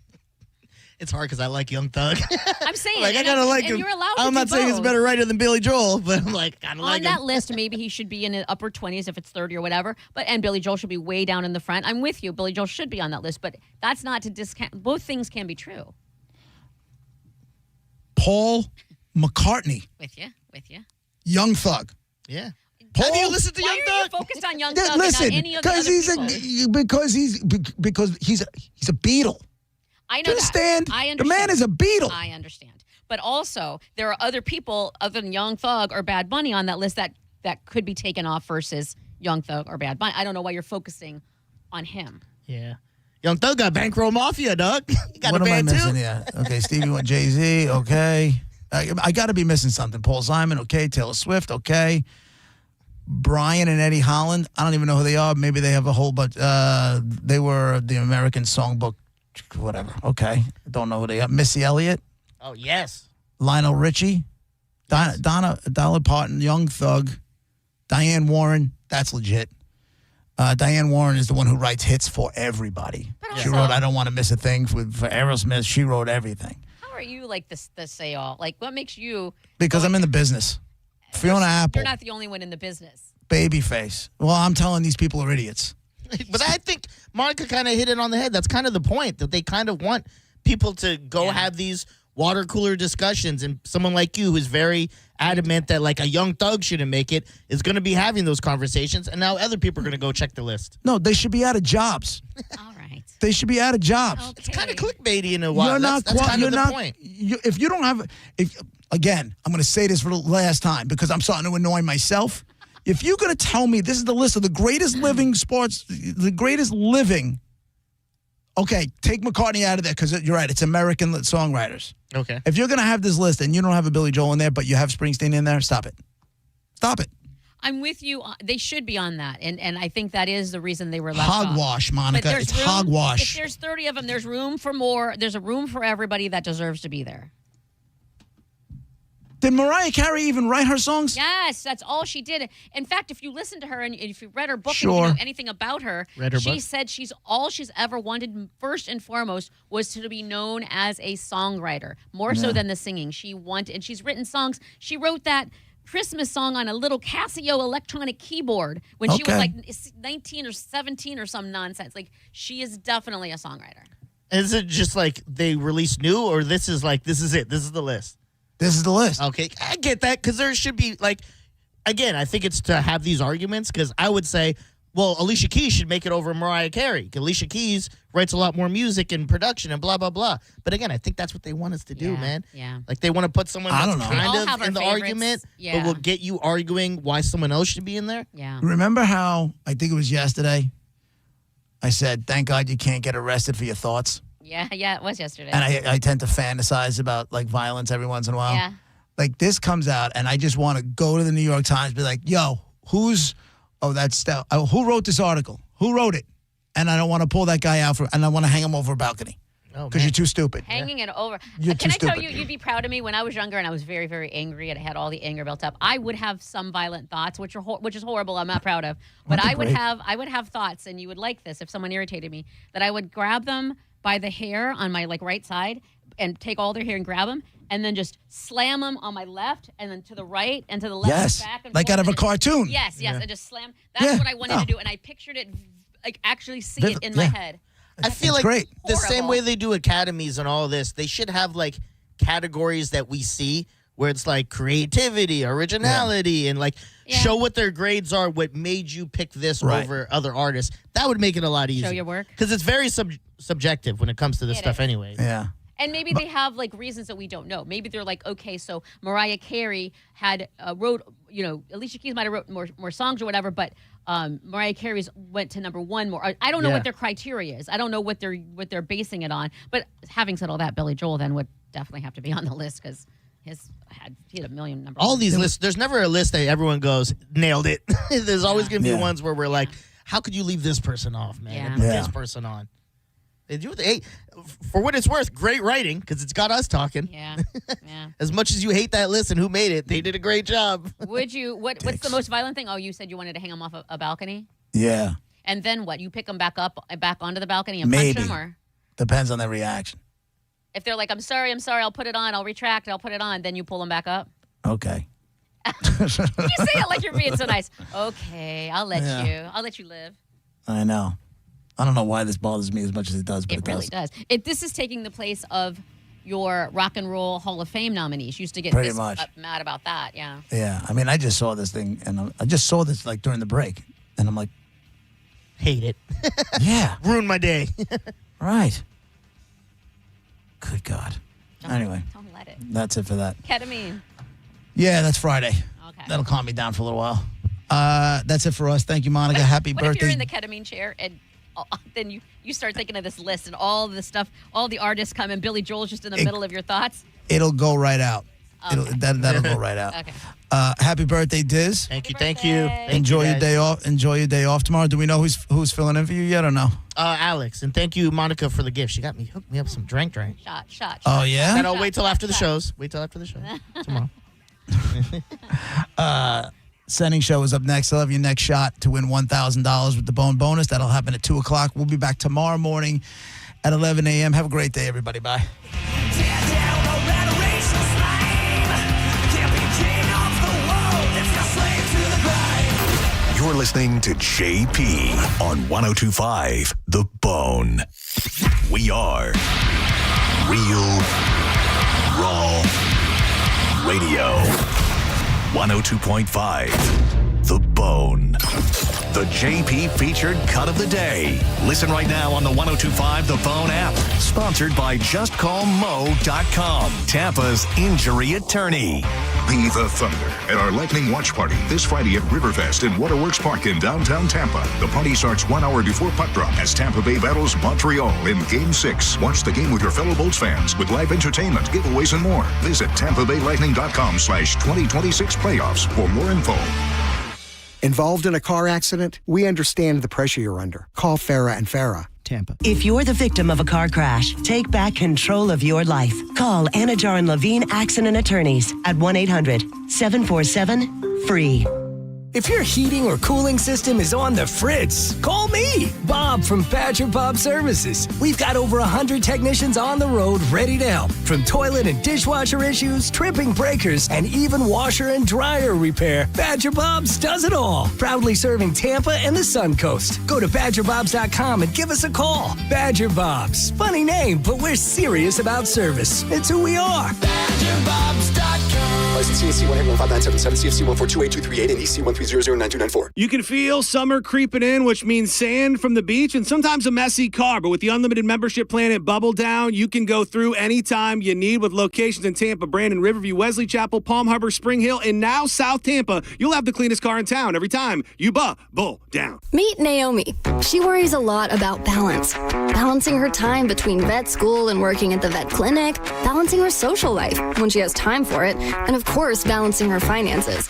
It's hard because I like Young Thug. I'm saying, I gotta like him. You're allowed I'm to not do saying he's a both. better writer than Billy Joel, but I'm like, kind of like on that list, maybe he should be in the upper 20s if it's 30 or whatever. And Billy Joel should be way down in the front. I'm with you. Billy Joel should be on that list, but that's not to discount. Both things can be true. Paul McCartney. With you. Young Thug. Yeah. Paul, have you listened to Young Why Thug? are you focused on Young Thug Listen, and not any of the other people? because he's a Beatle. I know Do you understand? that. I The understand. man is a Beatle. I understand. But also, there are other people other than Young Thug or Bad Bunny on that list that could be taken off versus Young Thug or Bad Bunny. I don't know why you're focusing on him. Yeah. Young Thug got Bankroll Mafia, dog. He got What a am I band missing too. here? Okay, Stevie went Jay-Z, okay. I got to be missing something. Paul Simon, okay. Taylor Swift, okay. Brian and Eddie Holland, I don't even know who they are. Maybe they have a whole bunch. They were the American Songbook, whatever. Okay. Don't know who they are. Missy Elliott. Oh, yes. Lionel Richie. Dolly Parton, Young Thug. Diane Warren. That's legit. Diane Warren is the one who writes hits for everybody. She wrote I Don't Want to Miss a Thing for Aerosmith. She wrote everything. How are you like this say all? Like, what makes you... Because I'm in the business. Fiona Apple. You're not the only one in the business. Babyface. Well, I'm telling these people are idiots. But I think Monica kind of hit it on the head. That's kind of the point, that they kind of want people to go have these water cooler discussions. And someone like you who's very adamant that like a Young Thug shouldn't make it is going to be having those conversations. And now other people are going to go check the list. No, they should be out of jobs. All right. They should be out of jobs. Okay. It's kind of clickbaity in a while. You're That's kind of the point. If you don't have... Again, I'm going to say this for the last time because I'm starting to annoy myself. If you're going to tell me this is the list of the greatest living sports, the greatest living... Okay, take McCartney out of there because you're right. It's American songwriters. Okay. If you're going to have this list and you don't have a Billy Joel in there, but you have Springsteen in there, stop it. Stop it. I'm with you. They should be on that. And I think that is the reason they were left off. Hogwash, Monica. But there's It's room- hogwash. If there's 30 of them, there's room for more. There's a room for everybody that deserves to be there. Did Mariah Carey even write her songs? Yes, that's all she did. In fact, if you listen to her and if you read her book Sure. and you know anything about her, Read her she book? said all she's ever wanted, first and foremost, was to be known as a songwriter, more so than the singing. And she's written songs. She wrote that Christmas song on a little Casio electronic keyboard when she was Okay. like 19 or 17 or some nonsense. Like, she is definitely a songwriter. Is it just like they release new, or this is it? This is the list? This is the list. Okay, I get that because there should be like, again, I think it's to have these arguments because I would say, well, Alicia Keys should make it over Mariah Carey. Alicia Keys writes a lot more music and production and blah, blah, blah. But again, I think that's what they want us to do, man. Yeah. Like they want to put someone I that's don't know. We all kind have of in our the favorites. argument, Yeah. but will get you arguing why someone else should be in there. Yeah. Remember how, I think it was yesterday, I said, thank God you can't get arrested for your thoughts. Yeah, it was yesterday. And I tend to fantasize about like violence every once in a while. Yeah. Like this comes out and I just want to go to the New York Times, be like, yo, who wrote this article? Who wrote it? And I don't want to pull that guy out and I want to hang him over a balcony. because you're too stupid. Hanging it over. You're Can too I tell stupid. you, you'd be proud of me when I was younger and I was very, very angry and I had all the anger built up. I would have some violent thoughts, which is horrible. I'm not proud of. But I would have thoughts, and you would like this if someone irritated me, that I would grab them by the hair on my right side and take all their hair and grab them and then just slam them on my left and then to the right and to the left Yes, and back and like forth out of a and cartoon. Yes, and just slam. That's what I wanted to do, and I pictured it, like actually see it in my head. I feel It's like great. the same way they do academies and all of this, they should have like categories that we see where it's like creativity, originality, and like show what their grades are, what made you pick this over other artists. That would make it a lot easier. Show your work. Because it's very subjective when it comes to this stuff anyway. Yeah. And maybe they have like reasons that we don't know. Maybe they're like, okay, so Mariah Carey had wrote, Alicia Keys might have wrote more songs or whatever, but Mariah Carey's went to number one more. I don't know what their criteria is. I don't know what they're basing it on. But having said all that, Billy Joel then would definitely have to be on the list because he had a million number. All these lists, there's never a list that everyone goes, nailed it. There's always going to be ones where we're like, how could you leave this person off, man? And put this person on. They do. Hey, for what it's worth, great writing because it's got us talking. Yeah. As much as you hate that list and who made it, they did a great job. Would you? What's the most violent thing? Oh, you said you wanted to hang them off a balcony. Yeah. And then what? You pick them back onto the balcony and Maybe. punch them, or Depends on their reaction. if they're like, I'm sorry, I'll put it on, I'll retract, I'll put it on, then you pull them back up. Okay. You say it like you're being so nice. Okay, I'll let you live. I know. I don't know why this bothers me as much as it does, but it really does. This is taking the place of your Rock and Roll Hall of Fame nominees. You used to get Pretty much. mad about that, yeah. Yeah. I mean, I just saw this thing, and I just saw this like during the break, and I'm like, hate it. Yeah. Ruined my day. Right. Good God. Anyway. Don't let it. That's it for that. Ketamine. Yeah, that's Friday. Okay. That'll calm me down for a little while. That's it for us. Thank you, Monica. Happy What birthday. if you're in the ketamine chair and then you start thinking of this list and all the stuff, all the artists come and Billy Joel's just in the middle of your thoughts? It'll go right out. Okay. That'll go right out. Okay. Happy birthday, Diz. Thank you. Enjoy your day off. Enjoy your day off tomorrow. Do we know who's filling in for you yet or no? Alex, and thank you, Monica, for the gift. She hooked me up some drink. Shot. Oh, yeah? And I'll wait till after the shows. Wait till after the show tomorrow. Sending show is up next. I'll have your next shot to win $1,000 with the Bone bonus. That'll happen at 2 o'clock. We'll be back tomorrow morning at 11 a.m. Have a great day, everybody. Bye. You're listening to JP on 102.5 The Bone. We are Real Raw Radio. 102.5 The Bone. The JP featured cut of the day. Listen right now on the 102.5 The Bone app. Sponsored by JustCallMo.com, Tampa's injury attorney. Be the Thunder at our Lightning Watch Party this Friday at Riverfest in Waterworks Park in downtown Tampa. The party starts 1 hour before puck drop as Tampa Bay battles Montreal in Game 6. Watch the game with your fellow Bolts fans with live entertainment, giveaways, and more. Visit TampaBayLightning.com/2026 playoffs for more info. Involved in a car accident? We understand the pressure you're under. Call Farah and Farah. Tampa. If you're the victim of a car crash, take back control of your life. Call Anajar and Levine Accident Attorneys at 1-800-747-FREE. If your heating or cooling system is on the fritz, call me, Bob from Badger Bob Services. We've got over 100 technicians on the road ready to help. From toilet and dishwasher issues, tripping breakers, and even washer and dryer repair, Badger Bob's does it all. Proudly serving Tampa and the Sun Coast. Go to badgerbobs.com and give us a call. Badger Bob's. Funny name, but we're serious about service. It's who we are. BadgerBobs.com. License CAC 11597, CFC 14282338, and EC 1300924. You can feel summer creeping in, which means sand from the beach and sometimes a messy car. But with the unlimited membership plan at Bubble Down, you can go through anytime you need with locations in Tampa, Brandon, Riverview, Wesley Chapel, Palm Harbor, Spring Hill, and now South Tampa. You'll have the cleanest car in town every time you Bubble Down. Meet Naomi. She worries a lot about balance. Balancing her time between vet school and working at the vet clinic, balancing her social life when she has time for it, and of course, course, balancing her finances.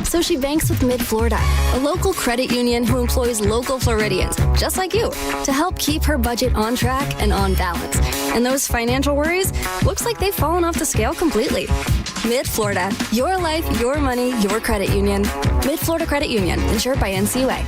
So she banks with Mid-Florida, a local credit union who employs local Floridians, just like you, to help keep her budget on track and on balance. And those financial worries, looks like they've fallen off the scale completely. Mid-Florida, your life, your money, your credit union. Mid-Florida Credit Union, insured by NCUA.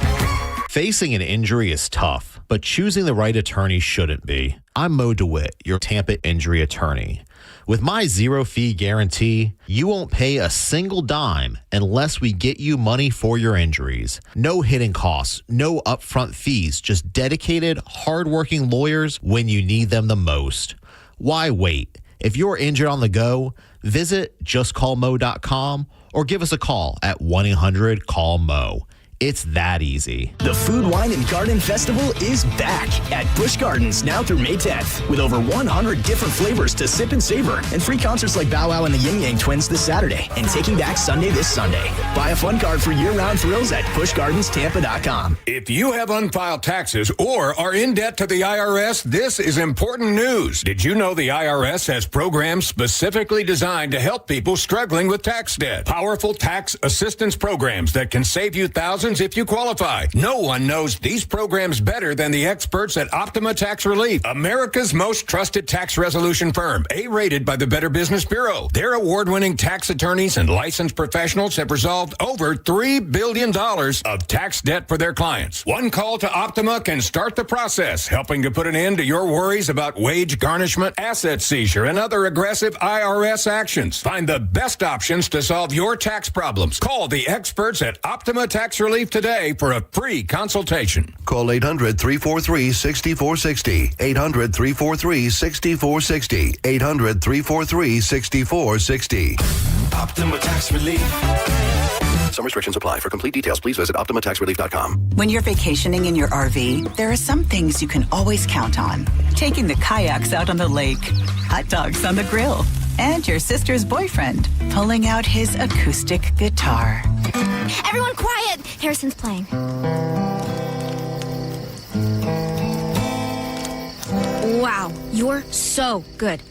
Facing an injury is tough, but choosing the right attorney shouldn't be. I'm Mo DeWitt, your Tampa injury attorney. With my zero-fee guarantee, you won't pay a single dime unless we get you money for your injuries. No hidden costs, no upfront fees, just dedicated, hardworking lawyers when you need them the most. Why wait? If you're injured on the go, visit justcallmo.com or give us a call at 1-800-CALL-MO. It's that easy. The Food, Wine, and Garden Festival is back at Busch Gardens now through May 10th with over 100 different flavors to sip and savor and free concerts like Bow Wow and the Yin Yang Twins this Saturday and Taking Back Sunday this Sunday. Buy a fun card for year-round thrills at buschgardenstampa.com. If you have unfiled taxes or are in debt to the IRS, this is important news. Did you know the IRS has programs specifically designed to help people struggling with tax debt? Powerful tax assistance programs that can save you thousands if you qualify. No one knows these programs better than the experts at Optima Tax Relief, America's most trusted tax resolution firm, A-rated by the Better Business Bureau. Their award-winning tax attorneys and licensed professionals have resolved over $3 billion of tax debt for their clients. One call to Optima can start the process, helping to put an end to your worries about wage garnishment, asset seizure, and other aggressive IRS actions. Find the best options to solve your tax problems. Call the experts at Optima Tax Relief today for a free consultation. Call 800-343-6460. 800-343-6460. 800-343-6460. Optima Tax Relief. Some restrictions apply. For complete details, please visit OptimaTaxRelief.com. When you're vacationing in your RV, there are some things you can always count on. Taking the kayaks out on the lake, hot dogs on the grill, and your sister's boyfriend pulling out his acoustic guitar. Everyone quiet! Harrison's playing. Wow, you're so good.